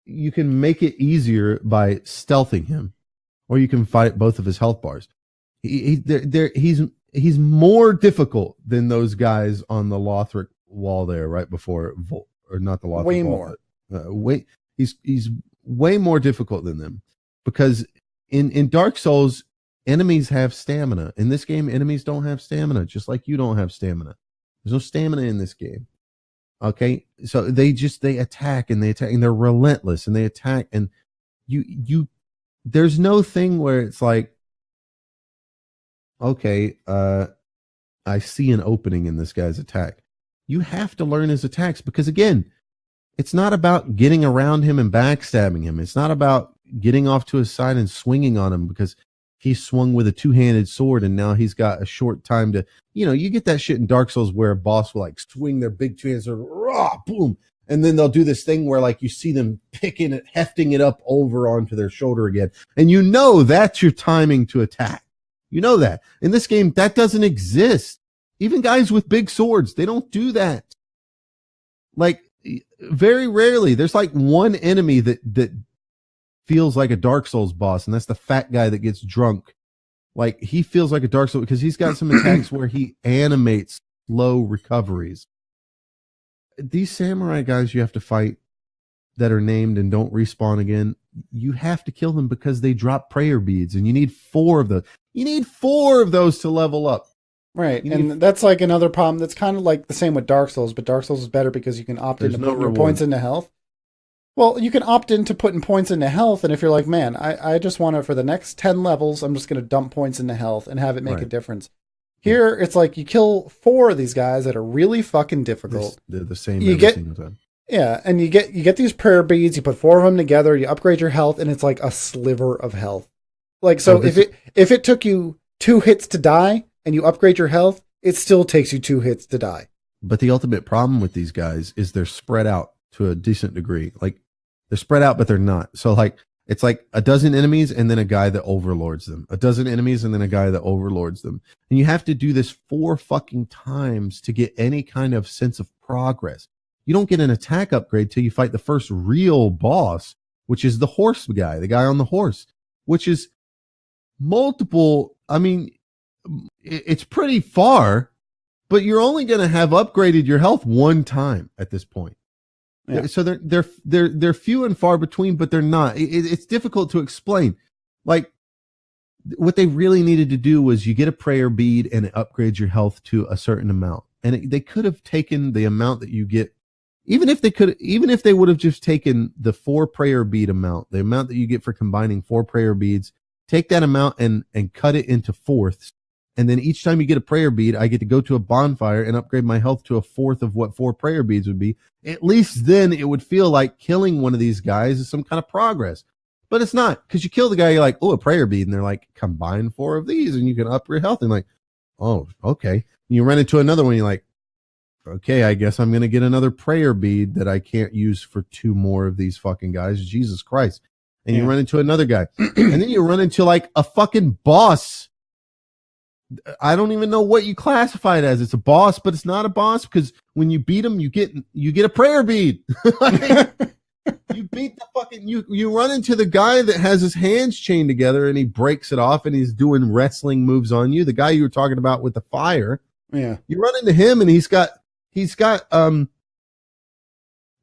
you can make it easier by stealthing him, or you can fight both of his health bars. He's he's more difficult than those guys on the Lothric wall there right before or not the Lothric way wall, more. He's way more difficult than them, because in Dark Souls, enemies have stamina. In this game, enemies don't have stamina, just like you don't have stamina. There's no stamina in this game. Okay, so they attack and they're relentless and they attack, and you there's no thing where it's like, okay, I see an opening in this guy's attack. You have to learn his attacks, because again, it's not about getting around him and backstabbing him. It's not about getting off to his side and swinging on him because he swung with a two-handed sword and now he's got a short time to, you get that shit in Dark Souls where a boss will like swing their big two-handed sword, rah, boom, and then they'll do this thing where like you see them picking it, hefting it up over onto their shoulder again. And that's your timing to attack. You know that. In this game, that doesn't exist. Even guys with big swords, they don't do that. Like, very rarely. There's like one enemy that feels like a Dark Souls boss, and that's the fat guy that gets drunk. Like, he feels like a Dark Souls because he's got some attacks where he animates slow recoveries. These samurai guys you have to fight that are named and don't respawn again, you have to kill them because they drop prayer beads, and you need 4 of those. You need 4 of those to level up. Right, and that's like another problem that's kind of like the same with Dark Souls, but Dark Souls is better because you can opt in to put your points into health. Well, you can opt into putting points into health, and if you're like, man, I just want to, for the next 10 levels, I'm just going to dump points into health and have it make a difference. Here, it's like you kill 4 of these guys that are really fucking difficult. They're the same every single time. Yeah, and you get these prayer beads, you put 4 of them together, you upgrade your health, and it's like a sliver of health. Like, so if it took you 2 hits to die, and you upgrade your health, it still takes you 2 hits to die. But the ultimate problem with these guys is they're spread out to a decent degree. Like, they're spread out, but they're not. So, like, it's like a dozen enemies and then a guy that overlords them. A dozen enemies and then a guy that overlords them. And you have to do this 4 fucking times to get any kind of sense of progress. You don't get an attack upgrade till you fight the first real boss, which is the horse guy, the guy on the horse, which is multiple. I mean, it's pretty far, but you're only going to have upgraded your health 1 time at this point. Yeah. So they're few and far between, but they're not. It's difficult to explain. Like, what they really needed to do was you get a prayer bead and it upgrades your health to a certain amount. And they could have taken the amount that you get, even if they would have just taken the 4 prayer bead amount, the amount that you get for combining 4 prayer beads, take that amount and cut it into fourths. And then each time you get a prayer bead, I get to go to a bonfire and upgrade my health to a fourth of what 4 prayer beads would be. At least then it would feel like killing one of these guys is some kind of progress. But it's not, because you kill the guy, you're like, oh, a prayer bead. And they're like, combine 4 of these and you can up your health. And like, oh, okay. And you run into another one, you're like, okay, I guess I'm going to get another prayer bead that I can't use for 2 more of these fucking guys. Jesus Christ. And you run into another guy. And then you run into like a fucking boss. I don't even know what you classify it as. It's a boss, but it's not a boss, because when you beat him, you get a prayer bead. Like, you beat the fucking you run into the guy that has his hands chained together and he breaks it off and he's doing wrestling moves on you. The guy you were talking about with the fire. Yeah. You run into him and he's got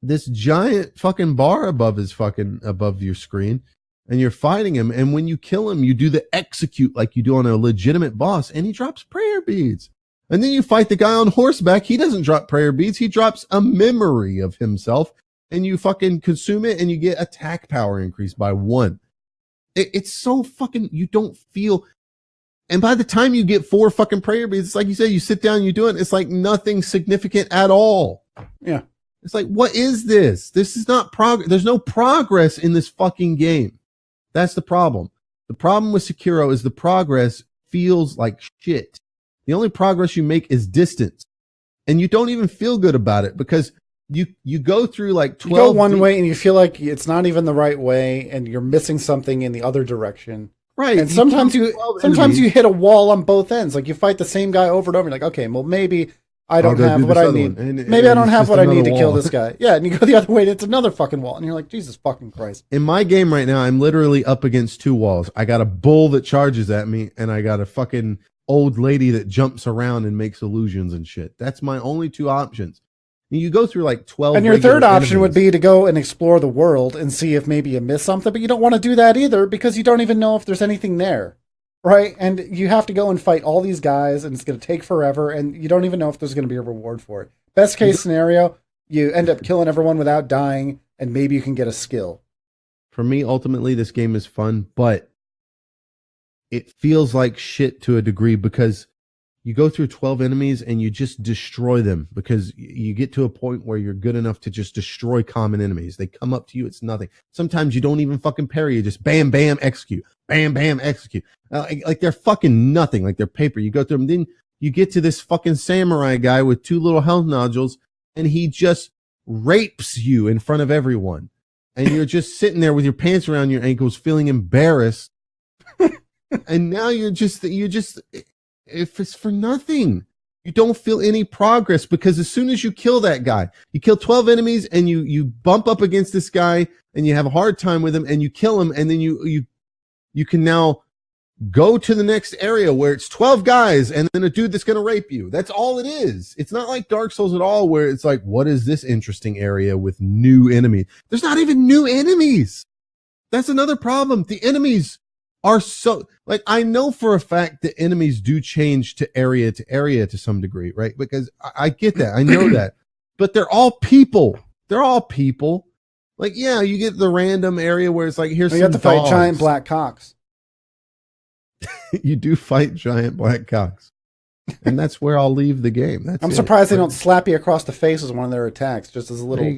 this giant fucking bar above your screen. And you're fighting him, and when you kill him, you do the execute like you do on a legitimate boss, and he drops prayer beads. And then you fight the guy on horseback. He doesn't drop prayer beads. He drops a memory of himself, and you fucking consume it, and you get attack power increased by 1. It's so fucking, you don't feel. And by the time you get 4 fucking prayer beads, it's like you said, you sit down, you do it. It's like nothing significant at all. Yeah. It's like, what is this? This is not progress. There's no progress in this fucking game. That's the problem. The problem with Sekiro is the progress feels like shit. The only progress you make is distance. And you don't even feel good about it, because you go through like 12. You go one way and you feel like it's not even the right way and you're missing something in the other direction. Right. And sometimes you hit a wall on both ends. Like, you fight the same guy over and over. You're like, okay, well, maybe I don't have what I need. Maybe I don't have what I need to kill this guy. Yeah, and you go the other way, and it's another fucking wall. And you're like, Jesus fucking Christ. In my game right now, I'm literally up against 2 walls. I got a bull that charges at me, and I got a fucking old lady that jumps around and makes illusions and shit. That's my only two options. And you go through like 12. And your third option would be to go and explore the world and see if maybe you missed something, but you don't want to do that either because you don't even know if there's anything there, right? And you have to go and fight all these guys, and it's going to take forever, and you don't even know if there's going to be a reward for it. Best case scenario, you end up killing everyone without dying, and maybe you can get a skill. For me, ultimately, this game is fun, but it feels like shit to a degree because you go through 12 enemies and you just destroy them because you get to a point where you're good enough to just destroy common enemies. They come up to you, it's nothing. Sometimes you don't even fucking parry. You just bam, bam, execute. Bam, bam, execute. Like they're fucking nothing. Like they're paper. You go through them. Then you get to this fucking samurai guy with 2 little health nodules, and he just rapes you in front of everyone. And you're just sitting there with your pants around your ankles feeling embarrassed. And now you're just, if it's for nothing, you don't feel any progress because as soon as you kill that guy, you kill 12 enemies and you bump up against this guy and you have a hard time with him and you kill him. And then you can now go to the next area where it's 12 guys and then a dude that's going to rape you. That's all it is. It's not like Dark Souls at all where it's like, what is this interesting area with new enemies? There's not even new enemies. That's another problem. The enemies are so, like, I know for a fact that enemies do change to area to some degree, right? Because I get that. I know that. But they're all people. They're all people. Like, yeah, you get the random area where it's like, here's some You have to fight dogs. giant black cocks. You do fight giant black cocks. And that's where I'll leave the game. I'm surprised they don't slap you across the face as one of their attacks, just as a little, thing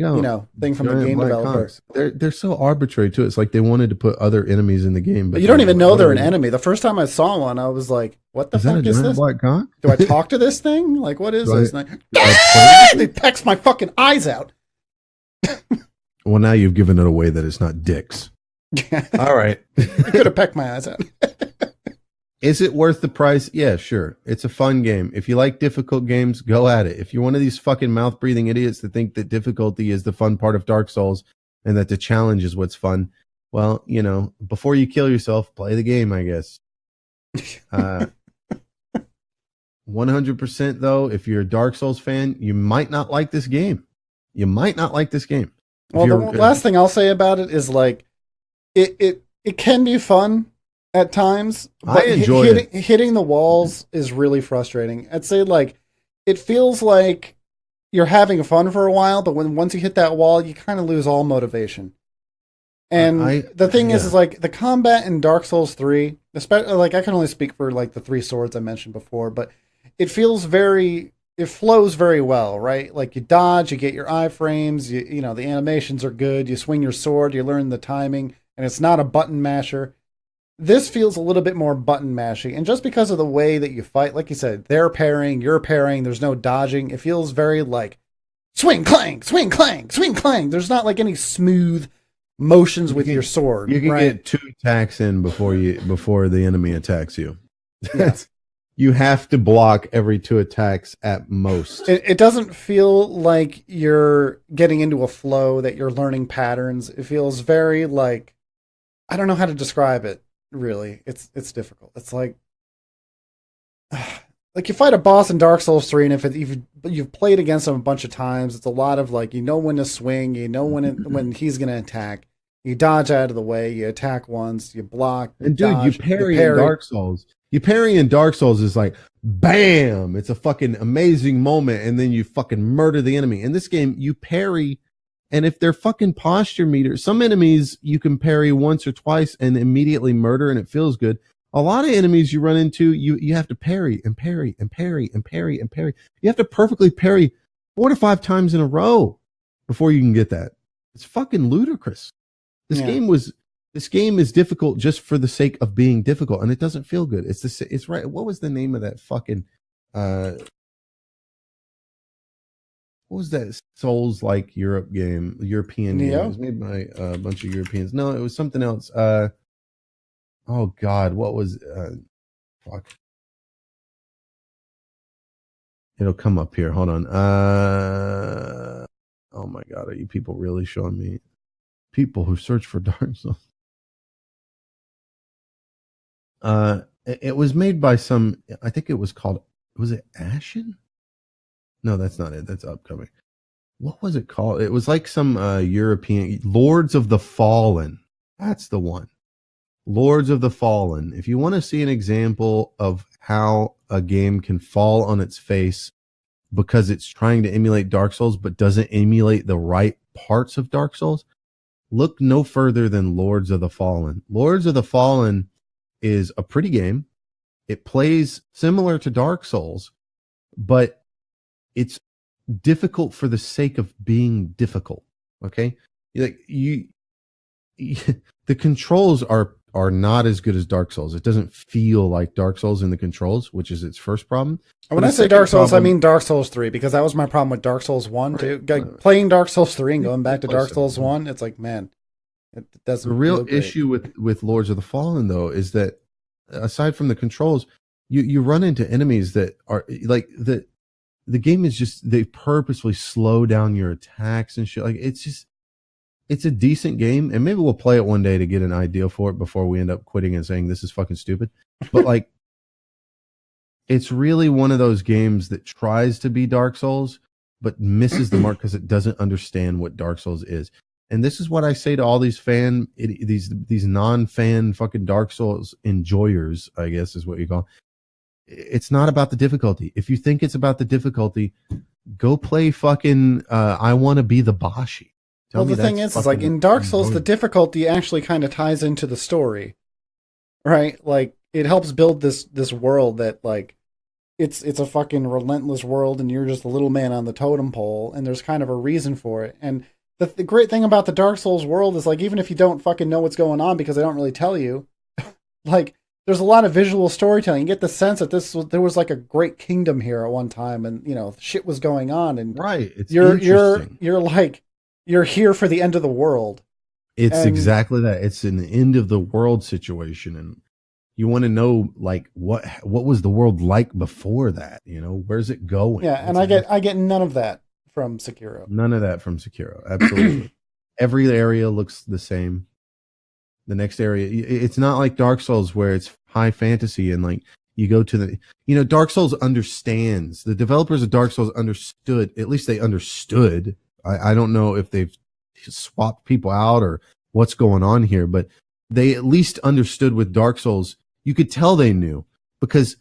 from giant the game developer. Cocks. They're so arbitrary too. It's like they wanted to put other enemies in the game, but you don't even know they're an enemy. The first time I saw one, I was like, "What the fuck is this? Black cock? Do I talk to this thing? Like, what is this?" It pecks my fucking eyes out. Well, now you've given it away that it's not dicks. All right, you could have pecked my eyes out. Is it worth the price? Yeah, sure. It's a fun game. If you like difficult games, go at it. If you're one of these fucking mouth-breathing idiots that think that difficulty is the fun part of Dark Souls and that the challenge is what's fun, well, before you kill yourself, play the game, I guess. 100% though, if you're a Dark Souls fan, you might not like this game. Well, the last thing I'll say about it is like, it can be fun at times, but I enjoy it. Hitting the walls is really frustrating. I'd say like it feels like you're having fun for a while, but once you hit that wall, you kind of lose all motivation. And the thing is like the combat in Dark Souls 3, especially like I can only speak for like the 3 swords I mentioned before, but it flows very well, right? Like you dodge, you get your iframes, the animations are good, you swing your sword, you learn the timing, and it's not a button masher. This feels a little bit more button mashy, and just because of the way that you fight, like you said, they're parrying, you're parrying, there's no dodging. It feels very like swing, clang, swing, clang, swing, clang. There's not like any smooth motions with your sword. You can get 2 attacks in before the enemy attacks you. Yeah. You have to block every 2 attacks at most. It doesn't feel like you're getting into a flow, that you're learning patterns. It feels very like, I don't know how to describe it. Really, it's difficult. It's like you fight a boss in Dark Souls 3, and if you've played against him a bunch of times, it's a lot of like, when to swing, when he's going to attack, you dodge out of the way, you attack once, you block, and dude, dodge, you parry in Dark Souls. You parry in Dark Souls is like bam, it's a fucking amazing moment, and then you fucking murder the enemy. In this game, you parry. And if they're fucking posture meters, some enemies you can parry once or twice and immediately murder and it feels good. A lot of enemies you run into, you have to parry and parry and parry and parry and parry. You have to perfectly parry 4 to 5 times in a row before you can get that. It's fucking ludicrous. This game is difficult just for the sake of being difficult, and it doesn't feel good. It's right. What was the name of that fucking what was that Souls-like European game? It was made by a bunch of Europeans. No, it was something else. Oh God, what was? Fuck. It'll come up here. Hold on. Oh my God, are you people really showing me? People who search for Dark Souls. It was made by some, I think it was called, was it Ashen? No, that's not it. That's upcoming. What was it called? It was like some European, Lords of the Fallen. That's the one. Lords of the Fallen. If you want to see an example of how a game can fall on its face because it's trying to emulate Dark Souls but doesn't emulate the right parts of Dark Souls, look no further than Lords of the Fallen. Lords of the Fallen is a pretty game. It plays similar to Dark Souls, but it's difficult for the sake of being difficult. Okay, like the controls are not as good as Dark Souls. It doesn't feel like Dark Souls in the controls, which is its first problem. When I say Dark Souls, I mean Dark Souls 3, because that was my problem with Dark Souls 1 too. Like, playing Dark Souls 3 and going back to Dark Souls 1, it's like, man, it doesn't. The real issue with Lords of the Fallen, though, is that aside from the controls, you run into enemies that are like the game is just, they purposefully slow down your attacks and shit. Like, it's a decent game, and maybe we'll play it one day to get an idea for it before we end up quitting and saying this is fucking stupid. But like, it's really one of those games that tries to be Dark Souls but misses the mark because it doesn't understand what Dark Souls is. And this is what I say to all these these non-fan fucking Dark Souls enjoyers, I guess is what you call. It's not about the difficulty. If you think it's about the difficulty, go play fucking I Want to Be the Bashi. Well, the thing is like in Dark Souls, the difficulty actually kind of ties into the story, right? Like, it helps build this world that, like, it's a fucking relentless world, and you're just a little man on the totem pole, and there's kind of a reason for it. And the great thing about the Dark Souls world is, like, even if you don't fucking know what's going on because they don't really tell you, like, there's a lot of visual storytelling. You get the sense that there was like a great kingdom here at one time, and shit was going on, and right, it's you're like, you're here for the end of the world. It's exactly that. It's an end of the world situation, and you want to know, like, what was the world like before that? Where's it going? Yeah, and I get none of that from Sekiro. None of that from Sekiro. Absolutely. Every area looks the same. The next area, it's not like Dark Souls where it's high fantasy and like you go to the, Dark Souls understands. The developers of Dark Souls understood, at least they understood. I don't know if they've swapped people out or what's going on here, but they at least understood with Dark Souls. You could tell they knew, because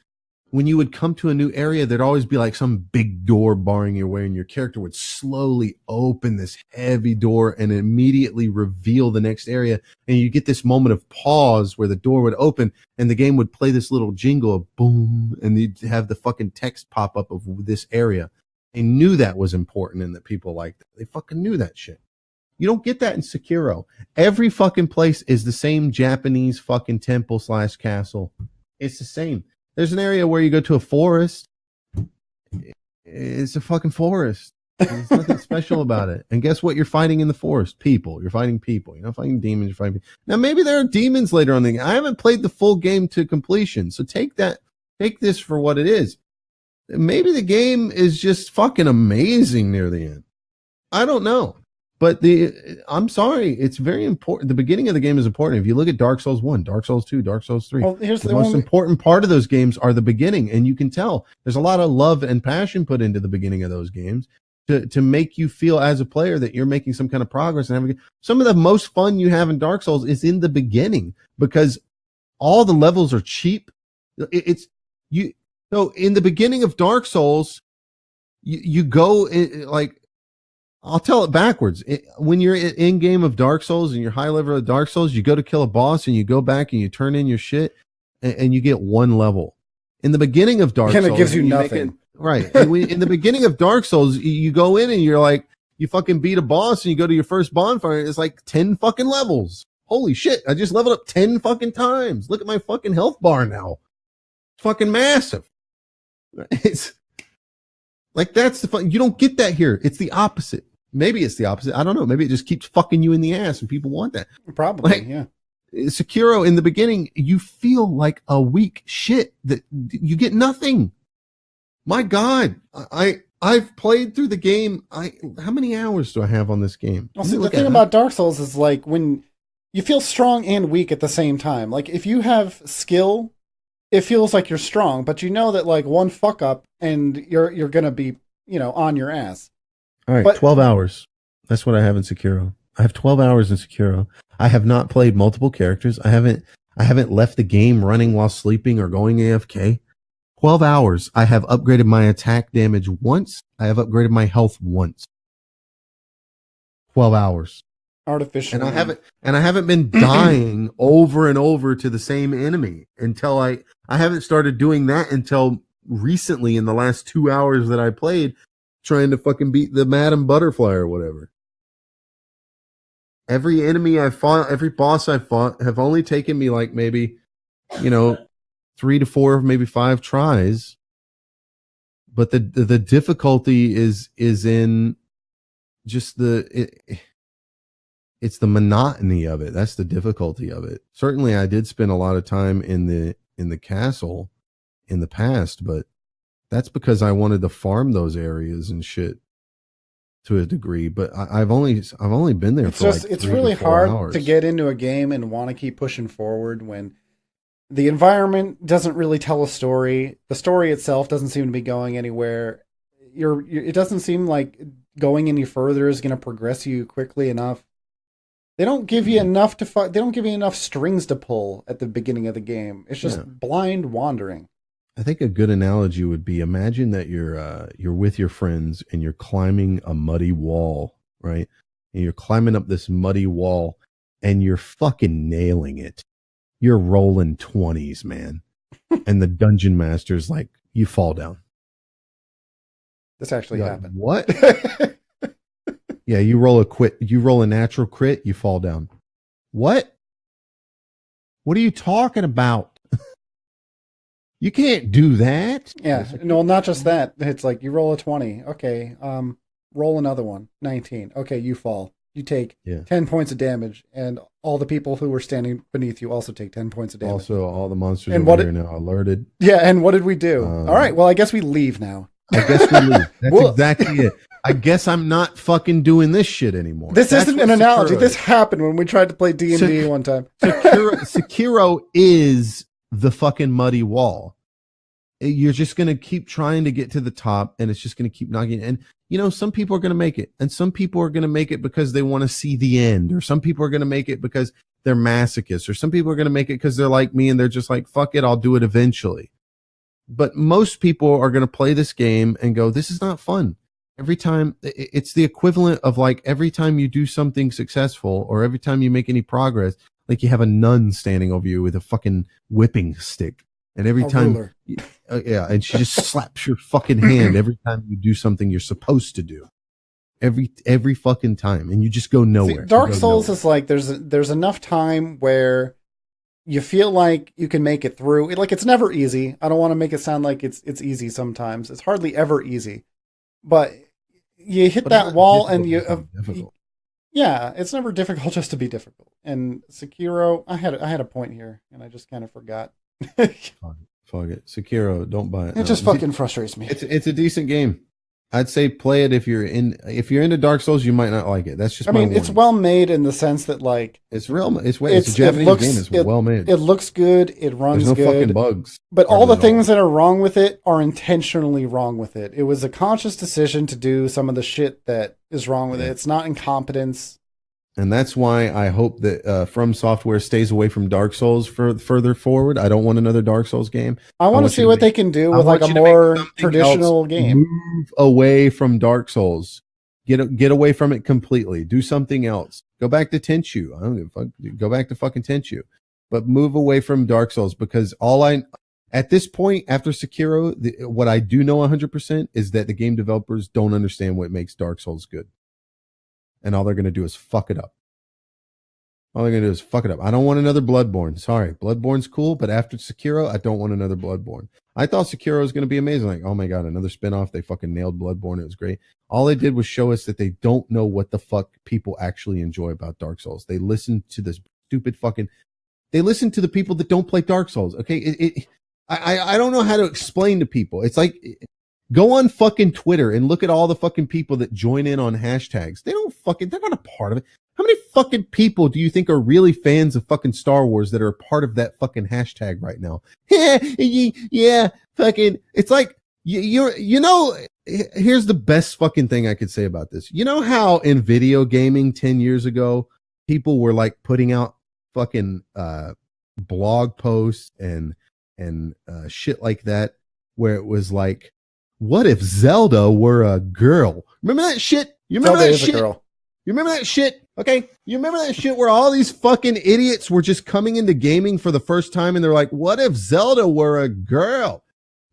when you would come to a new area, there'd always be like some big door barring your way, and your character would slowly open this heavy door and immediately reveal the next area. And you get this moment of pause where the door would open and the game would play this little jingle of boom, and you'd have the fucking text pop up of this area. They knew that was important and that people liked it. They fucking knew that shit. You don't get that in Sekiro. Every fucking place is the same Japanese fucking temple/castle. It's the same. There's an area where you go to a forest. It's a fucking forest. There's nothing special about it. And guess what you're fighting in the forest? People. You're fighting people. You're not fighting demons. You're fighting people. Now, maybe there are demons later on in the game. I haven't played the full game to completion. So take this for what it is. Maybe the game is just fucking amazing near the end. I don't know. But I'm sorry, it's very important. The beginning of the game is important. If you look at Dark Souls 1, Dark Souls 2, Dark Souls 3, the most important part of those games are the beginning. And you can tell there's a lot of love and passion put into the beginning of those games to make you feel as a player that you're making some kind of progress. And some of the most fun you have in Dark Souls is in the beginning, because all the levels are cheap. So in the beginning of Dark Souls, you go like, I'll tell it backwards. When you're in game of Dark Souls and you're high level of Dark Souls, you go to kill a boss and you go back and you turn in your shit and you get one level. In the beginning of Dark Souls, it gives you nothing. Right. And in the beginning of Dark Souls, you go in and you're like, you fucking beat a boss and you go to your first bonfire and it's like 10 fucking levels. Holy shit. I just leveled up 10 fucking times. Look at my fucking health bar now. It's fucking massive. It's like, that's the fun. You don't get that here. It's the opposite. Maybe it's the opposite. I don't know. Maybe it just keeps fucking you in the ass and people want that. Probably, yeah. Sekiro, in the beginning, you feel like a weak shit that you get nothing. My God. I've played through the game. How many hours do I have on this game? Well, see, the thing about Dark Souls is like when you feel strong and weak at the same time. Like if you have skill it feels like you're strong, but you know that like one fuck up and you're gonna be, on your ass. All right, 12 hours. That's what I have in Sekiro. I have 12 hours in Sekiro. I have not played multiple characters. I haven't left the game running while sleeping or going AFK. 12 hours. I have upgraded my attack damage once. I have upgraded my health once. 12 hours. Artificial. And I haven't been dying over and over to the same enemy until I haven't started doing that until recently in the last 2 hours that I played trying to fucking beat the Madam Butterfly or whatever. Every enemy I fought, every boss I fought have only taken me like maybe, 3 to 4, maybe 5 tries. But the difficulty is in just it's the monotony of it. That's the difficulty of it. Certainly I did spend a lot of time in the castle in the past, but that's because I wanted to farm those areas and shit to a degree. But I've only been there for like 3 it's really to 4 hard hours. to get into a game and want to keep pushing forward when the environment doesn't really tell a story. The story itself doesn't seem to be going anywhere. It doesn't seem like going any further is going to progress you quickly enough. They don't give you enough they don't give you enough strings to pull at the beginning of the game. It's just blind wandering. I think a good analogy would be, imagine that you're with your friends and you're climbing a muddy wall, right? And you're climbing up this muddy wall and you're fucking nailing it. You're rolling 20s, man. And the dungeon master's like, you fall down. This actually happened. What? Yeah, you roll a natural crit, you fall down. What? What are you talking about? You can't do that. Yeah, no, not just that. It's like you roll a 20. Okay, roll another one. 19. Okay, you fall. You take 10 points of damage, and all the people who were standing beneath you also take 10 points of damage. Also, all the monsters over here now alerted. Yeah, and what did we do? All right, well, I guess we leave now. I guess we leave. That's exactly it. I guess I'm not fucking doing this shit anymore. This isn't an analogy. This happened when we tried to play D&D one time. Sekiro is the fucking muddy wall. You're just going to keep trying to get to the top, and it's just going to keep knocking. And, some people are going to make it, and some people are going to make it because they want to see the end, or some people are going to make it because they're masochists, or some people are going to make it because they're like me, and they're just like, fuck it, I'll do it eventually. But most people are going to play this game and go, this is not fun. Every time, it's the equivalent of like every time you do something successful or every time you make any progress, like you have a nun standing over you with a fucking whipping stick. And every time, and she just slaps your fucking hand every time you do something you're supposed to do. Every fucking time. And you just go nowhere. See, Dark Souls is like, there's enough time where you feel like you can make it through. It's never easy. I don't want to make it sound like it's easy sometimes. It's hardly ever easy. But you hit that wall and it's never difficult just to be difficult. And Sekiro, I had a point here and I just kind of forgot. Fuck it. Sekiro, don't buy it. It just fucking frustrates me. It's a decent game. I'd say play it if you're into Dark Souls, you might not like it. That's just it's well made in the sense that like it's a Japanese game. It's well made. It looks good. It runs good. There's no fucking bugs. But all the things that are wrong with it are intentionally wrong with it. It was a conscious decision to do some of the shit that is wrong with it. It's not incompetence. And that's why I hope that From Software stays away from Dark Souls further forward. I don't want another Dark Souls game. I want to see what they can do with like a more traditional game. Move away from Dark Souls. Get away from it completely. Do something else. Go back to Tenchu. I don't give a fuck. Go back to fucking Tenchu. But move away from Dark Souls because at this point, after Sekiro, what I do know 100% is that the game developers don't understand what makes Dark Souls good. And all they're going to do is fuck it up. I don't want another Bloodborne. Sorry. Bloodborne's cool, but after Sekiro, I don't want another Bloodborne. I thought Sekiro was going to be amazing. Like, oh my God, another spinoff. They fucking nailed Bloodborne. It was great. All they did was show us that they don't know what the fuck people actually enjoy about Dark Souls. They listen to this stupid they listen to the people that don't play Dark Souls. Okay. I don't know how to explain to people. It's like, Go on fucking Twitter and look at all the fucking people that join in on hashtags. They're not a part of it. How many fucking people do you think are really fans of fucking Star Wars that are a part of that fucking hashtag right now? Yeah, fucking, it's like, you know, here's the best fucking thing I could say about this. You know how in video gaming 10 years ago, people were like putting out fucking, blog posts and shit like that, where it was like, what if Zelda were a girl? Remember that shit? You remember Zelda that is shit? a girl. You remember that shit? Okay. You remember that shit where all these fucking idiots were just coming into gaming for the first time and they're like, what if Zelda were a girl?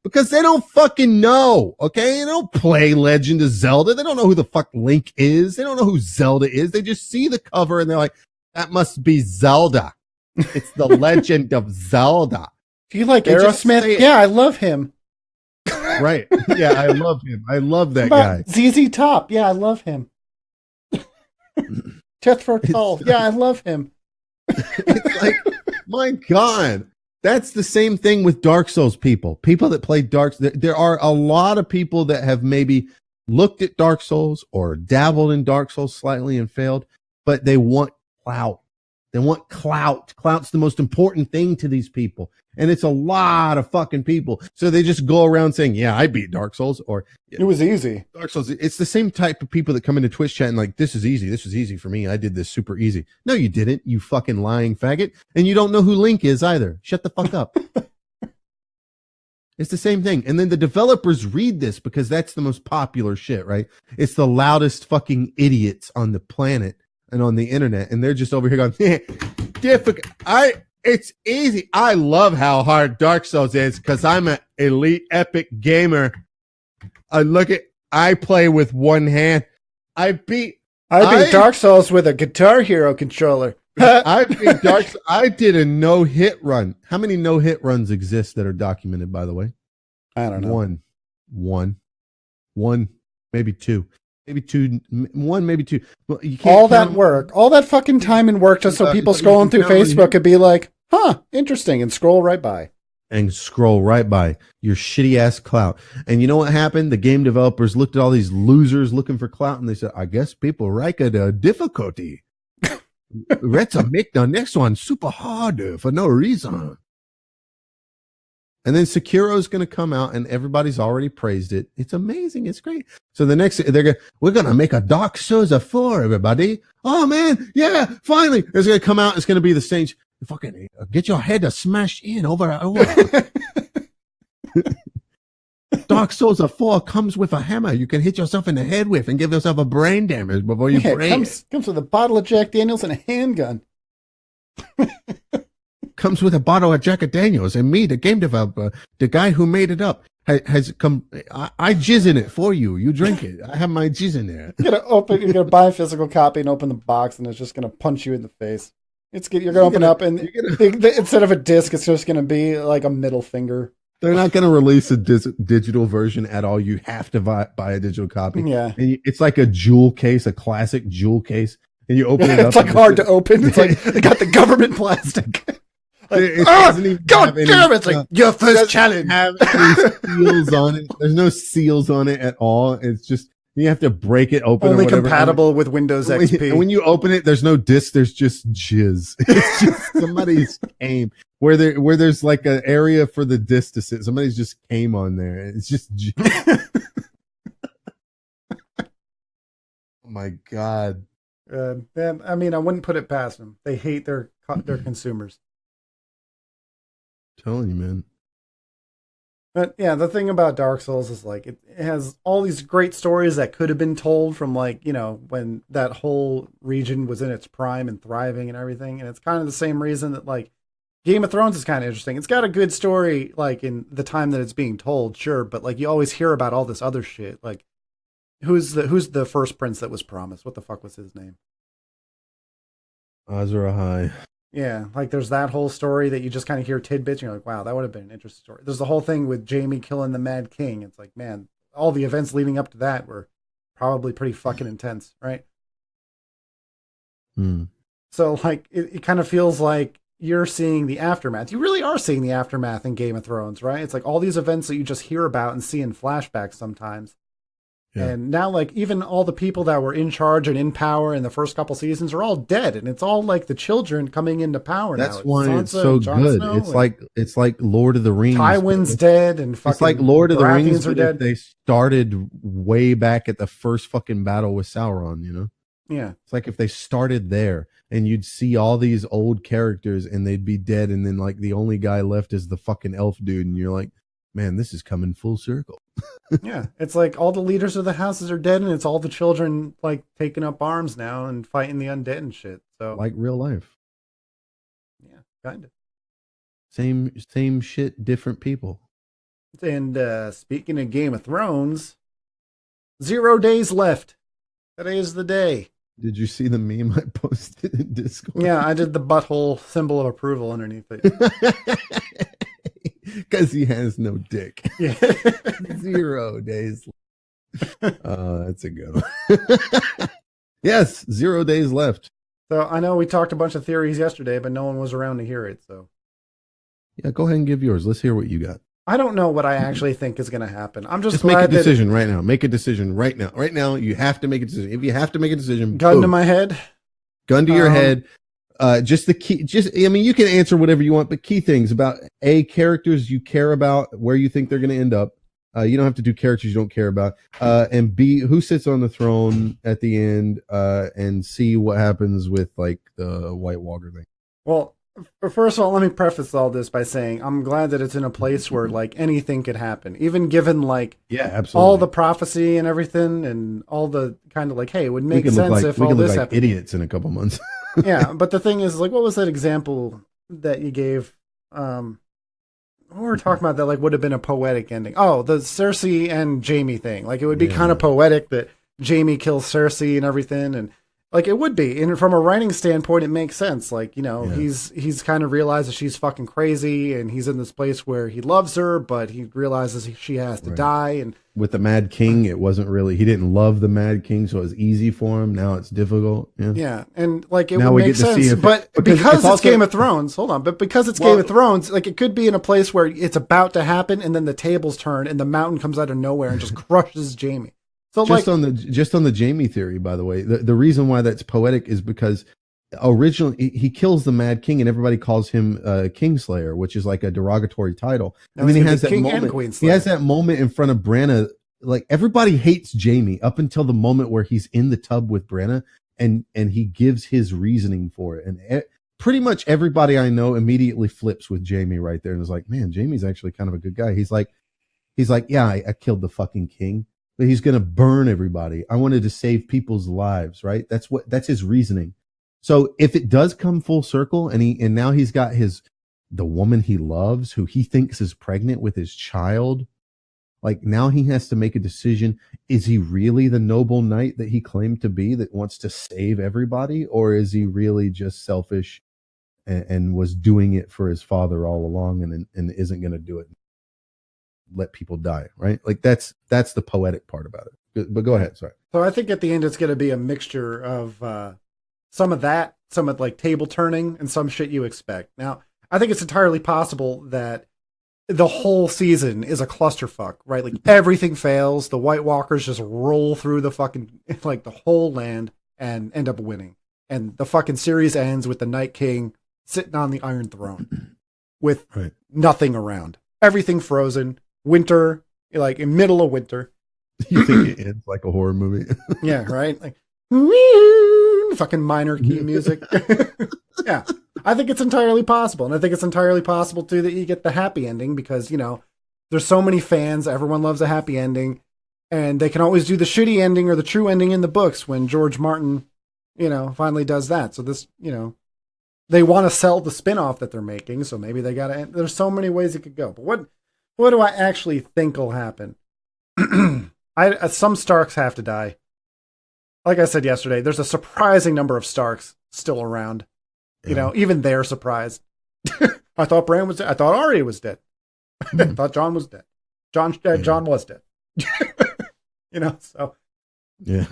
Because they don't fucking know. Okay. They don't play Legend of Zelda. They don't know who the fuck Link is. They don't know who Zelda is. They just see the cover and they're like, that must be Zelda. It's the Legend of Zelda. Do you like Aerosmith? Yeah, I love him. Right. Yeah, I love him. I love that guy. ZZ Top. Yeah, I love him. Jethro Tull. Yeah, I love him. It's like, my God. That's the same thing with Dark Souls people. People that play there are a lot of people that have maybe looked at Dark Souls or dabbled in Dark Souls slightly and failed, but they want clout. They want clout. Clout's the most important thing to these people. And it's a lot of fucking people. So they just go around saying, yeah, I beat Dark Souls, or it was easy. Dark Souls. It's the same type of people that come into Twitch chat and like, this is easy. This was easy for me. I did this super easy. No, you didn't, you fucking lying faggot. And you don't know who Link is either. Shut the fuck up. It's the same thing. And then the developers read this because that's the most popular shit, right? It's the loudest fucking idiots on the planet and on the internet. And they're just over here going, difficult. It's easy. I love how hard Dark Souls is because I'm an elite epic gamer. I play with one hand. I beat Dark Souls with a Guitar Hero controller. I beat Dark Souls. I did a no-hit run. How many no-hit runs exist that are documented, by the way? I don't know. One, maybe two. Maybe two, one, maybe two. Well, you can't all that work, all that fucking time and work just so people scrolling through Facebook could be like, huh, interesting, and scroll right by. And scroll right by your shitty ass clout. And you know what happened? The game developers looked at all these losers looking for clout and they said, I guess people like the difficulty. Let's make the next one super hard for no reason. And then Sekiro is going to come out and everybody's already praised it. It's amazing. It's great. So the next, we're going to make a Dark Souls 4, everybody. Oh man. Yeah. Finally. It's going to come out. It's going to be the same. Fucking get your head to smash in over. Dark Souls 4 comes with a hammer you can hit yourself in the head with and give yourself a brain damage before you break. Comes with a bottle of Jack Daniels and a handgun. Comes with a bottle of Jack Daniels, and me, the game developer, the guy who made it up, has come. I jizz in it for you. You drink it. I have my jizz in there. You're gonna buy a physical copy and open the box, and it's just gonna punch you in the face. You're gonna open up, and instead of a disc, it's just gonna be like a middle finger. They're not gonna release a digital version at all. You have to buy a digital copy. Yeah, and it's like a jewel case, a classic jewel case, and you open it up. It's like hard to open. It's like they got the government plastic. Like, God damn it! It's like your first challenge. Have any seals on it. There's no seals on it at all. It's just you have to break it open. Only compatible with Windows XP. And when you open it, there's no disc. There's just jizz. It's just somebody's came where there's like an area for the disc to sit. Somebody's just came on there. It's just. Oh my God. I mean, I wouldn't put it past them. They hate their consumers. Telling you, man. But yeah, the thing about Dark Souls is like it has all these great stories that could have been told from like, you know, when that whole region was in its prime and thriving and everything. And it's kind of the same reason that like Game of Thrones is kind of interesting. It's got a good story like in the time that it's being told, sure, but like you always hear about all this other shit. Like who's the first prince that was promised? What the fuck was his name? Azor Ahai. Yeah, like there's that whole story that you just kind of hear tidbits. And you're like, wow, that would have been an interesting story. There's the whole thing with Jaime killing the Mad King. It's like, man, all the events leading up to that were probably pretty fucking intense, right? Hmm. So like, it kind of feels like you're seeing the aftermath. You really are seeing the aftermath in Game of Thrones, right? It's like all these events that you just hear about and see in flashbacks sometimes. Yeah. And now, like, even all the people that were in charge and in power in the first couple seasons are all dead, and it's all like the children coming into power. That's now. why it's so good. It's like Lord of the Rings. Tywin's dead, and fucking it's like Lord of the Rings are dead. They started way back at the first fucking battle with Sauron. You know. Yeah. It's like if they started there, and you'd see all these old characters, and they'd be dead, and then like the only guy left is the fucking elf dude, and you're like, man, this is coming full circle. Yeah, it's like all the leaders of the houses are dead, and it's all the children like taking up arms now and fighting the undead and shit. So like real life. Yeah, kind of. Same shit, different people. And speaking of Game of Thrones, 0 days left. Today is the day. Did you see the meme I posted in Discord? Yeah, I did the butthole symbol of approval underneath it. Because he has no dick. Yeah. 0 days. That's a good one. Yes, 0 days left. So I know we talked a bunch of theories yesterday, but no one was around to hear it. So yeah, go ahead and give yours. Let's hear what you got. I don't know what I actually think is going to happen. I'm just make a decision right now. Make a decision right now. Right now, you have to make a decision. If you have to make a decision, gun to my head, gun to your head. Just the key. I mean, you can answer whatever you want, but key things about characters you care about, where you think they're going to end up. You don't have to do characters you don't care about. And B, who sits on the throne at the end. And C, what happens with like the White Walker thing. Well, first of all, let me preface all this by saying I'm glad that it's in a place where like anything could happen, even given like absolutely all the prophecy and everything and all the kind of like, hey, it would make sense if all this happened. Idiots in a couple months. Yeah, but the thing is, like, what was that example that you gave? We were talking about that, like, would have been a poetic ending. Oh, the Cersei and Jaime thing. Like, it would be kind of poetic that Jaime kills Cersei and everything, and like it would be. And from a writing standpoint, it makes sense. Like, you know, he's kind of realizes she's fucking crazy, and he's in this place where he loves her, but he realizes she has to die. And with the Mad King, it wasn't really. He didn't love the Mad King, so it was easy for him. Now it's difficult. Yeah, and like it would make sense, but because it's Game of Thrones, hold on. But because it's Game of Thrones, like it could be in a place where it's about to happen, and then the tables turn, and the mountain comes out of nowhere and just crushes Jaime. So just on the Jaime theory, by the way, the reason why that's poetic is because originally he kills the Mad King and everybody calls him Kingslayer, which is like a derogatory title. And then he has that moment. He has that moment in front of Branna. Like everybody hates Jaime up until the moment where he's in the tub with Branna and he gives his reasoning for it. And pretty much everybody I know immediately flips with Jaime right there and is like, man, Jaime's actually kind of a good guy. He's like, yeah, I killed the fucking king. But he's going to burn everybody. I wanted to save people's lives, right? That's his reasoning. So if it does come full circle and now he's got the woman he loves, who he thinks is pregnant with his child, like now he has to make a decision. Is he really the noble knight that he claimed to be that wants to save everybody? Or is he really just selfish and was doing it for his father all along and isn't going to do it? Let people die, right? Like that's the poetic part about it. But go ahead, sorry. So I think at the end it's going to be a mixture of some of that, some of like table turning, and some shit you expect. Now, I think it's entirely possible that the whole season is a clusterfuck, right? Like everything fails, the White Walkers just roll through the fucking like the whole land and end up winning, and the fucking series ends with the Night King sitting on the Iron Throne with nothing around, everything frozen. Winter, like in middle of winter. You think it ends like a horror movie? Yeah, right? Like fucking minor key music. Yeah. I think it's entirely possible. And I think it's entirely possible too that you get the happy ending because, you know, there's so many fans, everyone loves a happy ending, and they can always do the shitty ending or the true ending in the books when George Martin, you know, finally does that. So this, you know, they want to sell the spin-off that they're making, so maybe they got to, there's so many ways it could go. But what do I actually think will happen? Some Starks have to die. Like I said yesterday, there's a surprising number of Starks still around. Yeah. You know, even they're surprised. I thought Bran was dead. I thought Arya was dead. I thought Jon was dead. Jon was dead. You know, so. Yeah.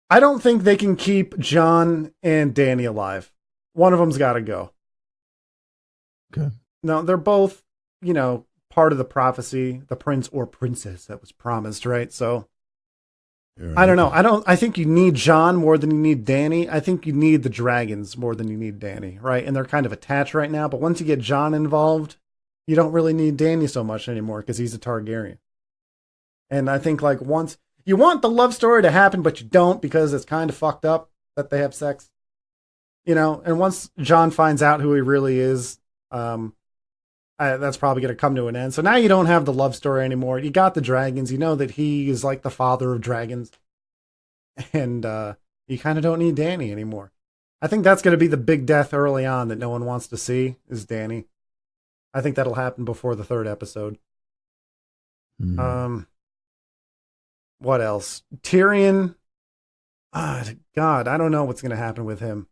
I don't think they can keep Jon and Dany alive. One of them's got to go. Okay. No, they're both, part of the prophecy, the prince or princess that was promised, right? So Right. I don't know. I think you need John more than you need Danny. I think you need the dragons more than you need Danny, right? And they're kind of attached right now. But once you get John involved, you don't really need Danny so much anymore because he's a Targaryen. And I think like once you want the love story to happen, but you don't because it's kind of fucked up that they have sex, and once John finds out who he really is, that's probably going to come to an end. So now you don't have the love story anymore. You got the dragons. You know that he is like the father of dragons. And you kind of don't need Danny anymore. I think that's going to be the big death early on that no one wants to see is Danny. I think that'll happen before the 3rd episode. What else? Tyrion. God, I don't know what's going to happen with him.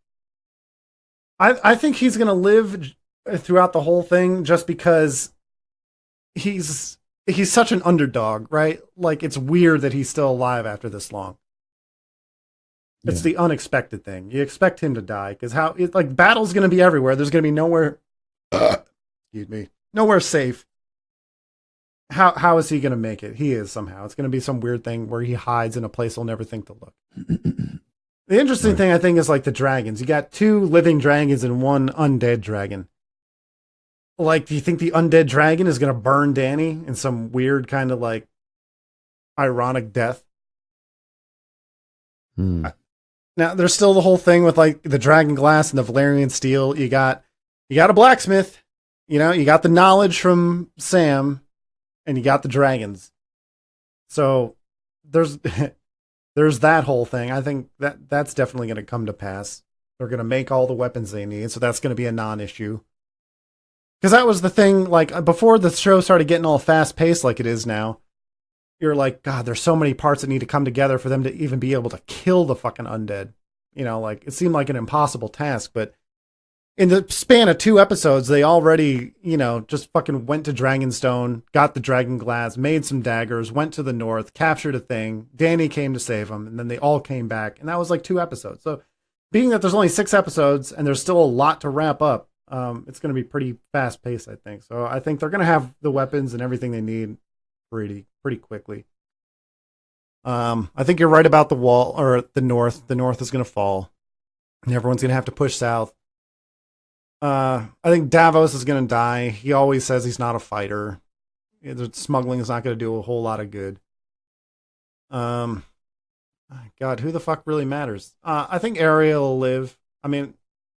I think he's going to live throughout the whole thing just because he's such an underdog, right? Like it's weird that he's still alive after this long. It's the unexpected thing. You expect him to die because battle's going to be everywhere. There's going to be nowhere, excuse me, nowhere safe. How is he going to make it? He is somehow. It's going to be some weird thing where he hides in a place he'll never think to look. The interesting thing I think is like the dragons. You got 2 living dragons and 1 undead dragon. Like, do you think the undead dragon is going to burn Danny in some weird kind of like ironic death? Now, there's still the whole thing with like the dragon glass and the Valyrian steel. You got a blacksmith, you got the knowledge from Sam, and you got the dragons. So there's that whole thing. I think that's definitely going to come to pass. They're going to make all the weapons they need, so that's going to be a non-issue. Because that was the thing, like, before the show started getting all fast-paced like it is now, you're like, God, there's so many parts that need to come together for them to even be able to kill the fucking undead. Like, it seemed like an impossible task, but in the span of 2 episodes, they already, just fucking went to Dragonstone, got the dragon glass, made some daggers, went to the north, captured a thing, Danny came to save them, and then they all came back, and that was like 2 episodes. So, being that there's only 6 episodes, and there's still a lot to wrap up, it's going to be pretty fast paced, I think. So I think they're going to have the weapons and everything they need pretty quickly. I think you're right about the wall or the north. The north is going to fall and everyone's going to have to push south. I think Davos is going to die. He always says he's not a fighter. Smuggling is not going to do a whole lot of good. God, who the fuck really matters? I think Arya will live. I mean,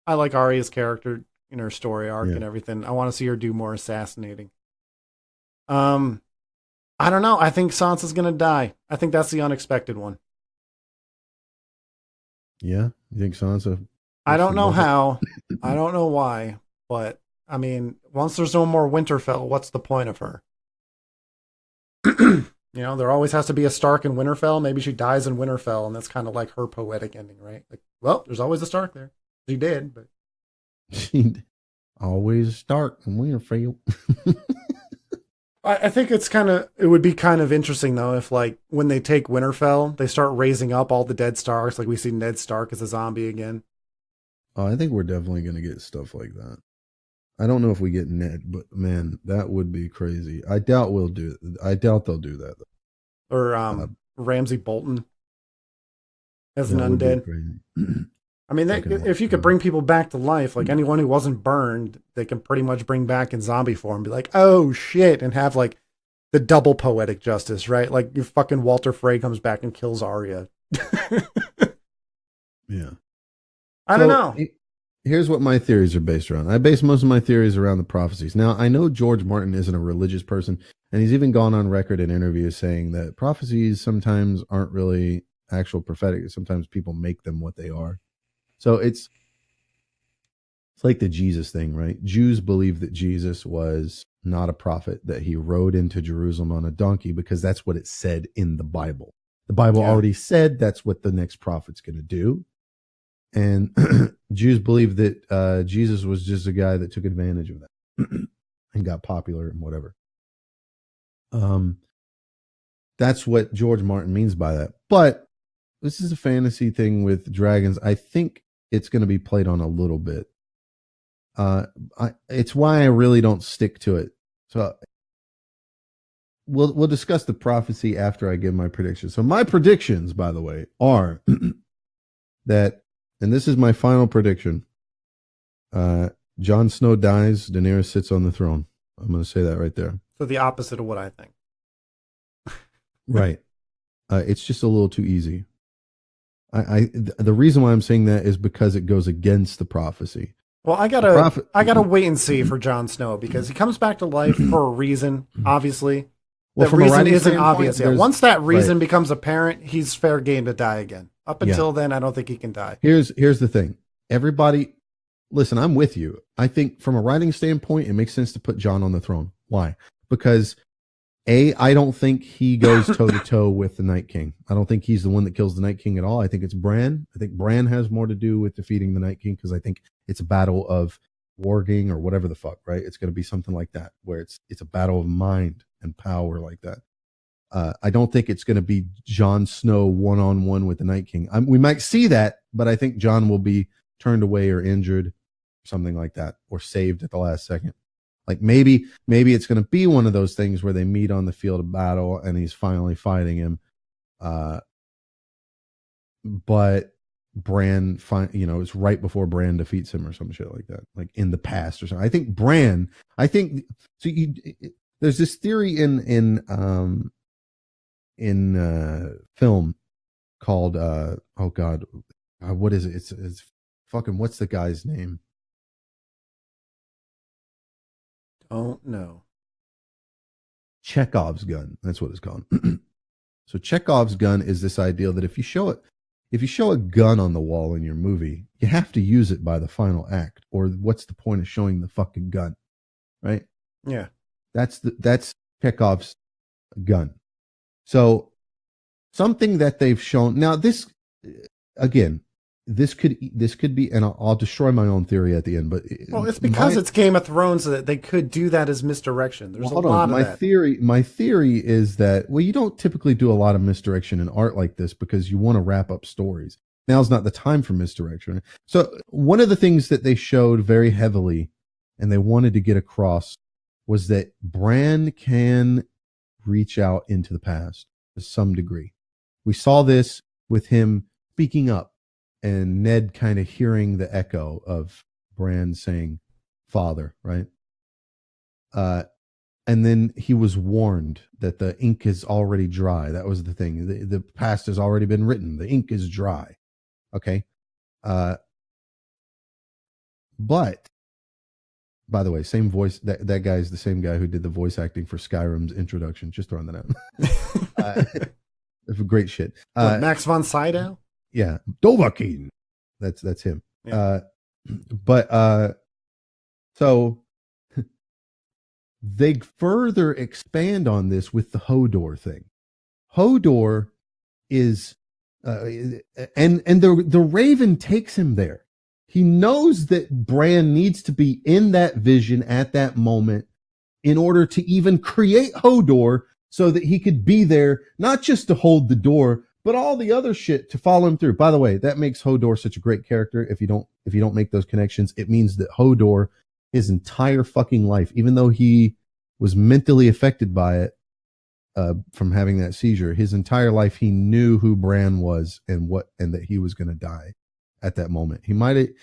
I like Arya's character in her story arc and everything. I want to see her do more assassinating. I don't know. I think Sansa's going to die. I think that's the unexpected one. Yeah, you think Sansa? I don't know how. I don't know why. But, I mean, once there's no more Winterfell, what's the point of her? There always has to be a Stark in Winterfell. Maybe she dies in Winterfell, and that's kind of like her poetic ending, right? Like, well, there's always a Stark there. She did, but... She always Stark in Winterfell. I think it would be kind of interesting, though, if, like, when they take Winterfell, they start raising up all the dead Starks, like we see Ned Stark as a zombie again. Oh, I think we're definitely going to get stuff like that. I don't know if we get Ned, but man, that would be crazy. I doubt they'll do that. Though. Or Ramsay Bolton as an undead. I mean, if you could bring people back to life, like anyone who wasn't burned, they can pretty much bring back in zombie form, be like, oh shit, and have like the double poetic justice, right? Like your fucking Walter Frey comes back and kills Arya. Yeah. I don't know. Here's what my theories are based around. I base most of my theories around the prophecies. Now, I know George Martin isn't a religious person, and he's even gone on record in interviews saying that prophecies sometimes aren't really actual prophetic. Sometimes people make them what they are. So it's like the Jesus thing, right? Jews believe that Jesus was not a prophet, that he rode into Jerusalem on a donkey because that's what it said in the Bible. The Bible already said that's what the next prophet's going to do. And Jews believe that Jesus was just a guy that took advantage of that and got popular and whatever. That's what George Martin means by that. But this is a fantasy thing with dragons. I think it's going to be played on a little bit. It's why I really don't stick to it. So we'll discuss the prophecy after I give my predictions. So my predictions, by the way, are that, and this is my final prediction. Jon Snow dies, Daenerys sits on the throne. I'm going to say that right there. So the opposite of what I think. Right. It's just a little too easy. The reason why I'm saying that is because it goes against the prophecy. Well, I gotta wait and see for Jon Snow, because he comes back to life for a reason, obviously. Well, the reason isn't obvious yet. Once that reason right. becomes apparent, he's fair game to die again. Up until then, I don't think he can die. Here's the thing. Everybody, listen, I'm with you. I think from a writing standpoint, it makes sense to put Jon on the throne. Why? Because I don't think he goes toe to toe with the Night King. I don't think he's the one that kills the Night King at all. I think it's Bran. I think Bran has more to do with defeating the Night King, because I think it's a battle of warging or whatever the fuck, right? It's going to be something like that, where it's a battle of mind and power like that. I don't think it's going to be Jon Snow one-on-one with the Night King. We might see that, but I think Jon will be turned away or injured, something like that, or saved at the last second. Like maybe it's going to be one of those things where they meet on the field of battle and he's finally fighting him. But Bran, it's right before Bran defeats him or some shit like that, like in the past or something. I think there's this theory in film called oh god, what is it? It's fucking, what's the guy's name? Don't know. Chekhov's gun. That's what it's called. So Chekhov's gun is this idea that if you show a gun on the wall in your movie, you have to use it by the final act, or what's the point of showing the fucking gun, right? Yeah, that's Chekhov's gun. So something that they've shown now. This again. This could be, and I'll destroy my own theory at the end. But it's because it's Game of Thrones that they could do that as misdirection. There's a lot of that. My theory is that, well, you don't typically do a lot of misdirection in art like this because you want to wrap up stories. Now's not the time for misdirection. So one of the things that they showed very heavily, and they wanted to get across, was that Bran can reach out into the past to some degree. We saw this with him speaking up, and Ned kind of hearing the echo of Bran saying father, right? And then he was warned that the ink is already dry. That was the thing. The past has already been written. The ink is dry. Okay. But by the way, same voice. That guy's the same guy who did the voice acting for Skyrim's introduction. Just throwing that out. Great shit. Max von Sydow? Yeah, Dovahkiin. That's him. Yeah. So they further expand on this with the Hodor thing. Hodor is, and the Raven takes him there. He knows that Bran needs to be in that vision at that moment in order to even create Hodor, so that he could be there, not just to hold the door, but all the other shit to follow him through. By the way, that makes Hodor such a great character. If you don't make those connections, it means that Hodor, his entire fucking life, even though he was mentally affected by it from having that seizure, his entire life he knew who Bran was and that he was going to die at that moment. He might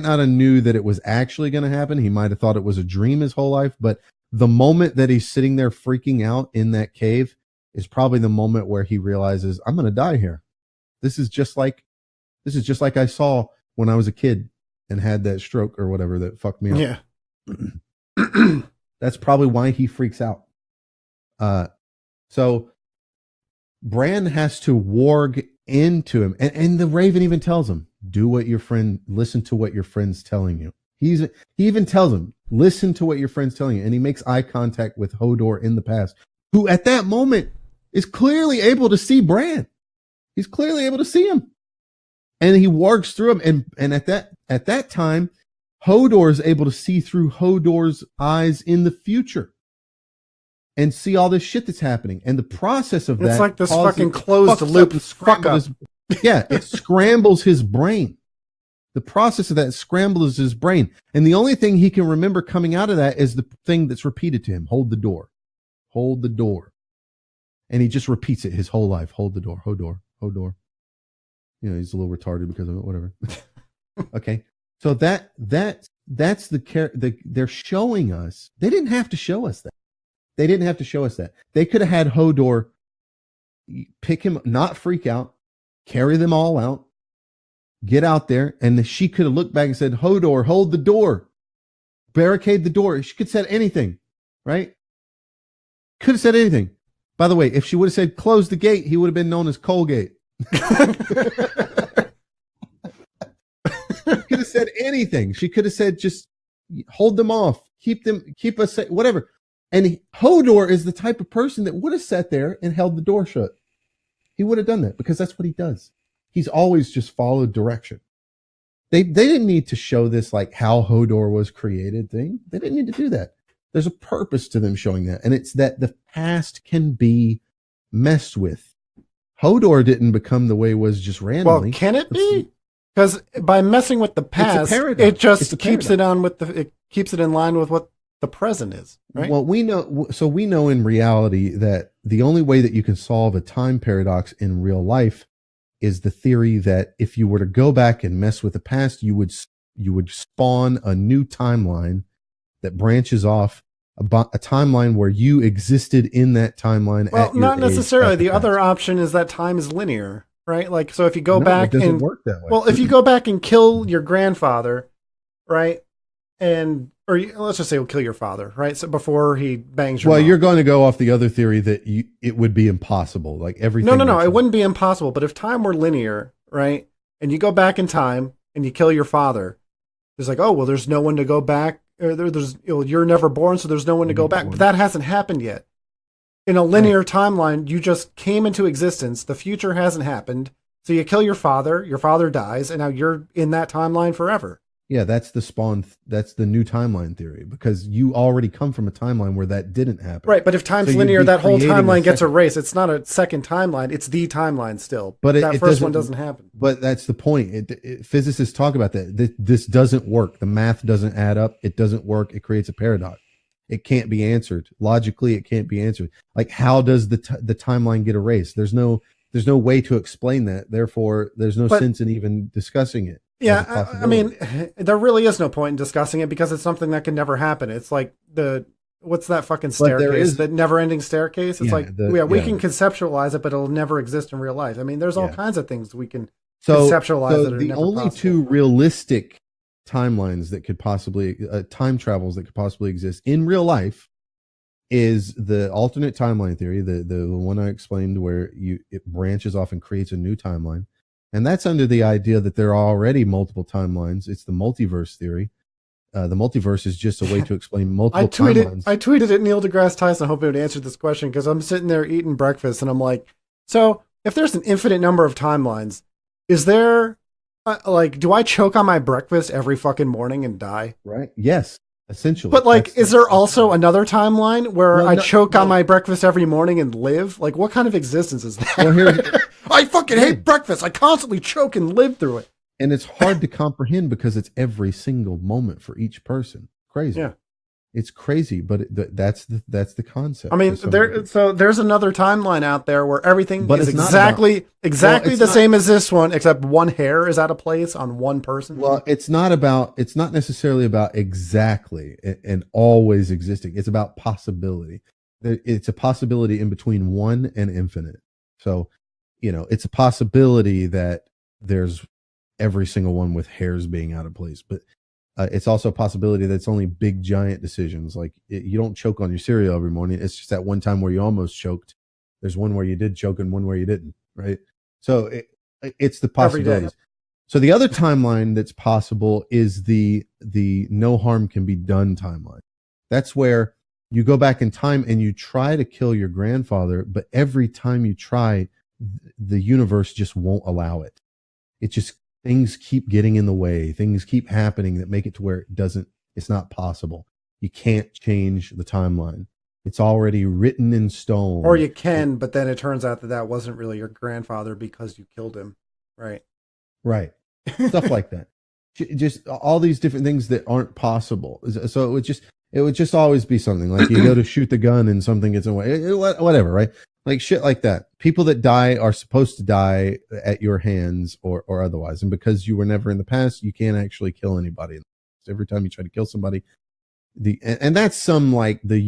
not have knew that it was actually going to happen. He might have thought it was a dream his whole life, but the moment that he's sitting there freaking out in that cave is probably the moment where he realizes, I'm going to die here. This is just like I saw when I was a kid and had that stroke or whatever that fucked me up. Yeah. That's probably why he freaks out. So Bran has to warg into him. And the Raven even tells him, listen to what your friend's telling you. He even tells him, listen to what your friend's telling you. And he makes eye contact with Hodor in the past, who at that moment is clearly able to see Bran. He's clearly able to see him. And he wargs through him. And at that time, Hodor is able to see through Hodor's eyes in the future and see all this shit that's happening. And the process of that, it's like this fucking closed loop fuck up. Yeah, it scrambles his brain. The process of that scrambles his brain. And the only thing he can remember coming out of that is the thing that's repeated to him. Hold the door. Hold the door. And he just repeats it his whole life. Hold the door. Hold door. Hold door. You know, he's a little retarded because of it, whatever. Okay. So that's they're showing us. They didn't have to show us that. They didn't have to show us that. They could have had Hodor pick him, not freak out, carry them all out, get out there, and she could have looked back and said, Hodor, hold the door. Barricade the door. She could have said anything, right? Could have said anything. By the way, if she would have said close the gate, he would have been known as Colgate. She could have said anything. She could have said just hold them off, keep us safe, whatever. And Hodor is the type of person that would have sat there and held the door shut. He would have done that because that's what he does. He's always just followed direction. They didn't need to show this like how Hodor was created thing. They didn't need to do that. There's a purpose to them showing that. And it's that the past can be messed with. Hodor didn't become the way it was just randomly. Well, can it be? Because by messing with the past, it just keeps it on with it keeps it in line with what the present is, right? Well, we know in reality that the only way that you can solve a time paradox in real life is the theory that if you were to go back and mess with the past, you would spawn a new timeline that branches off about a timeline where you existed in that timeline. Well, not necessarily. The other option is that time is linear, right? Like, so if you go back it doesn't work that way. Well, if you go back and kill your grandfather, right? Let's just say we'll kill your father, right? So before he bangs your mom. You're going to go off the other theory that it would be impossible. Like everything. No, it wouldn't be impossible. But if time were linear, right? And you go back in time and you kill your father, there's like, oh, well, there's no one to go back. Or you're never born, so there's no one to go back. But that hasn't happened yet. In a linear timeline, you just came into existence. The future hasn't happened. So you kill your father dies, and now you're in that timeline forever. Yeah, that's the spawn. That's the new timeline theory, because you already come from a timeline where that didn't happen. Right, but if time's linear, that whole timeline gets erased. It's not a second timeline. It's the timeline still. But that first one doesn't happen. But that's the point. Physicists talk about that. This doesn't work. The math doesn't add up. It doesn't work. It creates a paradox. It can't be answered. Logically, it can't be answered. Like, how does the timeline get erased? There's no way to explain that. Therefore, there's no sense in even discussing it. Yeah, I mean, there really is no point in discussing it because it's something that can never happen. It's like what's that fucking staircase? The never-ending staircase? It's we can conceptualize it, but it'll never exist in real life. I mean, there's all kinds of things we can conceptualize that are the never only possible. Two realistic timelines that could possibly, time travels that could possibly exist in real life is the alternate timeline theory, the one I explained where it branches off and creates a new timeline. And that's under the idea that there are already multiple timelines. It's the multiverse theory. The multiverse is just a way to explain multiple timelines. I tweeted at Neil deGrasse Tyson hoping it would answer this question because I'm sitting there eating breakfast and I'm like, so if there's an infinite number of timelines, is there, do I choke on my breakfast every fucking morning and die? Right. Yes. Essentially. But is there also another timeline where I choke on my breakfast every morning and live? Like, what kind of existence is that? Well, I fucking hate breakfast. I constantly choke and live through it. And it's hard to comprehend because it's every single moment for each person. Crazy. Yeah. It's crazy, but that's the concept. I mean, there's another timeline out there where everything is exactly the same as this one, except one hair is out of place on one person. Well, it's not necessarily about exactly and always existing. It's about possibility. It's a possibility in between one and infinite. So, it's a possibility that there's every single one with hairs being out of place, but it's also a possibility that it's only big giant decisions. Like you don't choke on your cereal every morning. It's just that one time where you almost choked. There's one where you did choke and one where you didn't. Right. So it's the possibilities. So the other timeline that's possible is the no harm can be done timeline. That's where you go back in time and you try to kill your grandfather, but every time you try, the universe just won't allow it. It just, things keep getting in the way. Things keep happening that make it to where it's not possible. You can't change the timeline. It's already written in stone. Or you can, but then it turns out that wasn't really your grandfather because you killed him. Right. Right. Stuff like that. just all these different things that aren't possible. So it would just always be something like you go to shoot the gun and something gets away, whatever, right? Like shit like that. People that die are supposed to die at your hands or otherwise. And because you were never in the past, you can't actually kill anybody. Every time you try to kill somebody, and that's some like the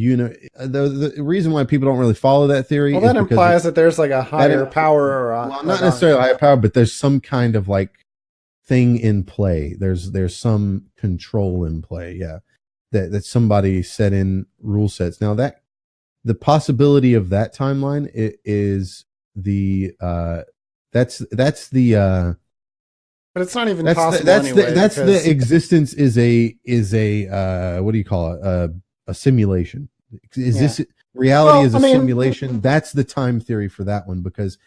reason why people don't really follow that theory. Well, that implies that there's like a higher power, or not necessarily a higher power, but there's some kind of like thing in play. There's some control in play. Yeah, that somebody set in rule sets. Now that the possibility of that timeline is the that's the. But it's not even possible anyway. That's the existence is a what do you call it? A simulation. This reality is a simulation? That's the time theory for that one, because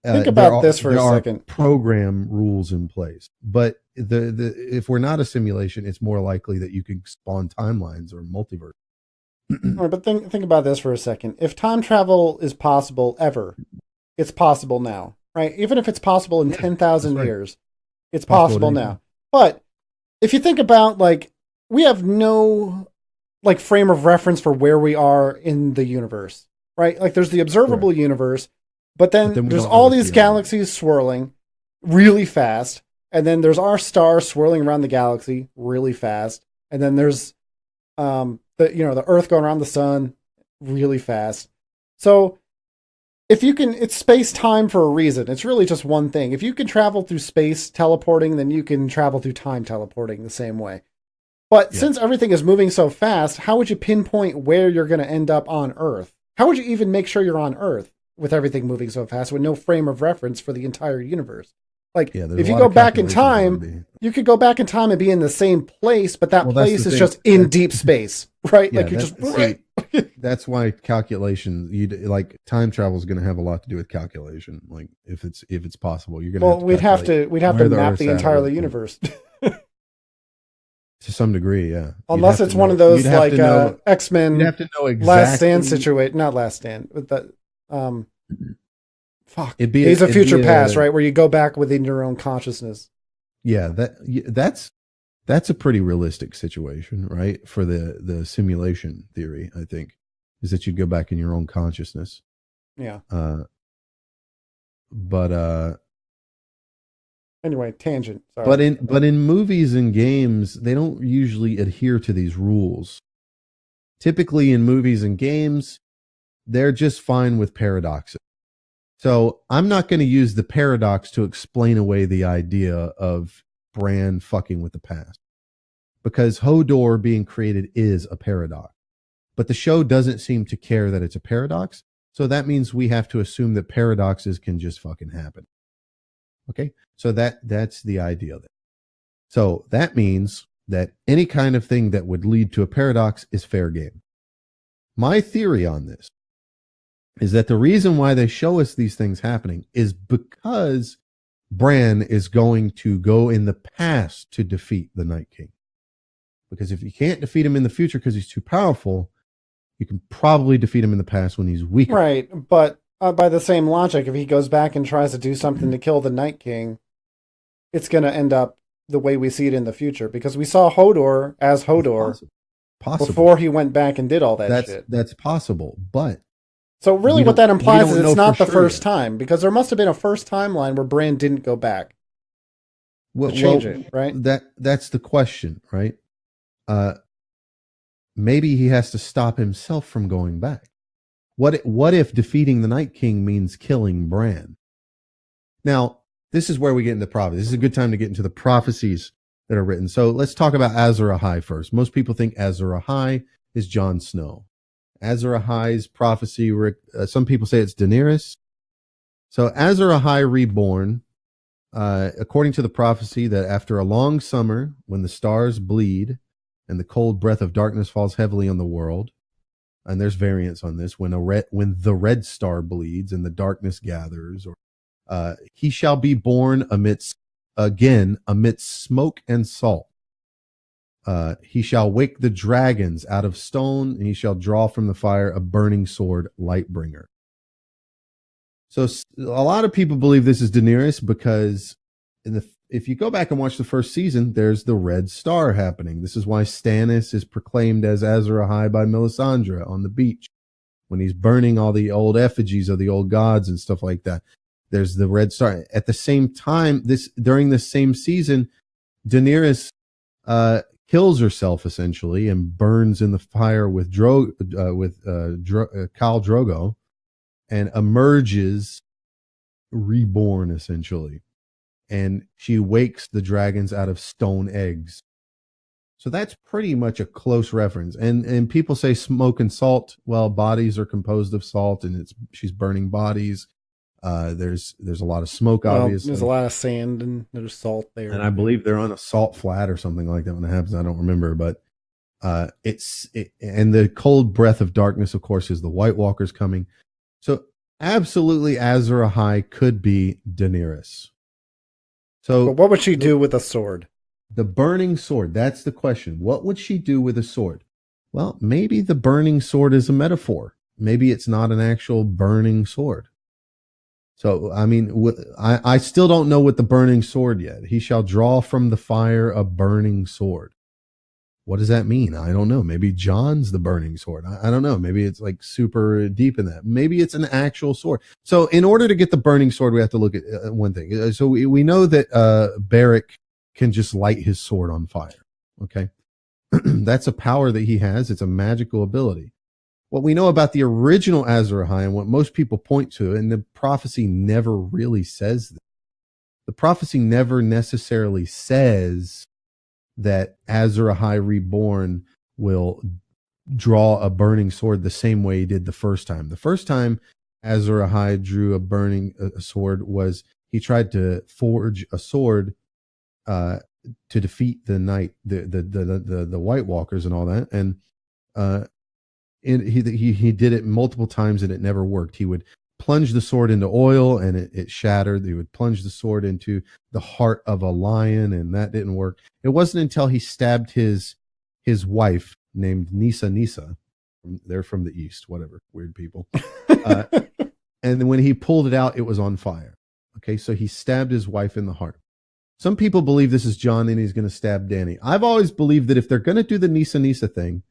think about this for a second. Program rules in place, but if we're not a simulation, it's more likely that you could spawn timelines or multiverse. Right, but think about this for a second. If time travel is possible ever, it's possible now, right? Even if it's possible in 10,000 years. It's possible now. But if you think about, like, we have no like frame of reference for where we are in the universe, right? Like there's the observable universe, but then there's all these galaxies swirling really fast. And then there's our star swirling around the galaxy really fast. And then there's the Earth going around the sun really fast. So if you can, it's space-time for a reason. It's really just one thing. If you can travel through space teleporting, then you can travel through time teleporting the same way. But since everything is moving so fast, how would you pinpoint where you're going to end up on Earth? How would you even make sure you're on Earth with everything moving so fast with no frame of reference for the entire universe? Like, if you go back in time, you could go back in time and be in the same place, but that place is just in deep space, right? Yeah, like you're just... That's why calculation, like time travel is going to have a lot to do with calculation. Like if it's possible, you're going to. We'd have to map the entire universe to some degree, yeah. Unless it's one of those like X-Men. You'd have to know exactly. Last Stand situation, not Last Stand, but that. Fuck. Days of Future Past, right, where you go back within your own consciousness. Yeah, that's a pretty realistic situation, right? For the simulation theory, I think, is that you go back in your own consciousness. Yeah. But anyway, tangent. Sorry. But in movies and games, they don't usually adhere to these rules. Typically in movies and games, they're just fine with paradoxes. So I'm not going to use the paradox to explain away the idea of Bran fucking with the past, because Hodor being created is a paradox, but the show doesn't seem to care that it's a paradox. So that means we have to assume that paradoxes can just fucking happen. Okay. So that's the idea there. So that means that any kind of thing that would lead to a paradox is fair game. My theory on this is that the reason why they show us these things happening is because Bran is going to go in the past to defeat the Night King. Because if you can't defeat him in the future because he's too powerful, you can probably defeat him in the past when he's weaker. Right, but by the same logic, if he goes back and tries to do something to kill the Night King, it's going to end up the way we see it in the future. Because we saw Hodor as Hodor before he went back and did all that shit. That's possible, but... So really what that implies is it's not the first time, because there must have been a first timeline where Bran didn't go back to change it, right? That's the question, right? Maybe he has to stop himself from going back. What if defeating the Night King means killing Bran? Now, this is where we get into prophecy. This is a good time to get into the prophecies that are written. So let's talk about Azor Ahai first. Most people think Azor Ahai is Jon Snow. Azor Ahai's prophecy, some people say it's Daenerys. So Azor Ahai reborn, according to the prophecy, that after a long summer, when the stars bleed and the cold breath of darkness falls heavily on the world, and there's variants on this, when the red star bleeds and the darkness gathers, he shall be born amidst smoke and salt. He shall wake the dragons out of stone, and he shall draw from the fire a burning sword, Lightbringer. So a lot of people believe this is Daenerys because if you go back and watch the first season, there's the Red Star happening. This is why Stannis is proclaimed as Azor Ahai by Melisandre on the beach when he's burning all the old effigies of the old gods and stuff like that. There's the Red Star. At the same time, during this same season, Daenerys kills herself essentially and burns in the fire with Khal Drogo and emerges reborn essentially. And she wakes the dragons out of stone eggs. So that's pretty much a close reference. And people say smoke and salt. Well, bodies are composed of salt, and she's burning bodies. There's a lot of smoke, obviously. There's a lot of sand and there's salt there. And I believe they're on a salt flat or something like that when it happens. I don't remember, but and the cold breath of darkness, of course, is the White Walkers coming. So absolutely, Azor Ahai could be Daenerys. So, but what would she do with a sword? The burning sword. That's the question. What would she do with a sword? Well, maybe the burning sword is a metaphor. Maybe it's not an actual burning sword. So, I mean, I still don't know what the burning sword yet. He shall draw from the fire a burning sword. What does that mean? I don't know. Maybe Jon's the burning sword. I don't know. Maybe it's like super deep in that. Maybe it's an actual sword. So in order to get the burning sword, we have to look at one thing. So we know that Beric can just light his sword on fire. Okay. That's a power that he has. It's a magical ability. What we know about the original Azor Ahai and what most people point to, and the prophecy never really says this. The prophecy never necessarily says that Azor Ahai reborn will draw a burning sword the same way he did the first time. The first time Azor Ahai drew a sword was he tried to forge a sword to defeat the knight, the White Walkers and all that. And he did it multiple times and it never worked. He would plunge the sword into oil and it shattered. He would plunge the sword into the heart of a lion and that didn't work. It wasn't until he stabbed his wife named Nisa. They're from the East, whatever, weird people. And when he pulled it out, it was on fire. Okay, so he stabbed his wife in the heart. Some people believe this is Jon and he's going to stab Dany. I've always believed that if they're going to do the Nisa thing,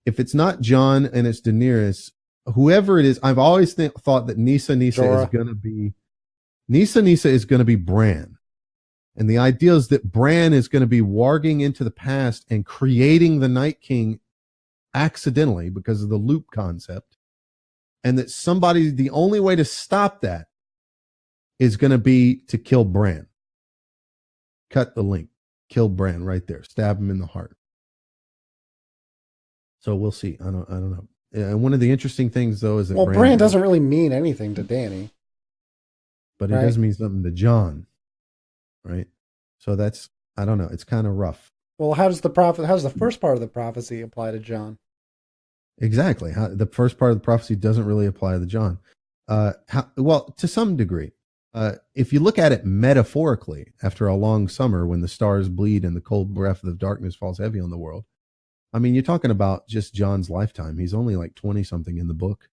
if it's not Jon and it's Daenerys, whoever it is, I've always thought that Nisa is going to be Bran. And the idea is that Bran is going to be warging into the past and creating the Night King accidentally because of the loop concept. And that the only way to stop that is going to be to kill Bran. Cut the link. Kill Bran right there. Stab him in the heart. So we'll see. I don't know. And one of the interesting things, though, is that Bran doesn't really mean anything to Dany, but it does mean something to Jon, right? So I don't know. It's kind of rough. Well, how's the first part of the prophecy apply to Jon? Exactly. The first part of the prophecy doesn't really apply to Jon. Well, to some degree. If you look at it metaphorically, after a long summer when the stars bleed and the cold breath of darkness falls heavy on the world, I mean, you're talking about just Jon's lifetime. He's only like 20 something in the book.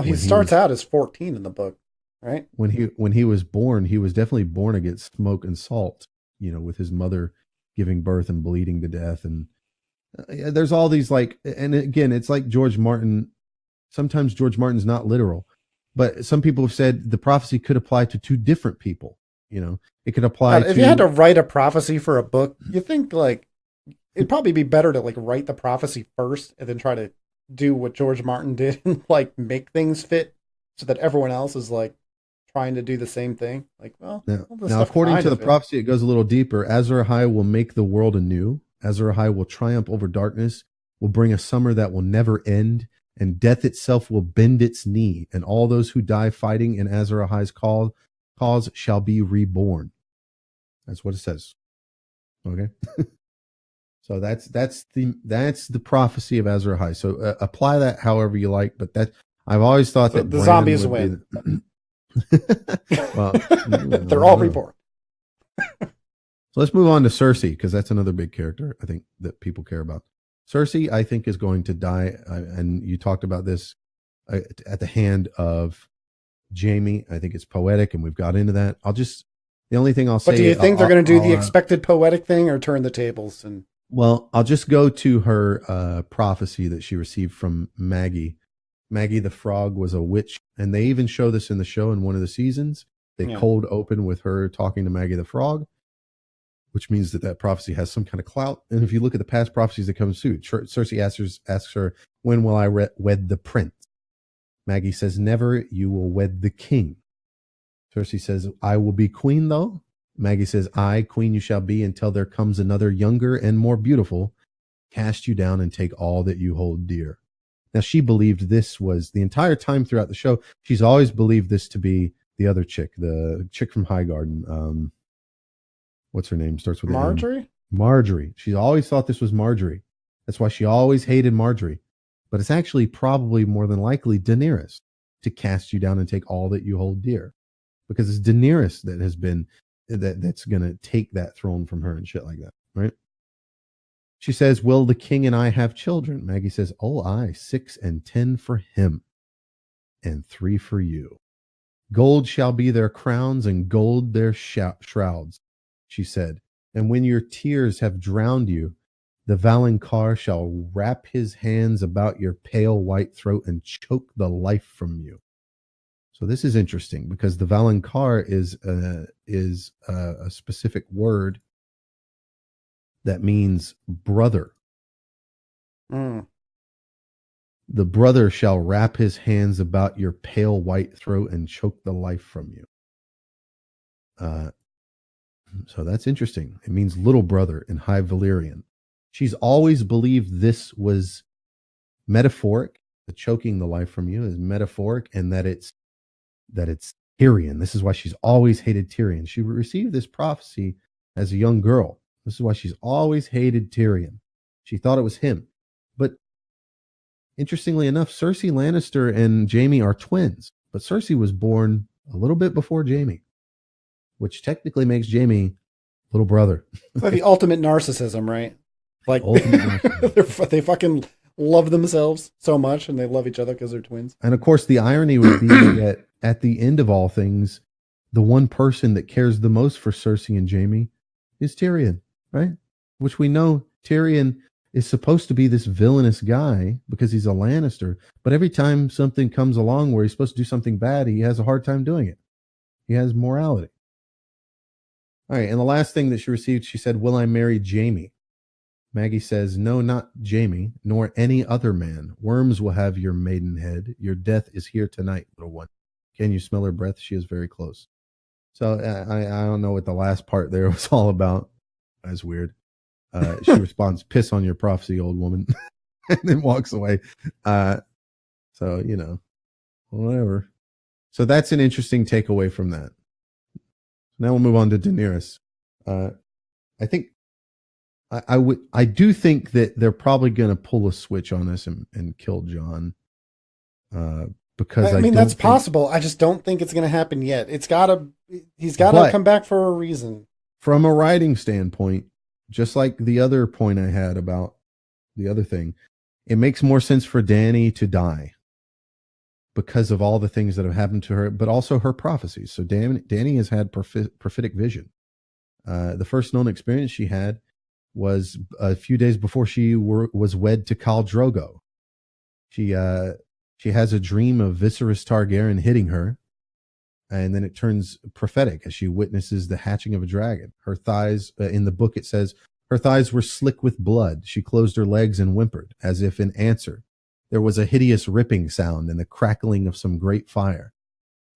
He starts out as 14 in the book, right? When he was born, he was definitely born against smoke and salt, with his mother giving birth and bleeding to death. And there's all these and again, it's like George Martin. Sometimes George Martin's not literal, but some people have said the prophecy could apply to two different people. It could apply if you had to write a prophecy for a book, you think it'd probably be better to write the prophecy first and then try to do what George Martin did and make things fit so that everyone else is trying to do the same thing. Now according to the prophecy, it goes a little deeper. Azor Ahai will make the world anew. Azor Ahai will triumph over darkness, will bring a summer that will never end, and death itself will bend its knee, and all those who die fighting in Azor Ahai's cause shall be reborn. That's what it says. Okay. So that's the prophecy of Azor Ahai. So apply that however you like, but I've always thought that the zombies win. Well, they're all reborn. So let's move on to Cersei, because that's another big character I think that people care about. Cersei, I think, is going to die, and you talked about this at the hand of Jaime. I think it's poetic, and we've got into that. I'll just The only thing I'll say... But do you think they're going to do the I'll, expected poetic thing or turn the tables? And Well, I'll just go to her prophecy that she received from Maggie. Maggie the Frog was a witch, and they even show this in the show in one of the seasons. They cold open with her talking to Maggie the Frog, which means that prophecy has some kind of clout. And if you look at the past prophecies that come soon, Cersei asks her, when will I wed the prince? Maggie says, never, you will wed the king. Cersei says, I will be queen, though. Maggie says, I, queen you shall be until there comes another younger and more beautiful, cast you down and take all that you hold dear. Now, she believed this was the entire time throughout the show. She's always believed this to be the other chick, the chick from Highgarden. What's her name? Starts with Marjorie? Marjorie. She always thought this was Marjorie. That's why she always hated Marjorie. But it's actually probably more than likely Daenerys to cast you down and take all that you hold dear. Because it's Daenerys that has been, that's going to take that throne from her and shit like that, right? She says, will the king and I have children? Maggie says, oh, aye, 6 and 10 for him, and 3 for you. Gold shall be their crowns, and gold their shrouds, she said. And when your tears have drowned you, the Valonqar shall wrap his hands about your pale white throat and choke the life from you. So this is interesting because the Valonqar is a specific word that means brother. Mm. The brother shall wrap his hands about your pale white throat and choke the life from you. So that's interesting. It means little brother in High Valyrian. She's always believed this was metaphoric. The choking the life from you is metaphoric, and that it's Tyrion. This is why she's always hated Tyrion. She received this prophecy as a young girl. This is why she's always hated Tyrion. She thought it was him. But interestingly enough, Cersei Lannister and Jaime are twins. But Cersei was born a little bit before Jaime, which technically makes Jaime little brother. It's like the ultimate narcissism, right? Like they fucking love themselves so much and they love each other because they're twins. And of course, the irony would be that at the end of all things, the one person that cares the most for Cersei and Jaime is Tyrion, right? Which we know Tyrion is supposed to be this villainous guy because he's a Lannister. But every time something comes along where he's supposed to do something bad, he has a hard time doing it. He has morality. All right. And the last thing that she received, she said, will I marry Jaime? Maggie says, no, not Jaime, nor any other man. Worms will have your maidenhead. Your death is here tonight, little one. Can you smell her breath? She is very close. So I don't know what the last part there was all about. That's weird. She responds, piss on your prophecy, old woman, and then walks away. So, whatever. So that's an interesting takeaway from that. Now we'll move on to Daenerys. I think I do think that they're probably going to pull a switch on us and kill Jon. Because I mean that's possible. I just don't think it's going to happen yet. He's got to come back for a reason. From a writing standpoint, just like the other point I had about the other thing, it makes more sense for Dany to die because of all the things that have happened to her, but also her prophecies. So Dany has had prophetic vision. The first known experience she had was a few days before she was wed to Khal Drogo. She has a dream of Viserys Targaryen hitting her, and then it turns prophetic as she witnesses the hatching of a dragon. Her thighs, in the book it says, her thighs were slick with blood. She closed her legs and whimpered, as if in answer. There was a hideous ripping sound and the crackling of some great fire.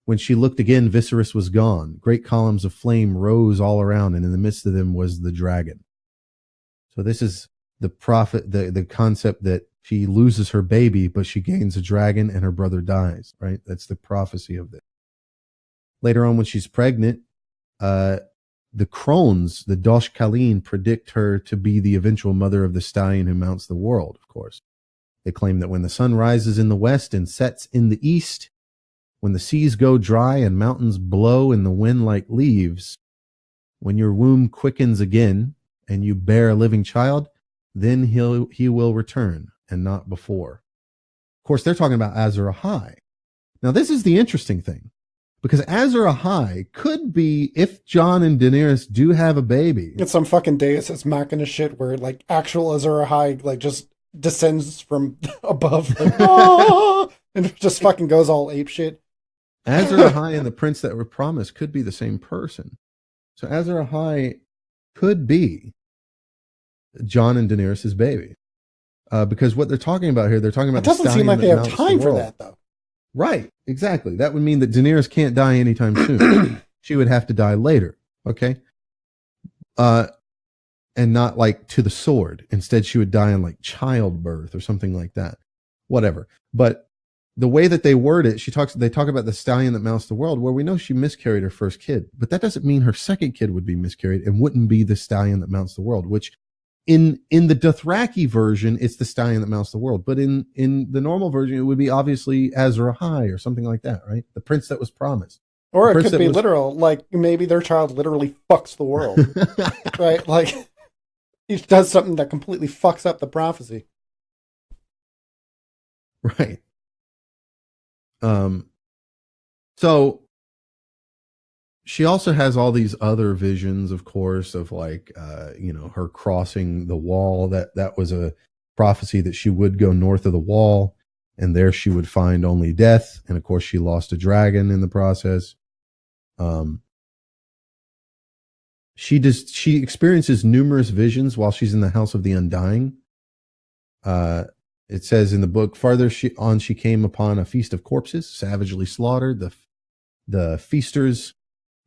When she looked again, Viserys was gone. Great columns of flame rose all around, and in the midst of them was the dragon. So this is the concept that she loses her baby, but she gains a dragon and her brother dies, right? That's the prophecy of this. Later on, when she's pregnant, the Crones, the Dosh Khaleen, predict her to be the eventual mother of the stallion who mounts the world, of course. They claim that when the sun rises in the west and sets in the east, when the seas go dry and mountains blow in the wind like leaves, when your womb quickens again and you bear a living child, then he will return, and not before. Of course, they're talking about Azor Ahai. Now, this is the interesting thing. Because Azor Ahai could be, if Jon and Daenerys do have a baby. It's some fucking Deus Ex Machina shit where like actual Azor Ahai like just descends from above, like, oh, and just fucking goes all ape shit. Azor Ahai and the prince that were promised could be the same person. So Azor Ahai could be Jon and Daenerys' baby. Because what they're talking about here, they're talking about. It doesn't seem like they have time for that, though. Right, exactly. That would mean that Daenerys can't die anytime soon. She would have to die later. Okay. And not like to the sword. Instead, she would die in like childbirth or something like that. Whatever. But the way that they word it, they talk about the stallion that mounts the world, where we know she miscarried her first kid, but that doesn't mean her second kid would be miscarried and wouldn't be the stallion that mounts the world, which in the Dothraki version, it's the stallion that mounts the world. But in the normal version, it would be obviously Azor Ahai or something like that, right? The prince that was promised. Or it could be literal, like maybe their child literally fucks the world, right? Like he does something that completely fucks up the prophecy. Right. So she also has all these other visions, of course, of like, her crossing the wall. That was a prophecy that she would go north of the wall, and there she would find only death. And of course, she lost a dragon in the process. She experiences numerous visions while she's in the House of the Undying. It says in the book, farther she came upon a feast of corpses, savagely slaughtered. The feasters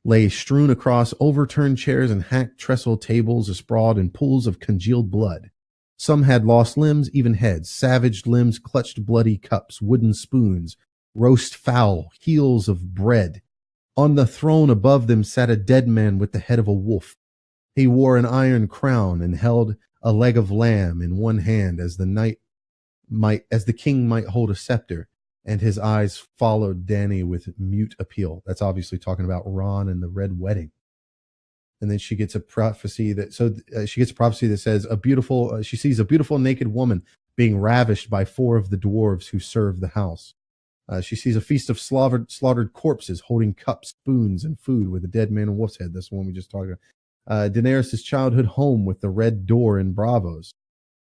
lay strewn across overturned chairs and hacked trestle tables, sprawled in pools of congealed blood. Some had lost limbs, even heads. Savaged limbs clutched bloody cups, wooden spoons, roast fowl, heels of bread. On the throne above them sat a dead man with the head of a wolf. He wore an iron crown and held a leg of lamb in one hand, as the king might hold a scepter, and his eyes followed Dany with mute appeal. That's obviously talking about Ron and the Red Wedding. And then she gets a prophecy that says she sees a beautiful naked woman being ravished by 4 of the dwarves who serve the house. She sees a feast of slaughtered corpses holding cups, spoons, and food with a dead man and wolf's head. That's the one we just talked about. Daenerys' childhood home with the red door in Bravos.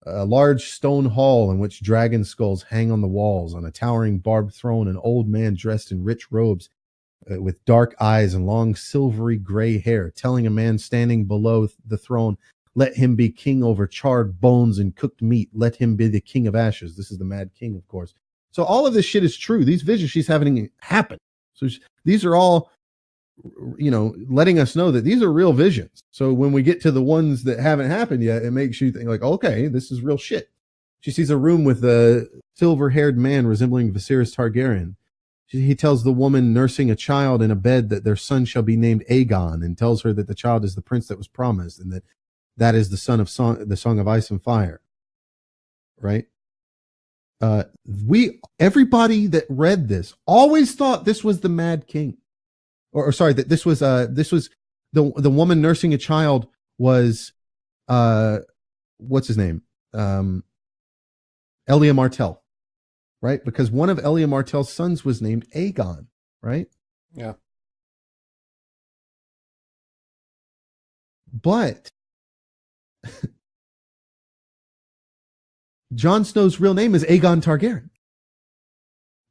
A large stone hall in which dragon skulls hang on the walls. On a towering barbed throne, an old man dressed in rich robes with dark eyes and long silvery gray hair, telling a man standing below the throne, "Let him be king over charred bones and cooked meat. Let him be the king of ashes." This is the Mad King, of course. So all of this shit is true. These visions she's having happen. So these are all, letting us know that these are real visions. So when we get to the ones that haven't happened yet, it makes you think like, okay, this is real shit. She sees a room with a silver-haired man resembling Viserys Targaryen. He tells the woman nursing a child in a bed that their son shall be named Aegon, and tells her that the child is the prince that was promised, and that is the son of the Song of Ice and Fire. Right? Everybody that read this always thought this was the Mad King, or sorry, that this was the woman nursing a child was what's his name, Elia Martell, right? Because one of Elia Martell's sons was named Aegon, right? Yeah. But Jon Snow's real name is Aegon Targaryen.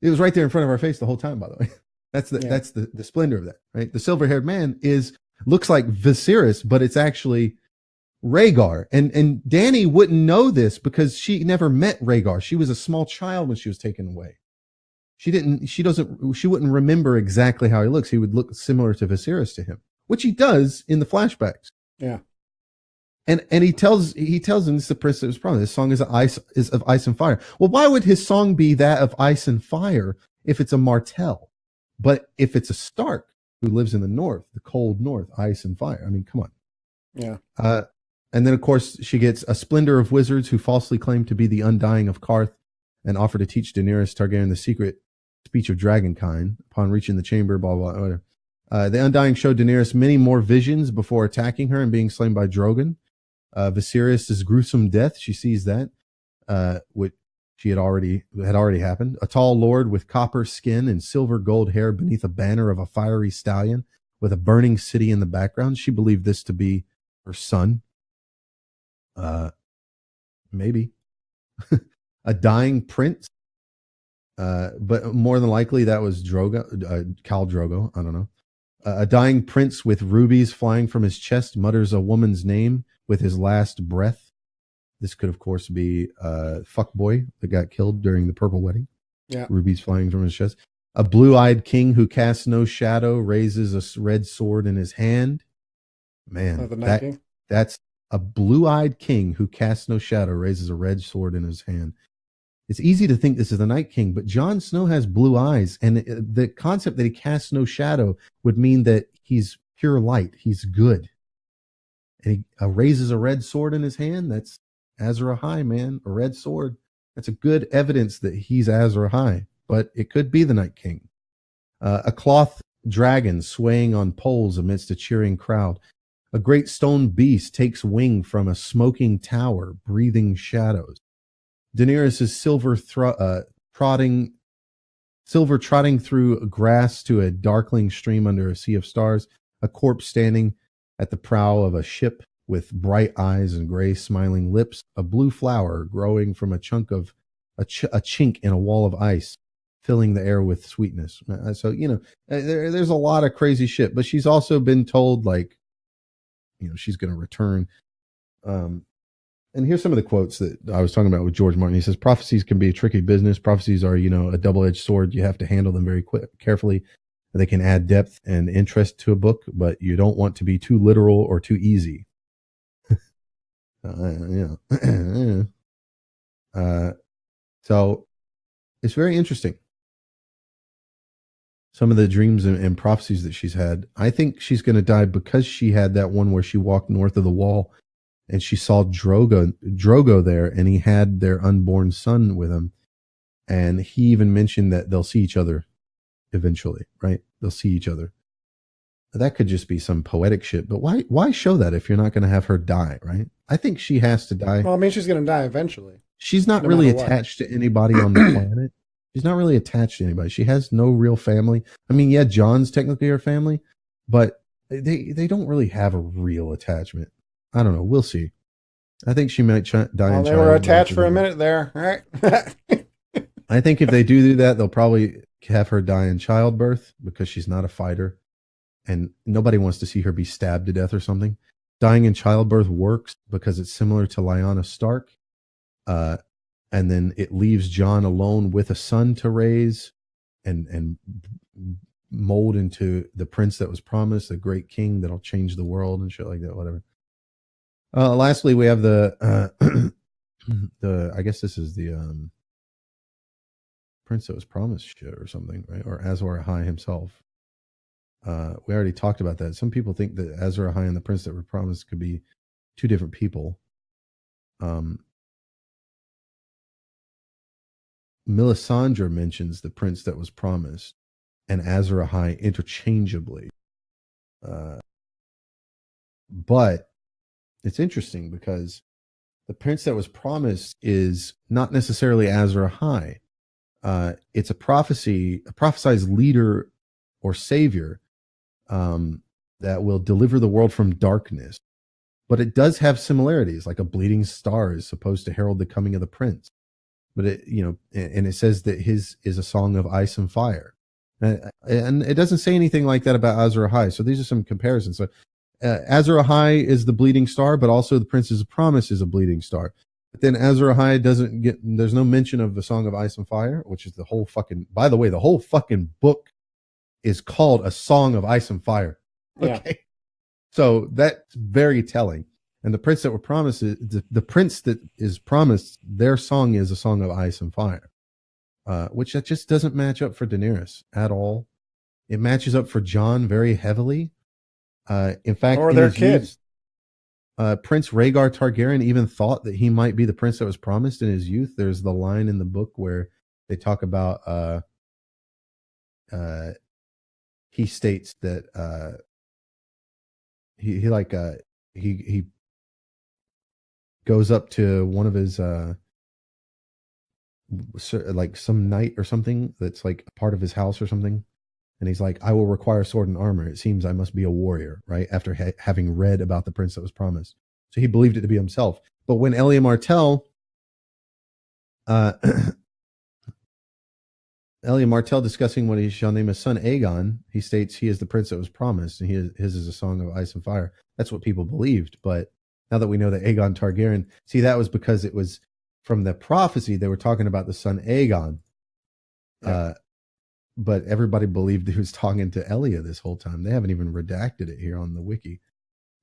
It was right there in front of our face the whole time, by the way. That's the splendor of that, right? The silver-haired man looks like Viserys, but it's actually Rhaegar. And Dany wouldn't know this because she never met Rhaegar. She was a small child when she was taken away. She wouldn't remember exactly how he looks. He would look similar to Viserys to him, which he does in the flashbacks. Yeah. And he tells him this is the prince that was promised. His song is of ice and fire. Well, why would his song be that of ice and fire if it's a Martell? But if it's a Stark who lives in the north, the cold north, ice and fire. I mean, come on. Yeah. And then of course she gets a splendor of wizards who falsely claim to be the undying of Qarth and offer to teach Daenerys Targaryen the secret speech of dragonkind upon reaching the chamber. Blah blah. Whatever. The undying showed Daenerys many more visions before attacking her and being slain by Drogon. Viserys' gruesome death, she sees that, which She had already happened. A tall lord with copper skin and silver gold hair beneath a banner of a fiery stallion with a burning city in the background. She believed this to be her son. Maybe. A dying prince. But more than likely that was Drogo, Khal Drogo. I don't know. A dying prince with rubies flying from his chest mutters a woman's name with his last breath. This could, of course, be Fuckboy that got killed during the Purple Wedding. Yeah. Rubies flying from his chest. A blue-eyed king who casts no shadow raises a red sword in his hand. Man, that's a blue-eyed king who casts no shadow raises a red sword in his hand. It's easy to think this is the Night King, but Jon Snow has blue eyes, and the concept that he casts no shadow would mean that he's pure light. He's good. And he raises a red sword in his hand. That's Azor Ahai, man. A red sword. That's a good evidence that he's Azor Ahai, but it could be the Night King. A cloth dragon swaying on poles amidst a cheering crowd. A great stone beast takes wing from a smoking tower, breathing shadows. Daenerys' silver trotting through grass to a darkling stream under a sea of stars. A corpse standing at the prow of a ship with bright eyes and gray smiling lips. A blue flower growing from a chunk of a chink in a wall of ice, filling the air with sweetness. So, there's a lot of crazy shit, but she's also been told, like, she's going to return. And here's some of the quotes that I was talking about with George Martin. He says, prophecies can be a tricky business. Prophecies are, a double-edged sword. You have to handle them very carefully. They can add depth and interest to a book, but you don't want to be too literal or too easy. So it's very interesting. Some of the dreams and prophecies that she's had. I think she's going to die because she had that one where she walked north of the wall and she saw Drogo there, and he had their unborn son with him. And he even mentioned that they'll see each other eventually, right? They'll see each other. That could just be some poetic shit, but why show that if you're not going to have her die, right? I think she has to die. Well, I mean, she's going to die eventually. She's not really attached to anybody on the planet. She's not really attached to anybody. She has no real family. I mean, yeah, John's technically her family, but they don't really have a real attachment. I don't know. We'll see. I think she might die in childbirth. They were attached for a minute there, right? I think if they do that, they'll probably have her die in childbirth because she's not a fighter. And nobody wants to see her be stabbed to death or something. Dying in childbirth works because it's similar to Lyanna Stark. And then it leaves Jon alone with a son to raise and mold into the prince that was promised, the great king that'll change the world and shit like that, whatever. Lastly, we have the I guess this is the prince that was promised shit or something, right? Or Azor Ahai himself. We already talked about that. Some people think that Azor Ahai and the prince that were promised could be two different people. Melisandre mentions the prince that was promised and Azor Ahai interchangeably. But it's interesting because the prince that was promised is not necessarily Azor Ahai. It's a prophesized leader or savior that will deliver the world from darkness. But it does have similarities, like a bleeding star is supposed to herald the coming of the prince. But and it says that his is a song of ice and fire. And it doesn't say anything like that about Azor Ahai. So these are some comparisons. So Azor Ahai is the bleeding star, but also the Prince's Promise is a bleeding star. But then Azor Ahai there's no mention of the Song of Ice and Fire, which is by the way, the whole fucking book is called A Song of Ice and Fire. Okay. Yeah. So that's very telling. And the prince that were promised, the prince that is promised, their song is A Song of Ice and Fire, which that just doesn't match up for Daenerys at all. It matches up for Jon very heavily. In fact, or their kids. Prince Rhaegar Targaryen even thought that he might be the prince that was promised in his youth. There's the line in the book where they talk about he states that he goes up to one of his like some knight or something that's like a part of his house or something. And he's like, I will require sword and armor. It seems I must be a warrior, right? After having read about the prince that was promised. So he believed it to be himself. But when Elia Martell, discussing what he shall name his son Aegon, he states he is the prince that was promised, and his is a song of ice and fire. That's what people believed. But now that we know that Aegon Targaryen, see, that was because it was from the prophecy. They were talking about the son Aegon. Yeah. But everybody believed he was talking to Elia this whole time. They haven't even redacted it here on the wiki.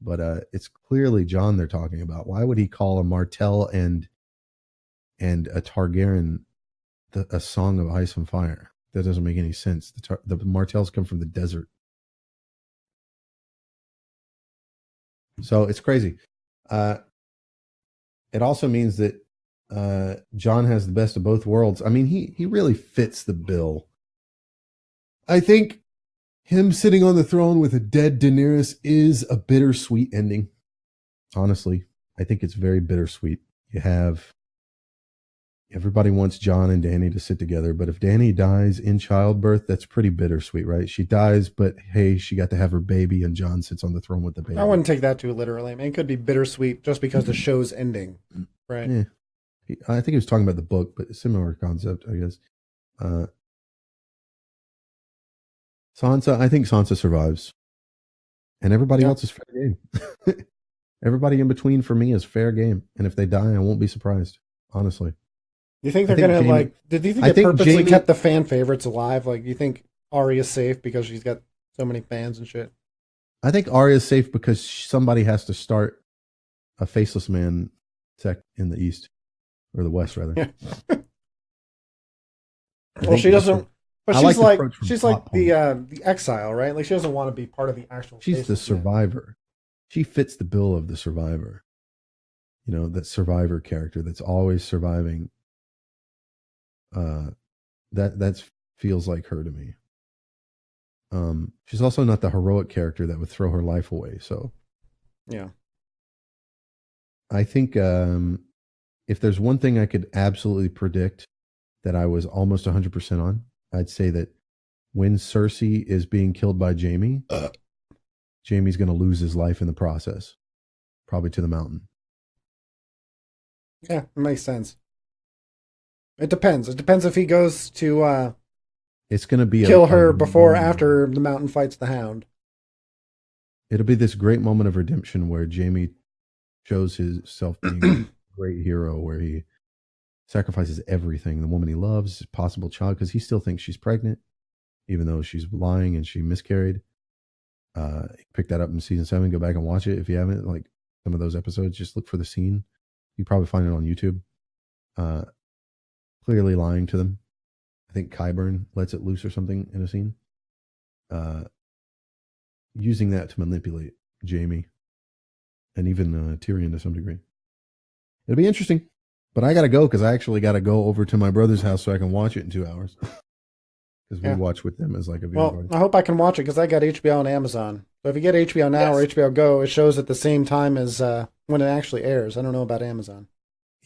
But it's clearly Jon they're talking about. Why would he call a Martell and a Targaryen a song of ice and fire? That doesn't make any sense. The Martells come from the desert. So it's crazy. It also means that Jon has the best of both worlds. I mean, he really fits the bill. I think him sitting on the throne with a dead Daenerys is a bittersweet ending. Honestly, I think it's very bittersweet. You have everybody wants Jon and Dany to sit together, but if Dany dies in childbirth, that's pretty bittersweet, right? She dies, but hey, she got to have her baby, and Jon sits on the throne with the baby. I wouldn't take that too literally. I mean, it could be bittersweet just because the show's ending, right? Yeah. I think he was talking about the book, but similar concept, I guess. Sansa, I think Sansa survives. And everybody else is fair game. Everybody in between for me is fair game. And if they die, I won't be surprised, honestly. You think they're going to did you think they purposely kept the fan favorites alive? Like, do you think Arya's safe because she's got so many fans and shit? I think Arya's safe because somebody has to start a faceless man sect in the East. Or the West, rather. Yeah. Well, she doesn't... But she's like the exile, right? Like, she doesn't want to be part of the actual... She's the survivor. She fits the bill of the survivor. You know, that survivor character that's always surviving. That feels like her to me. She's also not the heroic character that would throw her life away. So, yeah, I think if there's one thing I could absolutely predict that I was almost 100% on, I'd say that when Cersei is being killed by Jaime, Jaime's going to lose his life in the process, probably to the mountain. Yeah, it makes sense. It depends. It depends if he goes to it's going to be kill her before or after the mountain fights the Hound. It'll be this great moment of redemption where Jaime shows himself being a great hero, where he sacrifices everything, the woman he loves, his possible child, because he still thinks she's pregnant, even though she's lying and she miscarried. Pick that up in season 7. Go back and watch it if you haven't. Like some of those episodes, just look for the scene. You probably find it on YouTube. Clearly lying to them. I think Qyburn lets it loose or something in a scene. Using that to manipulate Jaime and even Tyrion to some degree. It'll be interesting. But I got to go because I actually got to go over to my brother's house so I can watch it in 2 hours. Because we watch with them as like a video party. I hope I can watch it because I got HBO on Amazon. So if you get HBO Now or HBO Go, it shows at the same time as when it actually airs. I don't know about Amazon.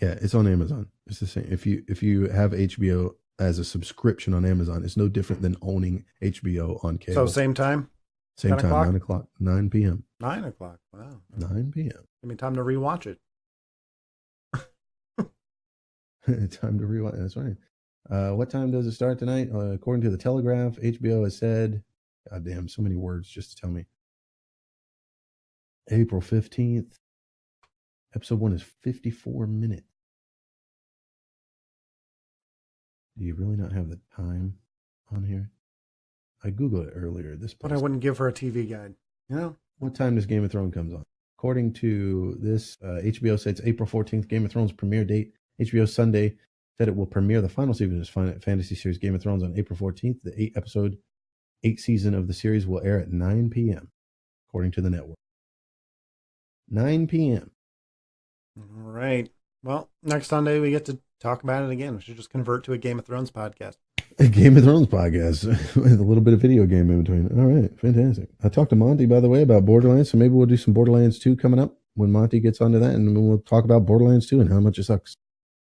Yeah, it's on Amazon. It's the same. If you have HBO as a subscription on Amazon, it's no different than owning HBO on cable. So same time? Same time, 9 o'clock, 9 p.m. 9 o'clock, wow. 9 p.m. Give me time to rewatch it. Time to rewatch. That's right. What time does it start tonight? According to the Telegraph, HBO has said, God damn, so many words just to tell me. April 15th. Episode 1 is 54 minutes. Do you really not have the time on here? I Googled it earlier. But I wouldn't give her a TV guide. You know? What time does Game of Thrones comes on? According to this, HBO says April 14th, Game of Thrones premiere date. HBO Sunday said it will premiere the final season of its fantasy series Game of Thrones on April 14th. The 8 season of the series will air at 9 p.m., according to the network. 9 p.m. All right. Well, next Sunday we get to talk about it again. We should just convert to a Game of Thrones podcast. A Game of Thrones podcast with a little bit of video game in between. All right. Fantastic. I talked to Monty, by the way, about Borderlands, so maybe we'll do some Borderlands 2 coming up when Monty gets onto that, and we'll talk about Borderlands 2 and how much it sucks.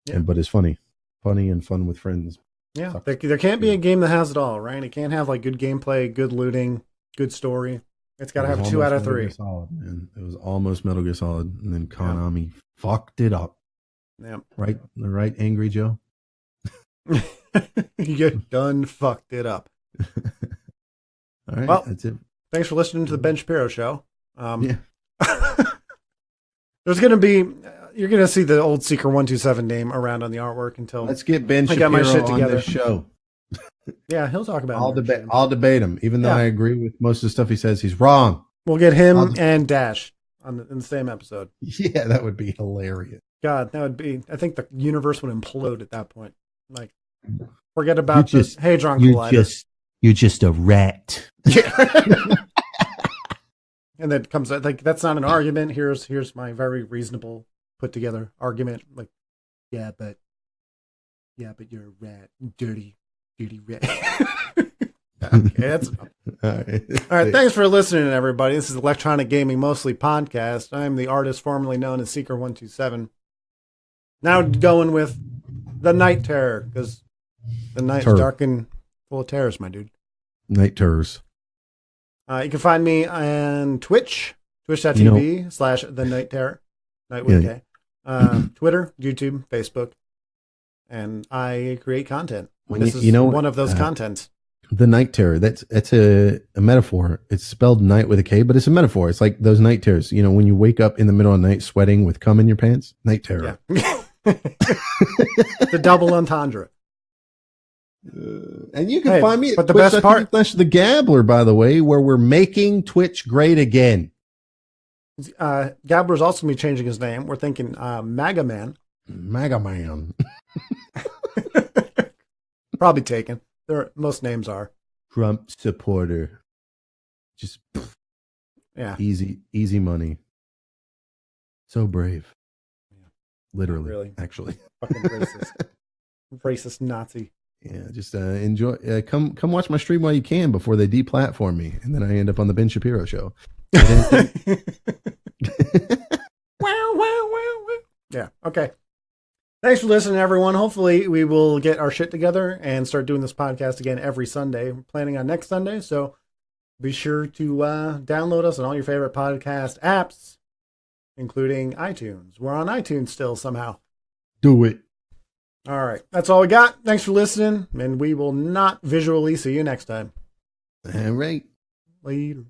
Yeah. But it's funny funny and fun with friends. Yeah, there can't be a game that has it all, right? It can't have like good gameplay, good looting, good story. It's got to have 2 out of 3. Solid, man. It was almost Metal Gear Solid, and then Konami fucked it up. Yeah, right, Angry Joe. You done fucked it up. All right, well, that's it. Thanks for listening to the Ben Shapiro Show. Yeah. There's going to be, you're going to see the old Seeker 127 name around on the artwork until let's get Ben Shapiro got my shit on together. this show. Yeah, he'll talk about it. I'll debate him, even though I agree with most of the stuff he says. He's wrong. We'll get him and Dash in the same episode. Yeah, that would be hilarious. God, that would be. I think the universe would implode at that point. Like, forget about this Hadron Collider. You're just a rat. And then comes like, that's not an argument. Here's my very reasonable put together argument. Like, yeah, but you're a rat, dirty rat. Okay, that's enough. All right. Thanks for listening, everybody. This is Electronic Gaming Mostly Podcast. I'm the artist formerly known as Seeker127. Now going with the Night Terror, because the night's dark and full of terrors, my dude. Night terrors. You can find me on Twitch, twitch.tv/TheKnightTerror, Night with K. Twitter, YouTube, Facebook, and I create content. This is one of those contents. The Night Terror. That's a metaphor. It's spelled night with a K, but it's a metaphor. It's like those night terrors. You know, when you wake up in the middle of the night sweating with cum in your pants. Night terror. Yeah. The double entendre. And you can find me at but the best part, the Gabbler, by the way, where we're making Twitch great again. Gabbler's also going to be changing his name. We're thinking MAGA Man. MAGA Man. Probably taken. Most names are. Trump supporter. Just easy money. So brave. Yeah. Literally. Really. Actually. Fucking racist. Racist Nazi. Yeah, just enjoy. Come watch my stream while you can before they deplatform me, and then I end up on the Ben Shapiro Show. Wow. Yeah. Okay. Thanks for listening, everyone. Hopefully, we will get our shit together and start doing this podcast again every Sunday. We're planning on next Sunday, so be sure to download us on all your favorite podcast apps, including iTunes. We're on iTunes still somehow. Do it. All right. That's all we got. Thanks for listening, and we will not visually see you next time. All right. Later.